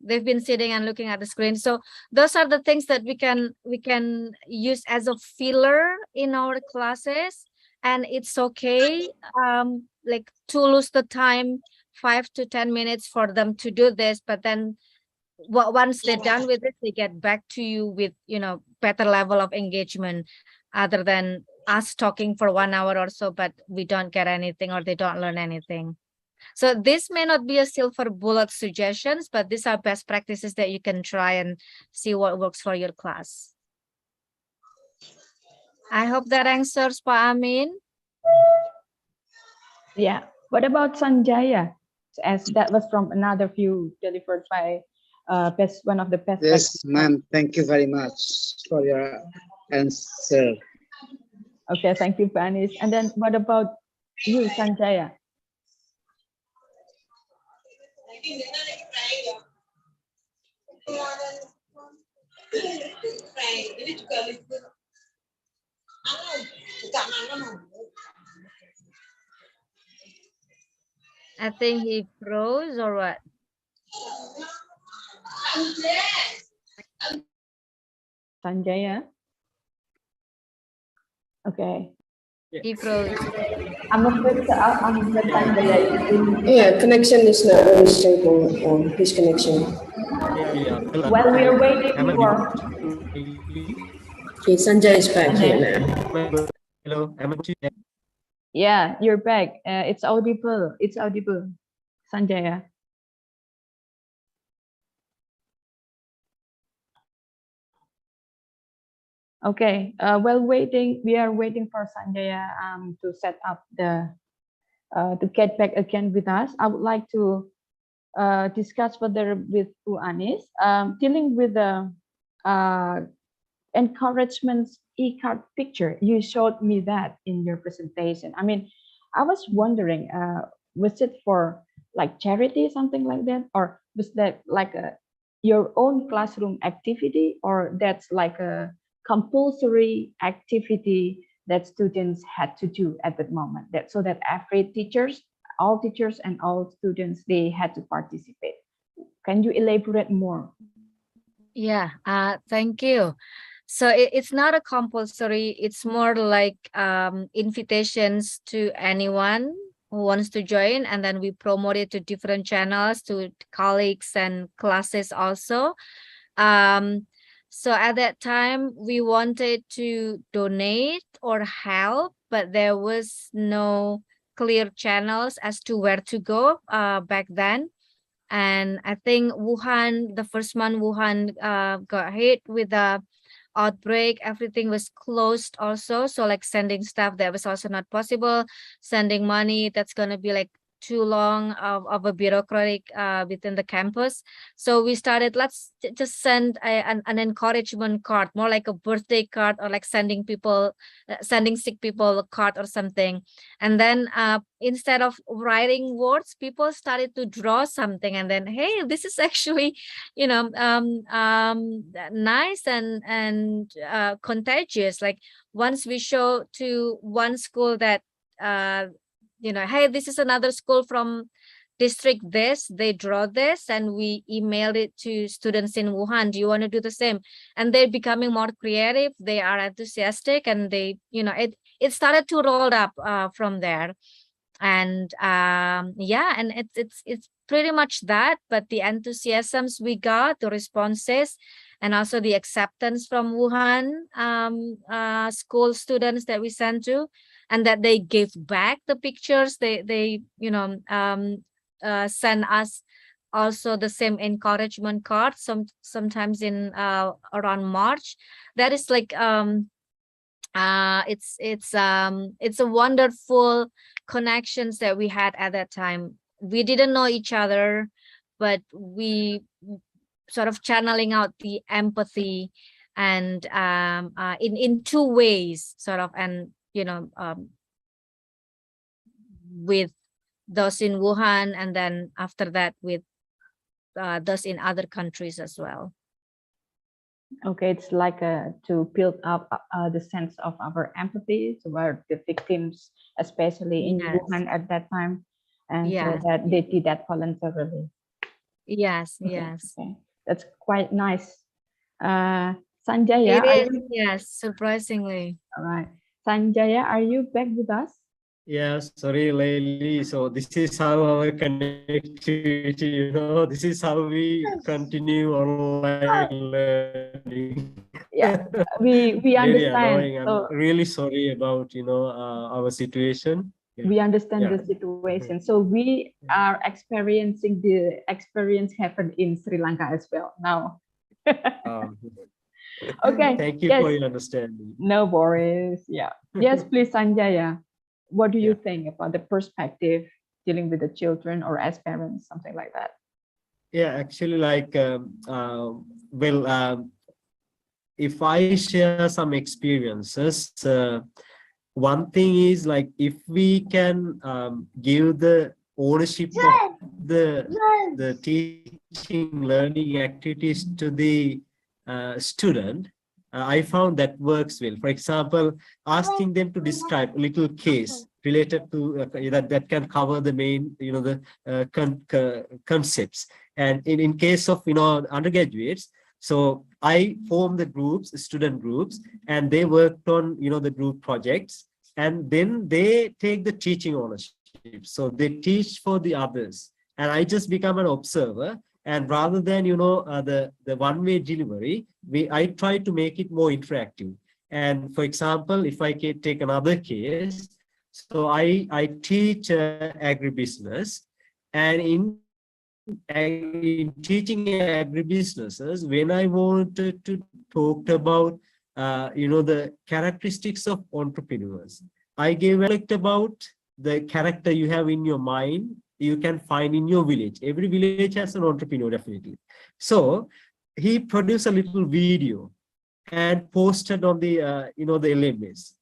they've been sitting and looking at the screen. So those are the things that we can use as a filler in our classes, and it's okay like to lose the time 5 to 10 minutes for them to do this, but then once they're done with it, they get back to you with, you know, better level of engagement, other than us talking for 1 hour or so, but we don't get anything or they don't learn anything. So this may not be a silver bullet suggestions, but these are best practices that you can try and see what works for your class. I hope that answers, Pak Amin. Yeah. What about Sanjaya? As that was from another view delivered by one of the best. Yes, ma'am. Thank you very much for your answer. Okay, thank you, Panis. And then what about you, Sanjaya? I think he froze or what? Sanjaya? Okay. He froze. I'm afraid Sanjaya. Yeah, connection is not very stable on his connection. Well, we are waiting for. Okay, Sanjay is back here now. Hello, Yeah, you're back. It's audible. It's audible, Sanjaya. Okay. While waiting, we are waiting for Sanjaya to set up the to get back again with us. I would like to discuss further with Bu Anis, dealing with the encouragement e-card picture. You showed me that in your presentation. I mean, I was wondering, was it for like charity, something like that, or was that like your own classroom activity, or that's like a compulsory activity that students had to do at that moment, that so that every all teachers and all students, they had to participate? Can you elaborate more? Yeah, thank you. So it's not a compulsory, it's more like invitations to anyone who wants to join, and then we promote it to different channels, to colleagues and classes also. So at that time, we wanted to donate or help, but there was no clear channels as to where to go back then. And I think Wuhan, the first month Wuhan got hit with the outbreak, everything was closed also. So like sending stuff, that was also not possible. Sending money, that's going to be like too long of a bureaucratic within the campus. So we started, let's just send an encouragement card, more like a birthday card, or like sending sick people a card or something. And then instead of writing words, people started to draw something, and then, hey, this is actually, you know, nice and contagious. Like once we show to one school that you know, hey, this is another school from district this, they draw this, and we emailed it to students in Wuhan. Do you want to do the same? And they're becoming more creative. They are enthusiastic, and they, it started to roll up from there. And yeah, and it's pretty much that. But the enthusiasms we got, the responses, and also the acceptance from Wuhan school students that we sent to, and that they gave back the pictures. They send us also the same encouragement card sometimes in around March. That is like it's a wonderful connections that we had at that time. We didn't know each other, but we sort of channeling out the empathy, and in two ways, sort of, and with those in Wuhan, and then after that with those in other countries as well. Okay, it's like to build up the sense of our empathy toward the victims, especially in Wuhan at that time, and so that they did that voluntarily. Yes, Okay, yes. okay. That's quite nice. Sanjaya, it is, yes, surprisingly. All right. Sanjaya, are you back with us? Yeah, sorry, Layli. So this is how our connectivity, this is how we continue online learning. Yeah, we Really understand. annoying. I'm really sorry about, our situation. Yeah. We understand the situation. So we are experiencing the experience happened in Sri Lanka as well now. Okay. Thank you for your understanding. No worries. Yeah. Yes, please, Sanjaya. What do you think about the perspective dealing with the children or as parents, something like that? Yeah, actually, like, if I share some experiences, one thing is like if we can give the ownership of the teaching learning activities to the student, I found that works well. For example, asking them to describe a little case related to that can cover the main, the concepts. And in case of, undergraduates, so I formed the groups, student groups, and they worked on, the group projects, and then they take the teaching ownership. So they teach for the others, and I just become an observer. And rather than, the one-way delivery, I try to make it more interactive. And for example, if I can take another case, so I teach agribusiness, and in teaching agribusinesses, when I wanted to talk about, the characteristics of entrepreneurs, I gave about the character you have in your mind, you can find in your village. Every village has an entrepreneur, definitely. So he produced a little video and posted on the, the LMS.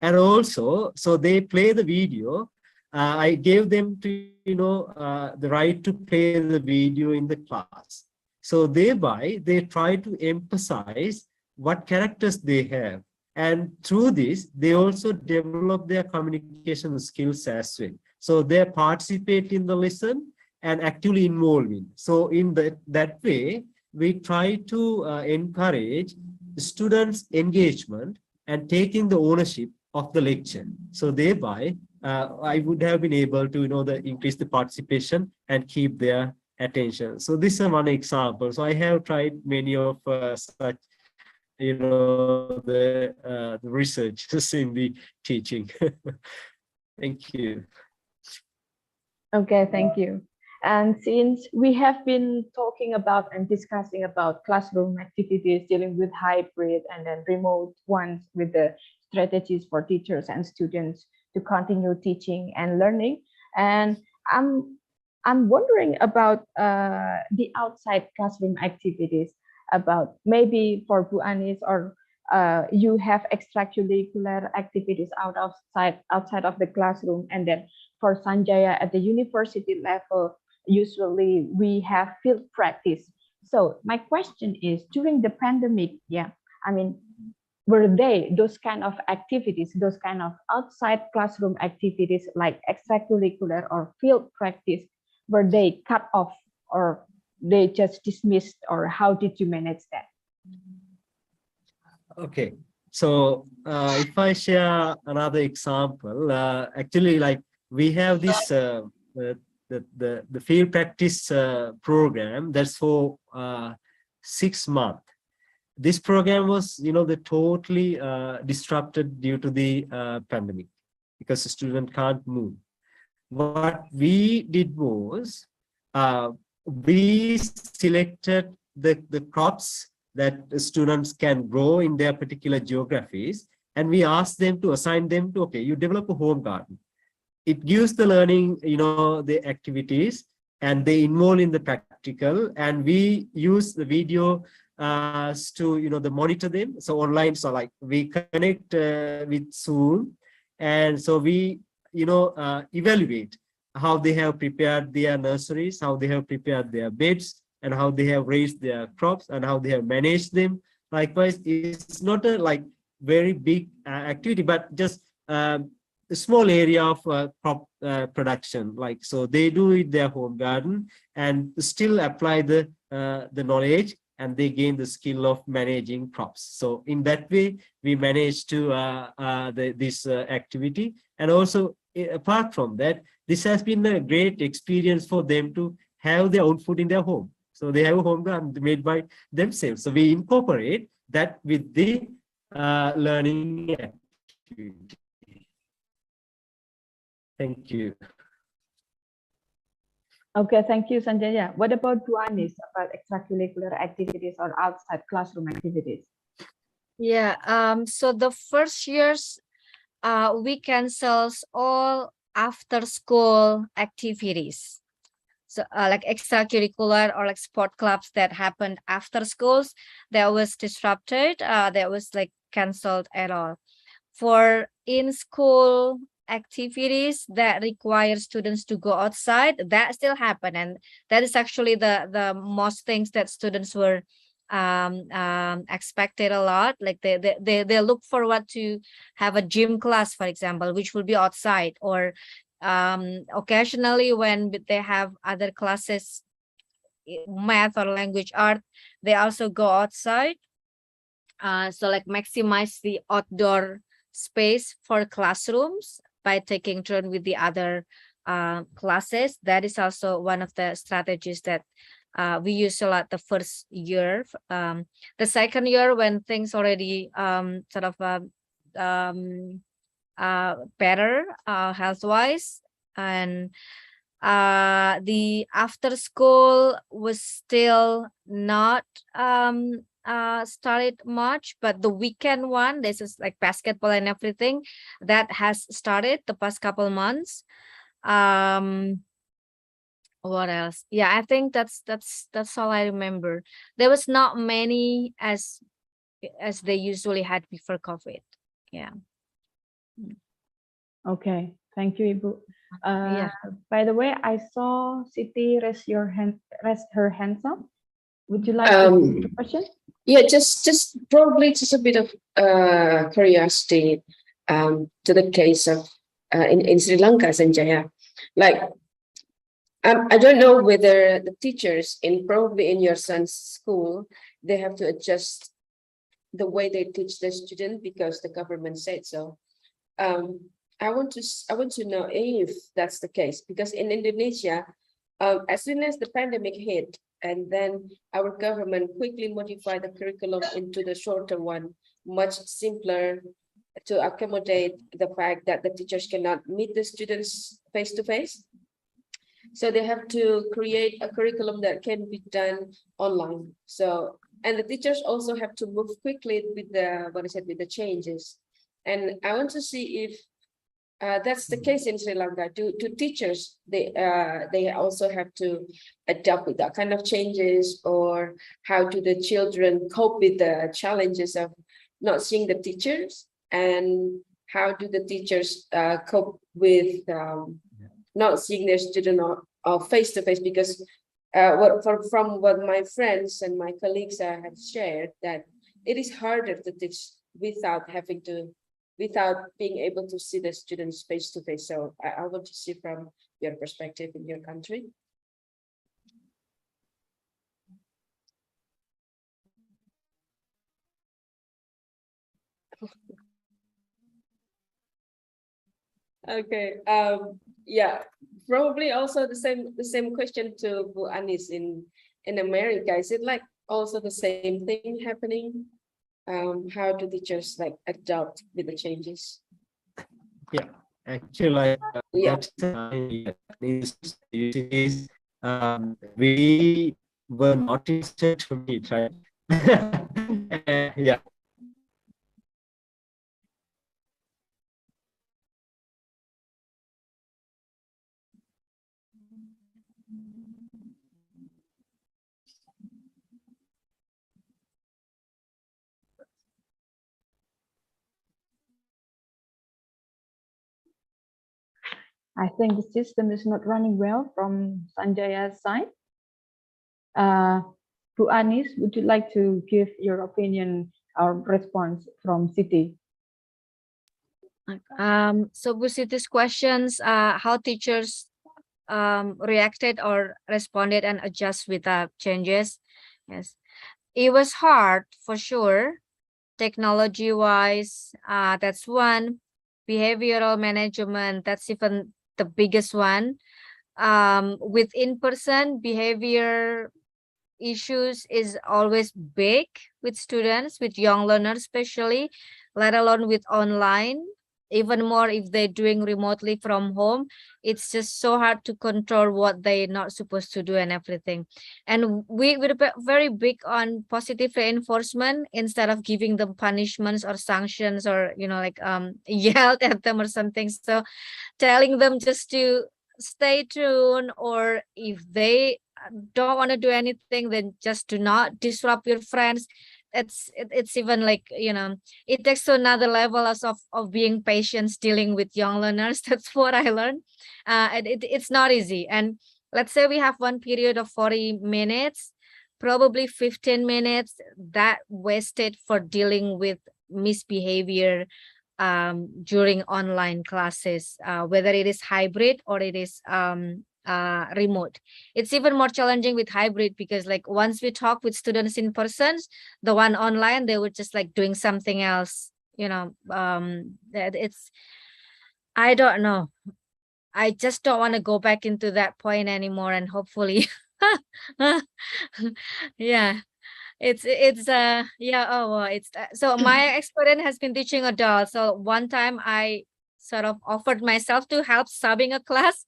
And also, so they play the video. I gave them to, the right to play the video in the class. So thereby, they try to emphasize what characters they have. And through this, they also develop their communication skills as well. So they participate in the lesson and actively involved in. So in that way, we try to encourage students' engagement and taking the ownership of the lecture. So thereby, I would have been able to, increase the participation and keep their attention. So this is one example. So I have tried many of such, the research in the teaching. Thank you. Okay, thank you. And since we have been talking about and discussing about classroom activities dealing with hybrid and then remote ones with the strategies for teachers and students to continue teaching and learning, and I'm wondering about the outside classroom activities, about maybe for Bu Anis, or you have extracurricular activities outside of the classroom, and then for Sanjaya at the university level, usually we have field practice. So my question is, during the pandemic, were those kind of activities, those kind of outside classroom activities like extracurricular or field practice, were they cut off or they just dismissed, or how did you manage that? Okay, so if I share another example, actually, like we have this the field practice program that's for 6 months. This program was, the totally disrupted due to the pandemic because the student can't move. What we did was we selected the crops that the students can grow in their particular geographies, and we asked them to assign them to, okay, you develop a home garden. It gives the learning, the activities, and they involve in the practical, and we use the video to, the monitor them. So online, so like we connect with Zoom, and so we, evaluate how they have prepared their nurseries, how they have prepared their beds, and how they have raised their crops, and how they have managed them. Likewise, it's not a like very big activity, but just a small area of crop production. Like, so they do it their home garden and still apply the knowledge, and they gain the skill of managing crops. So in that way, we managed to this activity. And also, apart from that, this has been a great experience for them to have their own food in their home. So they have a home garden made by themselves. So we incorporate that with the learning activity. Thank you. Okay, thank you, Sanjaya. What about Bu Anis, about extracurricular activities or outside classroom activities? Yeah, so the first years, we cancels all after school activities. So like extracurricular or like sport clubs that happened after schools, that was disrupted, that was like canceled at all. For in-school activities that require students to go outside, that still happen, and that is actually the most things that students were expected a lot. Like they look forward to have a gym class, for example, which will be outside, or occasionally when they have other classes, math or language art, they also go outside. So like maximize the outdoor space for classrooms by taking turn with the other classes. That is also one of the strategies that we use a lot the first year. The second year, when things already sort of better health-wise, and the after school was still not started much, but the weekend one, this is like basketball and everything, that has started the past couple months. What else? Yeah, I think that's all I remember. There was not many as they usually had before COVID. Yeah. Okay, thank you, Ibu. Yeah. By the way, I saw Siti raise her hands up. Would you like to ask a question? Yeah, just probably just a bit of curiosity to the case of in Sri Lanka, Sanjaya. Like, I don't know whether the teachers probably in your son's school, they have to adjust the way they teach the student because the government said so. I want to know if that's the case, because in Indonesia, as soon as the pandemic hit, and then our government quickly modified the curriculum into the shorter one, much simpler, to accommodate the fact that the teachers cannot meet the students face to face. So they have to create a curriculum that can be done online. So, and the teachers also have to move quickly with with the changes. And I want to see if that's the case in Sri Lanka. To teachers, they also have to adapt with that kind of changes, or how do the children cope with the challenges of not seeing the teachers, and how do the teachers cope with not seeing their student or face to face? Because from what my friends and my colleagues have shared, that it is harder to teach without being able to see the students face to face. So I want to see from your perspective in your country. Okay. Yeah. Probably also the same question to Bu Anis in America. Is it like also the same thing happening? How do teachers like adapt with the changes? Yeah, actually, like Yeah. we were not interested to meet, right? Yeah. I think the system is not running well from Sanjaya's side. To Anis, would you like to give your opinion or response from Siti? So with these questions, how teachers reacted or responded and adjust with the changes. Yes, it was hard for sure. Technology wise, that's one. Behavioral management, that's even the biggest one. With in-person behavior issues is always big with students, with young learners especially, let alone with online. Even more if they're doing remotely from home, it's just so hard to control what they're not supposed to do and everything. And we're very big on positive reinforcement instead of giving them punishments or sanctions, or like yelled at them or something. So telling them just to stay tuned, or if they don't want to do anything, then just do not disrupt your friends. It's even like it takes to another level of being patient dealing with young learners. That's what I learned. And it's not easy. And let's say we have one period of 40 minutes, probably 15 minutes that wasted for dealing with misbehavior during online classes, whether it is hybrid or it is remote. It's even more challenging with hybrid because like once we talk with students in person, the one online, they were just like doing something else, that it's, I don't know. I just don't want to go back into that point anymore, and hopefully yeah, it's yeah, oh well, it's so my experience has been teaching adults. So one time I sort of offered myself to help subbing a class.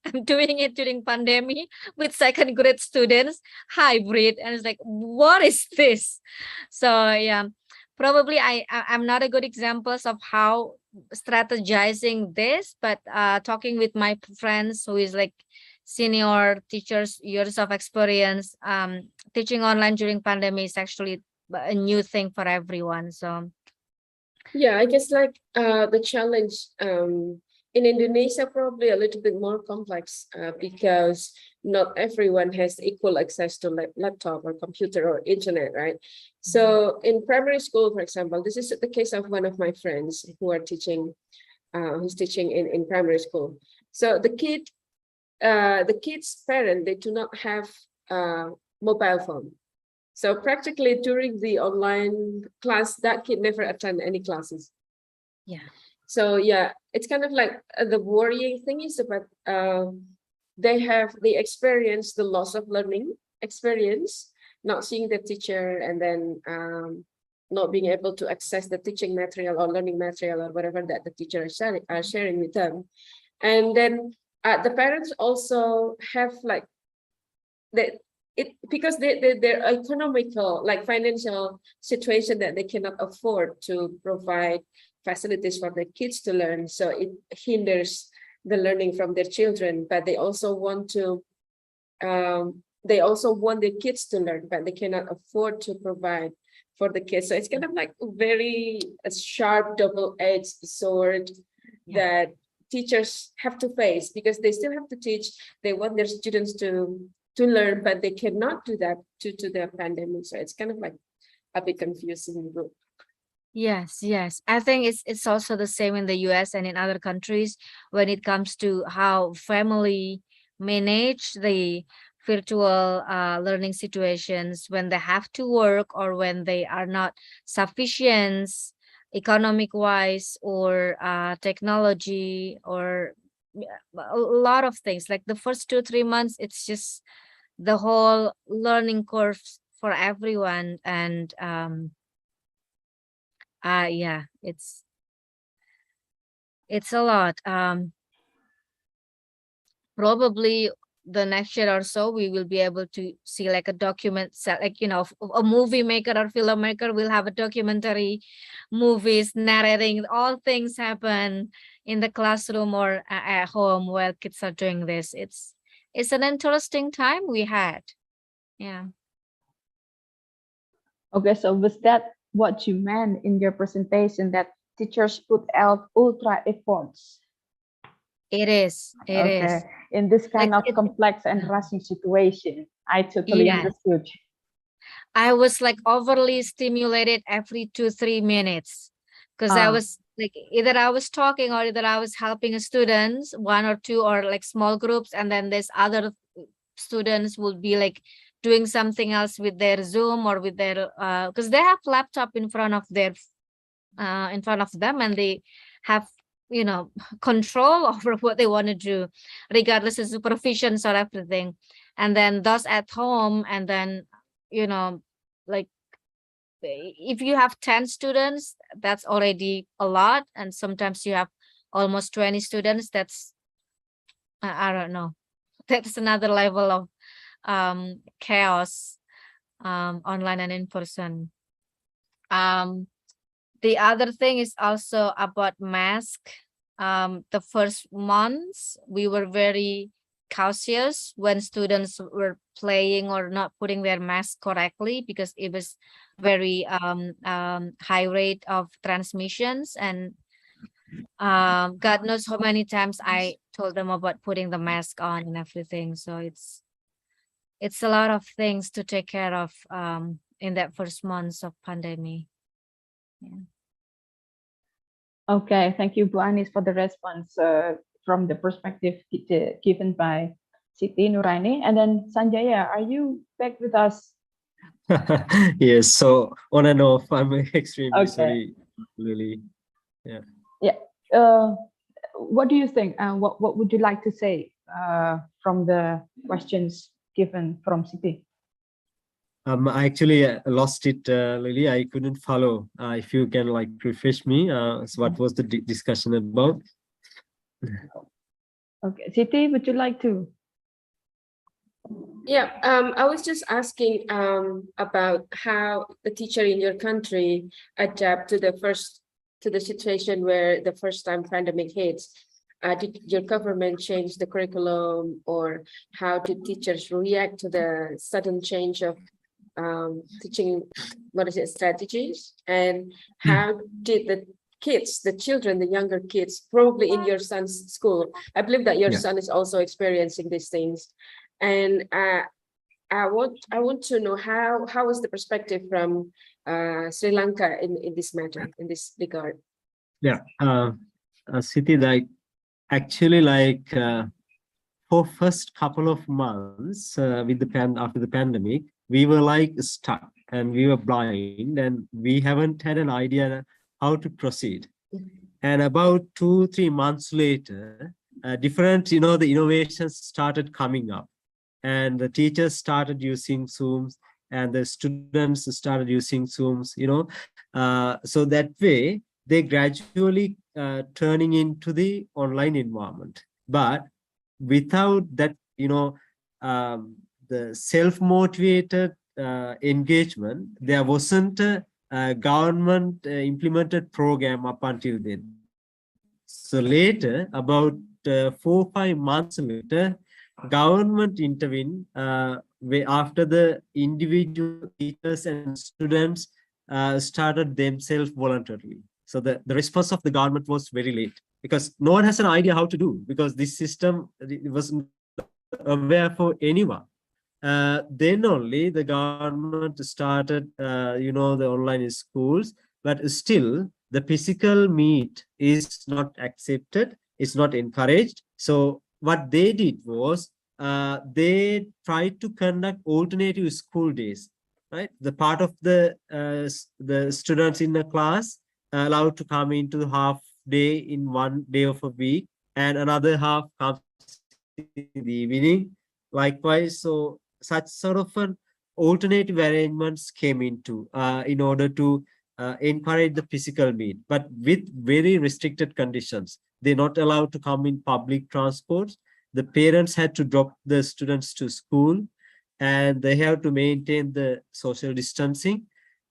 I'm doing it during pandemic with second grade students, hybrid, and it's like, what is this? So yeah, probably I'm not a good examples of how strategizing this, but talking with my friends who is like senior teachers, years of experience, teaching online during pandemic is actually a new thing for everyone. So yeah, I guess like the challenge in Indonesia probably a little bit more complex because not everyone has equal access to laptop or computer or internet, right? So in primary school, for example, this is the case of one of my friends who are teaching, who's teaching in primary school. So the kid's parent, they do not have mobile phone. So practically during the online class, that kid never attend any classes. yeah. So yeah, it's kind of like the worrying thing is about they experience the loss of learning experience, not seeing the teacher, and then not being able to access the teaching material or learning material or whatever that the teacher is sharing with them. And then the parents also have like because their economical, like financial situation that they cannot afford to provide facilities for their kids to learn. So it hinders the learning from their children, but they also want their kids to learn, but they cannot afford to provide for the kids. So it's kind of like a sharp double-edged sword that teachers have to face, because they still have to teach. They want their students to learn, but they cannot do that due to the pandemic. So it's kind of like a bit confusing. Yes, I think it's also the same in the US and in other countries when it comes to how family manage the virtual learning situations when they have to work or when they are not sufficient economic wise or technology or a lot of things. Like the first 2-3 months, it's just the whole learning curve for everyone. And yeah, it's a lot. Probably the next year or so, we will be able to see like a document set, like, you know, a movie maker or filmmaker will have a documentary movies narrating all things happen in the classroom or at home while kids are doing this. It's an interesting time we had. Yeah. Okay, so was that what you meant in your presentation, that teachers put out ultra efforts? It is. It is. Okay, in this kind Like of complex and rushing situation, I totally Yeah. understood. I was like overly stimulated every 2-3 minutes because I Ah. was like either I was talking or either I was helping students, 1 or 2 or like small groups, and then there's other students would be like doing something else with their Zoom or with their because they have laptop in front of them, and they have, you know, control over what they want to do regardless of supervisions or everything. And then those at home, and then, you know, like if you have 10 students, that's already a lot. And sometimes you have almost 20 students. That's I don't know, that's another level of chaos, online and in person. The other thing is also about mask. The first months we were very cautious when students were playing or not putting their mask correctly because it was very high rate of transmissions. And God knows how many times I told them about putting the mask on and everything. So it's a lot of things to take care of in that first months of pandemic. Yeah. Okay, thank you, Bu Anis, for the response from the perspective given by Siti Nuraini. And then Sanjaya, are you back with us? Yes, so on and off, I'm extremely Okay. sorry, Lily. Yeah. Yeah. What do you think? What would you like to say from the questions given from Siti? I actually lost it, Lily. I couldn't follow. If you can like refresh me, so what was the discussion about? Okay, Siti, would you like to? Yeah, I was just asking about how the teacher in your country adapt to the situation where the first time pandemic hits. Did your government change the curriculum, or how did teachers react to the sudden change of teaching, strategies? And how did the kids, the children, the younger kids, probably in your son's school, I believe that your son is also experiencing these things. And I want to know how is the perspective from Sri Lanka in this matter, in this regard. Yeah, Siti, like actually, like for first couple of months with the after the pandemic, we were like stuck and we were blind and we haven't had an idea how to proceed. And about 2-3 months later, different, the innovations started coming up, and the teachers started using Zooms and the students started using Zooms, so that way they gradually turning into the online environment. But without that, the self-motivated engagement, there wasn't a government implemented program up until then. So later, about 4-5 months later, government intervened after the individual teachers and students started themselves voluntarily. So the response of the government was very late because no one has an idea how to do, because this system wasn't aware for anyone. Then only the government started, the online schools, but still the physical meet is not accepted, it's not encouraged. So what they did was they tried to conduct alternative school days, right? The part of the students in the class, allowed to come into the half day in one day of a week, and another half comes in the evening. Likewise, so such sort of an alternative arrangements came into in order to encourage the physical meet, but with very restricted conditions. They're not allowed to come in public transports. The parents had to drop the students to school, and they have to maintain the social distancing.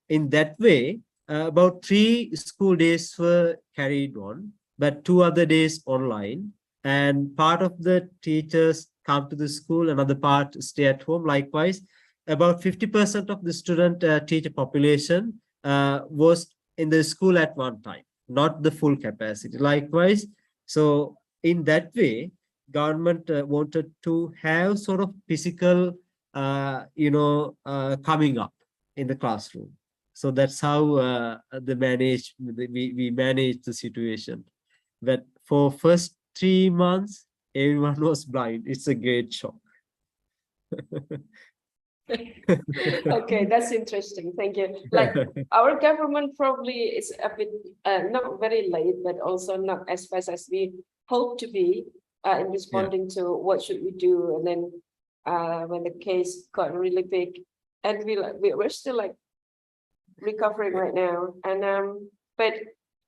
In that way, about 3 school days were carried on, but 2 other days online. And part of the teachers come to the school, another part stay at home. Likewise, about 50% of the student teacher population was in the school at one time, not the full capacity. Likewise, so in that way, government wanted to have sort of physical, coming up in the classroom. So that's how we managed the situation. But for first 3 months, everyone was blind. It's a great shock. Okay, that's interesting. Thank you. Like our government probably is a bit not very late, but also not as fast as we hope to be in responding to what should we do. And then when the case got really big, and we're still like recovering right now. And but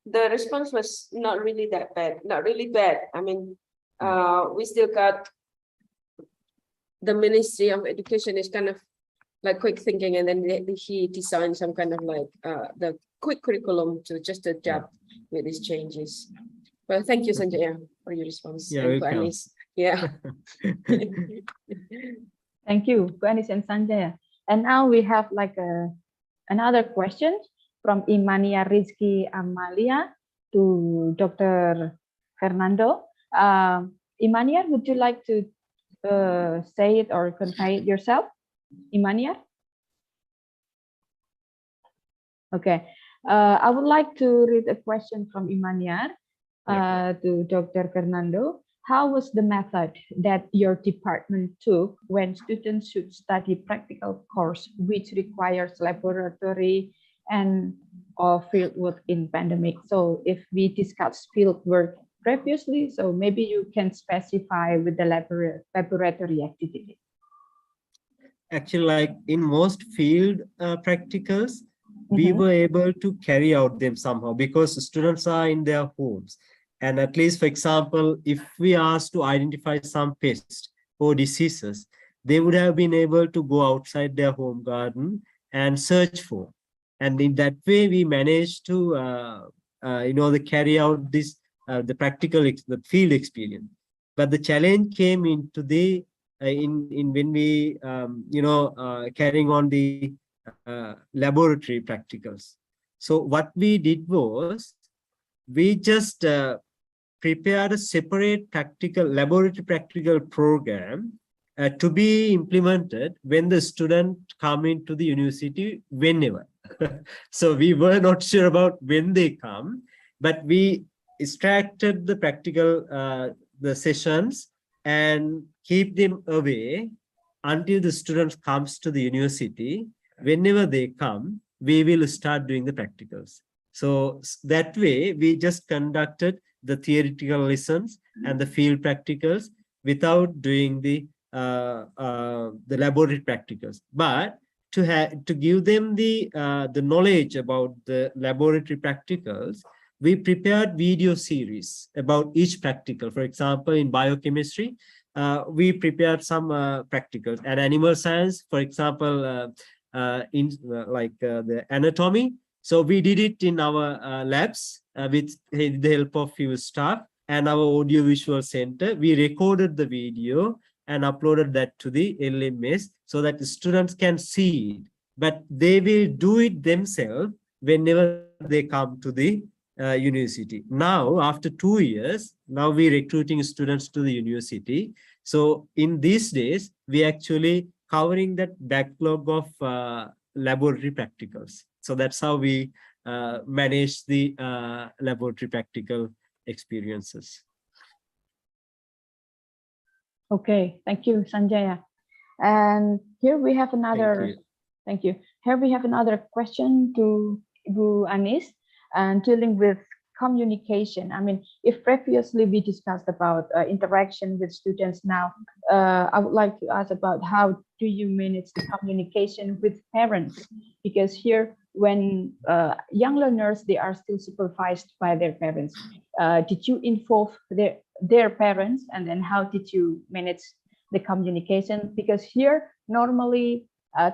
the response was not really that bad, not really bad. I mean, we still got the Ministry of Education is kind of like quick thinking, and then he designed some kind of like the quick curriculum to just adapt with these changes. Well, thank you, Sanjaya, for your response. Yeah, and for welcome. Anis. Yeah. Thank you, Anis and Sanjaya. And now we have like another question from Imania Rizky Amalia to Dr. Fernando. Imania, would you like to say it or convey it yourself? Imania? Okay. I would like to read a question from Imania to Dr. Fernando. How was the method that your department took when students should study practical course which requires laboratory and or field work in pandemic? So if we discussed field work previously, so maybe you can specify with the laboratory activity. Actually, like in most field practicals, we were able to carry out them somehow because students are in their homes. And at least, for example, if we asked to identify some pests or diseases, they would have been able to go outside their home garden and search for. And in that way, we managed to, carry out this, the practical, the field experience. But the challenge came into the, when we, carrying on the laboratory practicals. So what we did was, we just prepared a separate laboratory practical program to be implemented when the student come into the university whenever. So we were not sure about when they come, but we extracted the practical the sessions and keep them away until the student comes to the university. Whenever they come, we will start doing the practicals. So that way, we just conducted the theoretical lessons and the field practicals without doing the laboratory practicals. But to give them the knowledge about the laboratory practicals, we prepared video series about each practical. For example, in biochemistry, we prepared some practicals, and animal science, for example, the anatomy. So we did it in our labs with the help of few staff and our audiovisual center. We recorded the video and uploaded that to the LMS so that the students can see it. But they will do it themselves whenever they come to the university. Now, after 2 years, now we're recruiting students to the university. So in these days, we actually covering that backlog of laboratory practicals. So that's how we manage the laboratory practical experiences. Okay, thank you, Sanjaya. And here we have another, thank you. Here we have another question to Ibu Anis. and dealing with communication. I mean, if previously we discussed about interaction with students, now I would like to ask about how do you manage the communication with parents? Because here, when young learners, they are still supervised by their parents. Did you involve their parents, and then how did you manage the communication? Because here, normally,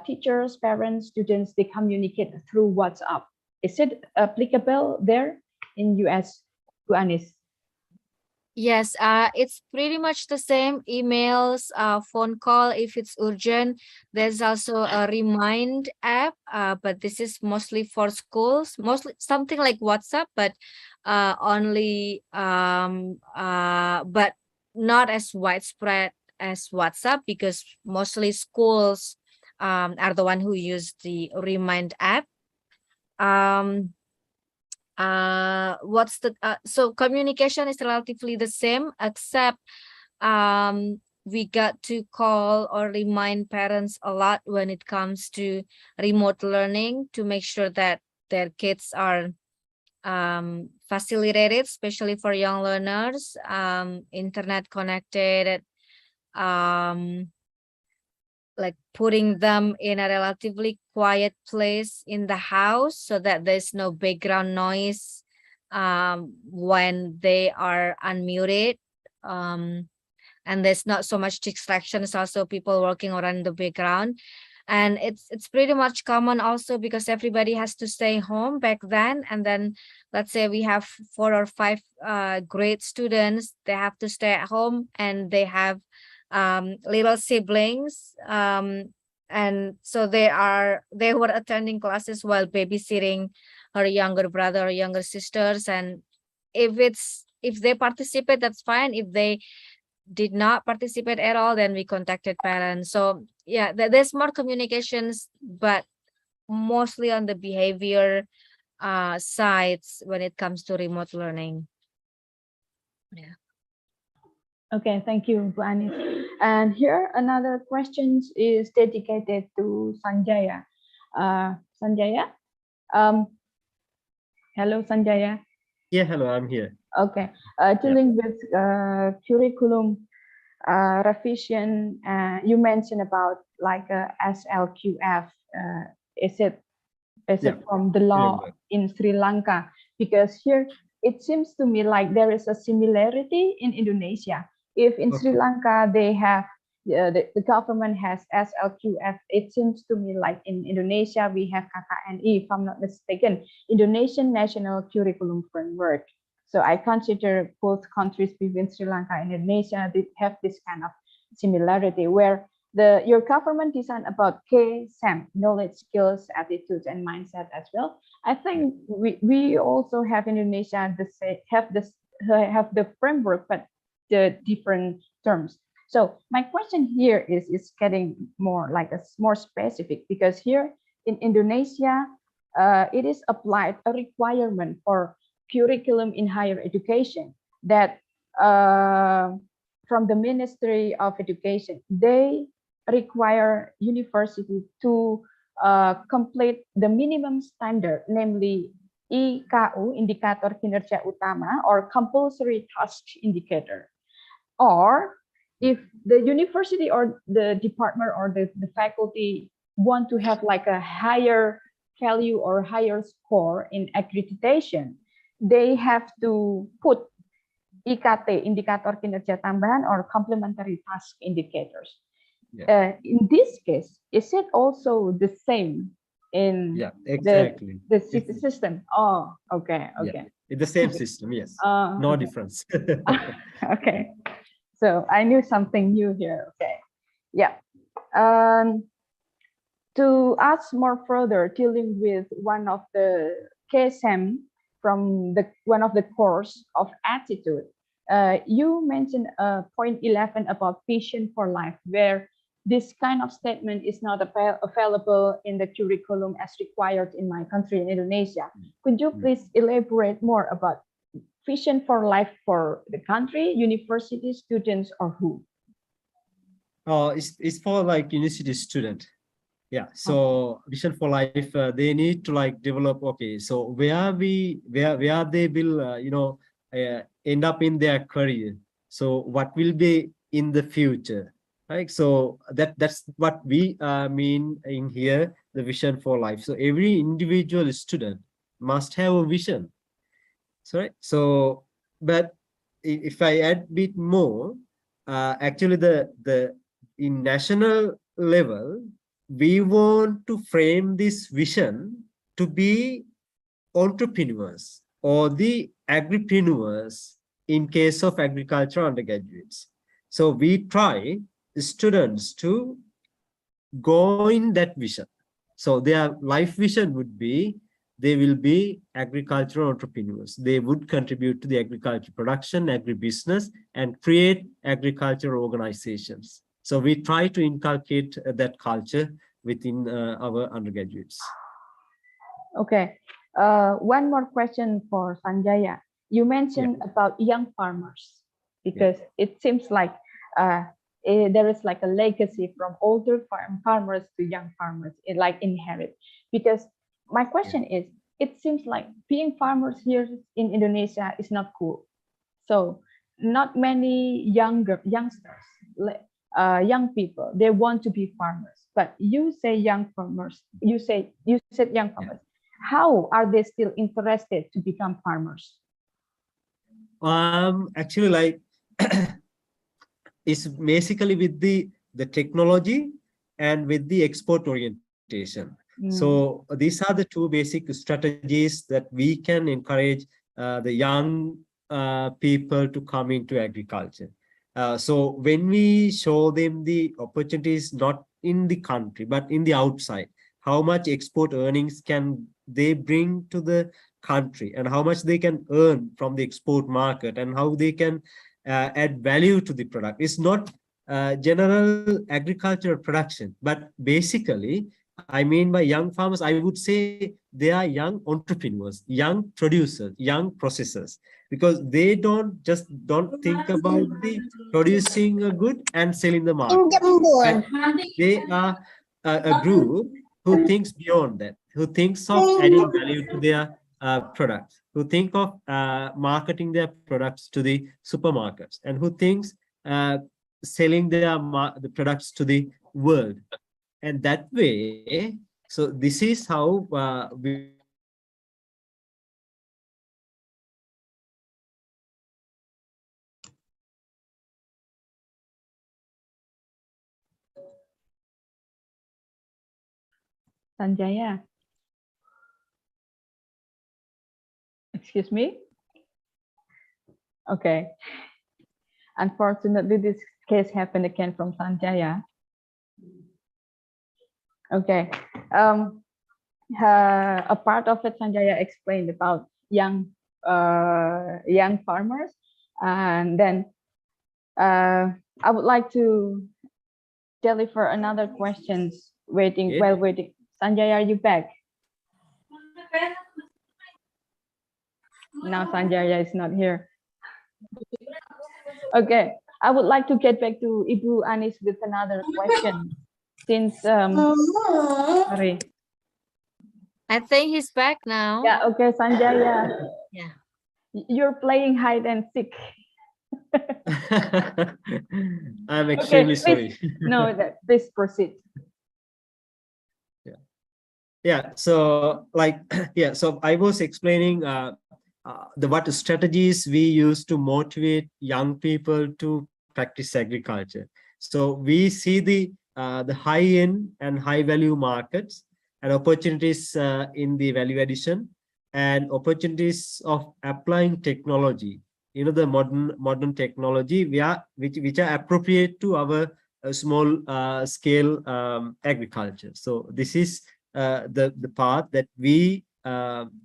teachers, parents, students, they communicate through WhatsApp. Is it applicable there in US, Bu Anis? Yes, it's pretty much the same. Emails, phone call if it's urgent. There's also a Remind app, but this is mostly for schools, mostly something like WhatsApp, but only but not as widespread as WhatsApp, because mostly schools are the one who use the Remind app. What's the so communication is relatively the same, except we got to call or remind parents a lot when it comes to remote learning, to make sure that their kids are facilitated, especially for young learners, internet connected, like putting them in a relatively quiet place in the house so that there's no background noise when they are unmuted, and there's not so much distractions, also people working around the background. And it's pretty much common also because everybody has to stay home back then. And then let's say we have 4 or 5 grade students, they have to stay at home, and they have little siblings, and so they were attending classes while babysitting her younger brother or younger sisters. And if they participate, that's fine. If they did not participate at all, then we contacted parents. So yeah, there's more communications, but mostly on the behavior sides when it comes to remote learning. Yeah. Okay, thank you, Bu Anis. And here another question is dedicated to Sanjaya. Sanjaya, hello, Sanjaya. Yeah, hello, I'm here. Okay, dealing with curriculum revision, you mentioned about like SLQF. Is it from the law in Sri Lanka? Because here it seems to me like there is a similarity in Indonesia. If in Sri Lanka they have the government has SLQF, it seems to me like in Indonesia we have KKNI, if I'm not mistaken, Indonesian National Curriculum Framework. So I consider both countries between Sri Lanka and Indonesia, they have this kind of similarity where your government designed about KSAM, knowledge, skills, attitudes, and mindset as well. I think we also have in Indonesia have the framework, but the different terms. So my question here is getting more like more specific, because here in Indonesia, it is applied a requirement for curriculum in higher education that from the Ministry of Education, they require university to complete the minimum standard, namely IKU, Indikator Kinerja Utama, or Compulsory Task Indicator. Or if the university or the department or the faculty want to have like a higher value or higher score in accreditation, they have to put IKT, Indikator Kinerja Tambahan, or Complementary Task Indicators. Yeah. In this case, is it also the same in the system? Oh, okay. Yeah. It's the same system, yes. No difference. Okay. So I knew something new here. Okay. Yeah. To ask more further, dealing with one of the KSM from one of the course of attitude, you mentioned point 11 about vision for life, where this kind of statement is not available in the curriculum as required in my country, in Indonesia. Could you please elaborate more about vision for life for the country, university students, or who? It's for like university student. Yeah, so Vision for Life, they need to like develop, okay, so where they will, end up in their career. So what will be in the future, right? So that's what we mean in here, the Vision for Life. So every individual student must have a vision. So, right? So, but if I add bit more, actually the in national level, we want to frame this vision to be entrepreneurs or the agripreneurs in case of agriculture undergraduates. So we try the students to go in that vision. So their life vision would be they will be agricultural entrepreneurs. They would contribute to the agriculture production, agribusiness, and create agricultural organizations. So we try to inculcate that culture within our undergraduates. Okay. One more question for Sanjaya. You mentioned about young farmers, because it seems like there is like a legacy from older farmers to young farmers, like inherit. Because my question is, it seems like being farmers here in Indonesia is not cool. So not many youngsters, young people, they want to be farmers. But you say young farmers, you said young farmers. How are they still interested to become farmers? Actually, like it's basically with the technology and with the export orientation. So these are the two basic strategies that we can encourage the young people to come into agriculture. So when we show them the opportunities, not in the country, but in the outside, how much export earnings can they bring to the country and how much they can earn from the export market and how they can add value to the product. It's not general agricultural production, but basically, I mean by young farmers, I would say they are young entrepreneurs, young producers, young processors, because they don't think about the producing a good and selling the market. They are a group who thinks beyond that, who thinks of adding value to their products, who think of marketing their products to the supermarkets, and who thinks selling the products to the world. And that way, so this is how we Sanjaya. Excuse me? Okay. Unfortunately, this case happened again from Sanjaya. Okay. A part of it, Sanjaya explained about young farmers, and then I would like to deliver another questions while waiting. Sanjaya, are you back? Now Sanjaya is not here. Okay, I would like to get back to Ibu Anis with another question. Since sorry. I think he's back now. Yeah, okay, Sanjaya. Yeah. You're playing hide and seek. I'm extremely sorry. No, please proceed. Yeah, so like, yeah, so I was explaining what strategies we use to motivate young people to practice agriculture. So we see the high-end and high-value markets and opportunities in the value addition and opportunities of applying technology. You know, the modern technology which are appropriate to our small scale agriculture. So this is the path that we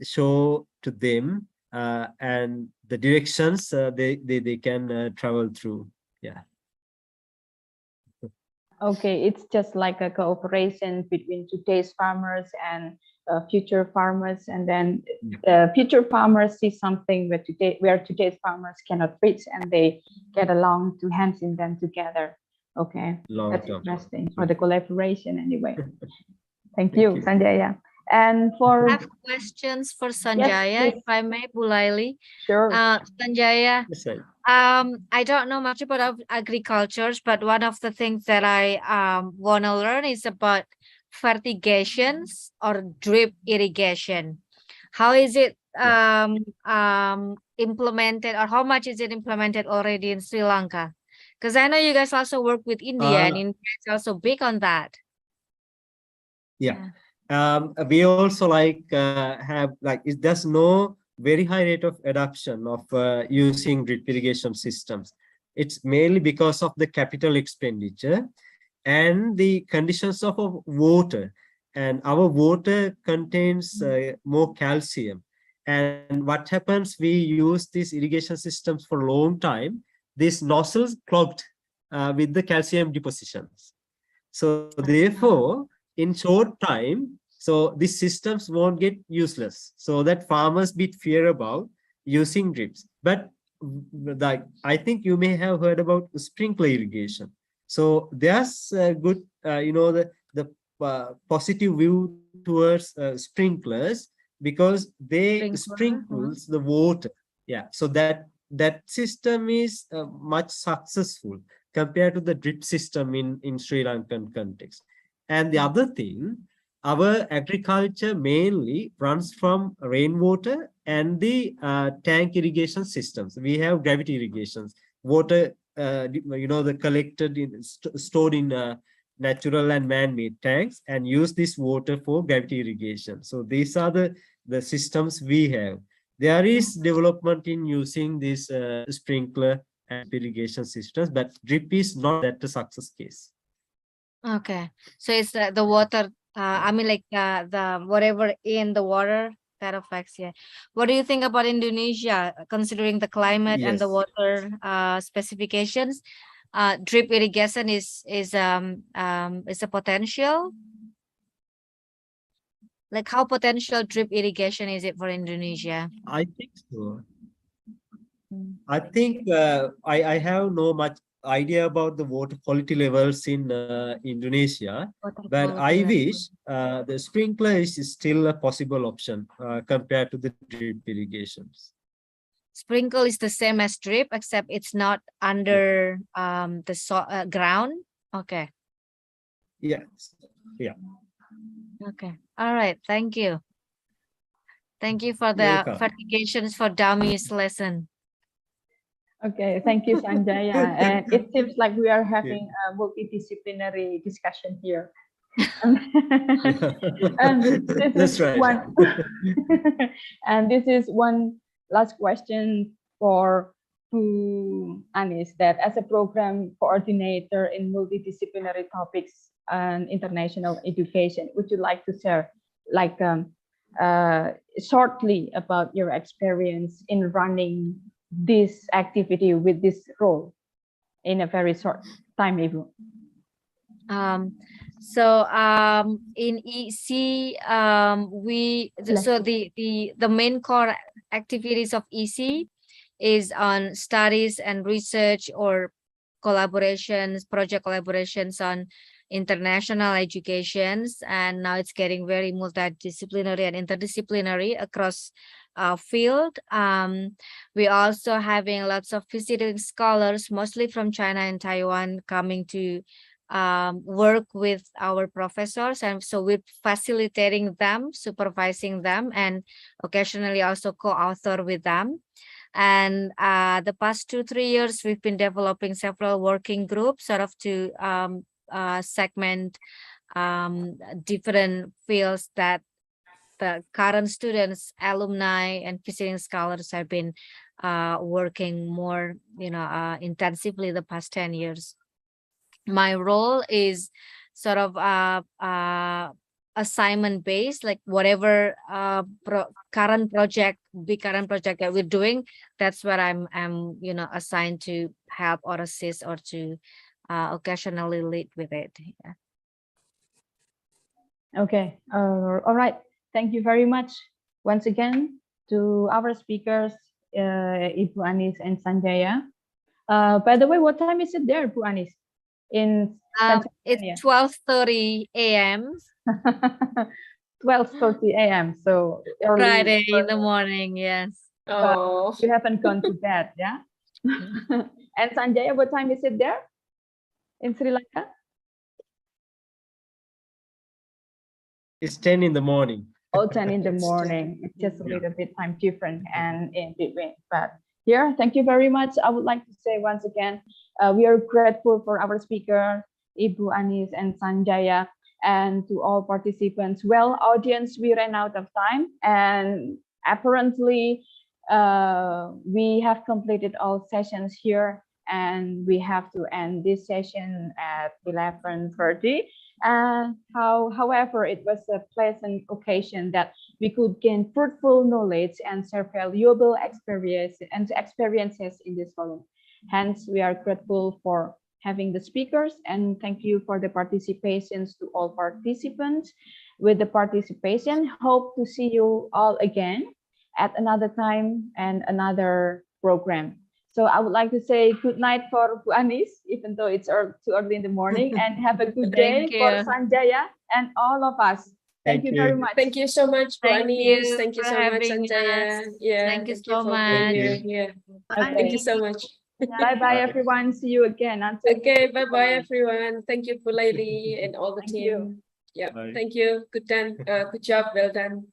show to them and the directions they can travel through. Yeah. Okay, it's just like a cooperation between today's farmers and future farmers, and then future farmers see something where today's farmers cannot reach, and they get along to hands in them together. Okay, long that's term. interesting for the collaboration anyway. Thank Thank you, you. Sanjaya. And for I have questions for Sanjaya, please. if I may, Bu Laili. Sure. Sanjaya, Yes, right. I don't know much about agriculture, but one of the things that I want to learn is about fertigations or drip irrigation. How is it implemented, or how much is it implemented already in Sri Lanka? Because I know you guys also work with India, and India is also big on that. Yeah. We also like have like there's no very high rate of adoption of using drip irrigation systems. It's mainly because of the capital expenditure and the conditions of water. And our water contains more calcium. And what happens, we use these irrigation systems for a long time. These nozzles clogged with the calcium depositions. So therefore, in short time, so these systems won't get useless. So that farmers bit fear about using drips. But like I think you may have heard about sprinkler irrigation. So there's a good, the positive view towards sprinklers, because they sprinkles the water. Yeah, so that system is much successful compared to the drip system in Sri Lankan context. And the other thing, our agriculture mainly runs from rainwater and the tank irrigation systems. We have gravity irrigations, water, the collected in stored in natural and man-made tanks, and use this water for gravity irrigation. So these are the systems we have. There is development in using this sprinkler and irrigation systems, but drip is not that a success case. Okay, so it's the water. I mean, like the whatever in the water that affects. Yeah. What do you think about Indonesia, considering the climate and the water specifications? Drip irrigation is a potential. Like, how potential drip irrigation is it for Indonesia? I think so. I think I have no much idea about the water quality levels in Indonesia, but I wish the sprinkler is still a possible option compared to the drip irrigations. Sprinkle is the same as drip, except it's not under the ground. Okay. Yes. Yeah. Okay. All right. Thank you. Thank you for the fertigations for dummies lesson. Okay, thank you, Sanjaya. And it seems like we are having a multidisciplinary discussion here. And this is one. And this is one last question for Anis, that as a program coordinator in multidisciplinary topics and international education, would you like to share like shortly about your experience in running this activity with this role in a very short time even? In EC, the main core activities of EC is on studies and research or collaborations, project collaborations on international educations, and now it's getting very multidisciplinary and interdisciplinary across field. We also having lots of visiting scholars, mostly from China and Taiwan, coming to work with our professors, and so we're facilitating them, supervising them, and occasionally also co-author with them. And the past 2-3 years, we've been developing several working groups sort of to segment different fields that the current students, alumni, and visiting scholars have been working more, intensively the past 10 years. My role is sort of assignment based, like whatever current project that we're doing, that's what I'm assigned to help or assist or to occasionally lead with it. Yeah. Okay. All right. Thank you very much once again to our speakers, Ibu Anis and Sanjaya. By the way, what time is it there, Bu Anis? in It's 12:30 a.m. 12:30 a.m. So early Friday in the morning. Yes. Oh, you haven't gone to bed, yeah? And Sanjaya, what time is it there in Sri Lanka? It's 10 in the morning. Oh, 10 in the It's 10. morning. It's just a Yeah. little bit time different and in between. But here, thank you very much. I would like to say once again, we are grateful for our speaker, Ibu Anis and Sanjaya, and to all participants. Well, audience, we ran out of time, and apparently we have completed all sessions here, and we have to end this session at 11:30. However, it was a pleasant occasion that we could gain fruitful knowledge and share valuable experiences in this forum. Hence, we are grateful for having the speakers, and thank you for the participations to all participants. With the participation, hope to see you all again at another time and another program. So I would like to say good night for Bu Anis, even though it's too early in the morning, and have a good day Thank for you. Sanjaya and all of us. Thank you very much. thank you so much, Thank Anis. you Thank you for so much, having Sanjaya. us. Yeah, Thank you so for being much. here. Yeah, Okay. thank you so much. Bye bye, everyone. See you again. Until Okay, bye bye, everyone. Thank you, Pulaili and all the Thank you. team. Yeah, Bye. thank you. Good done. Good job. Well done.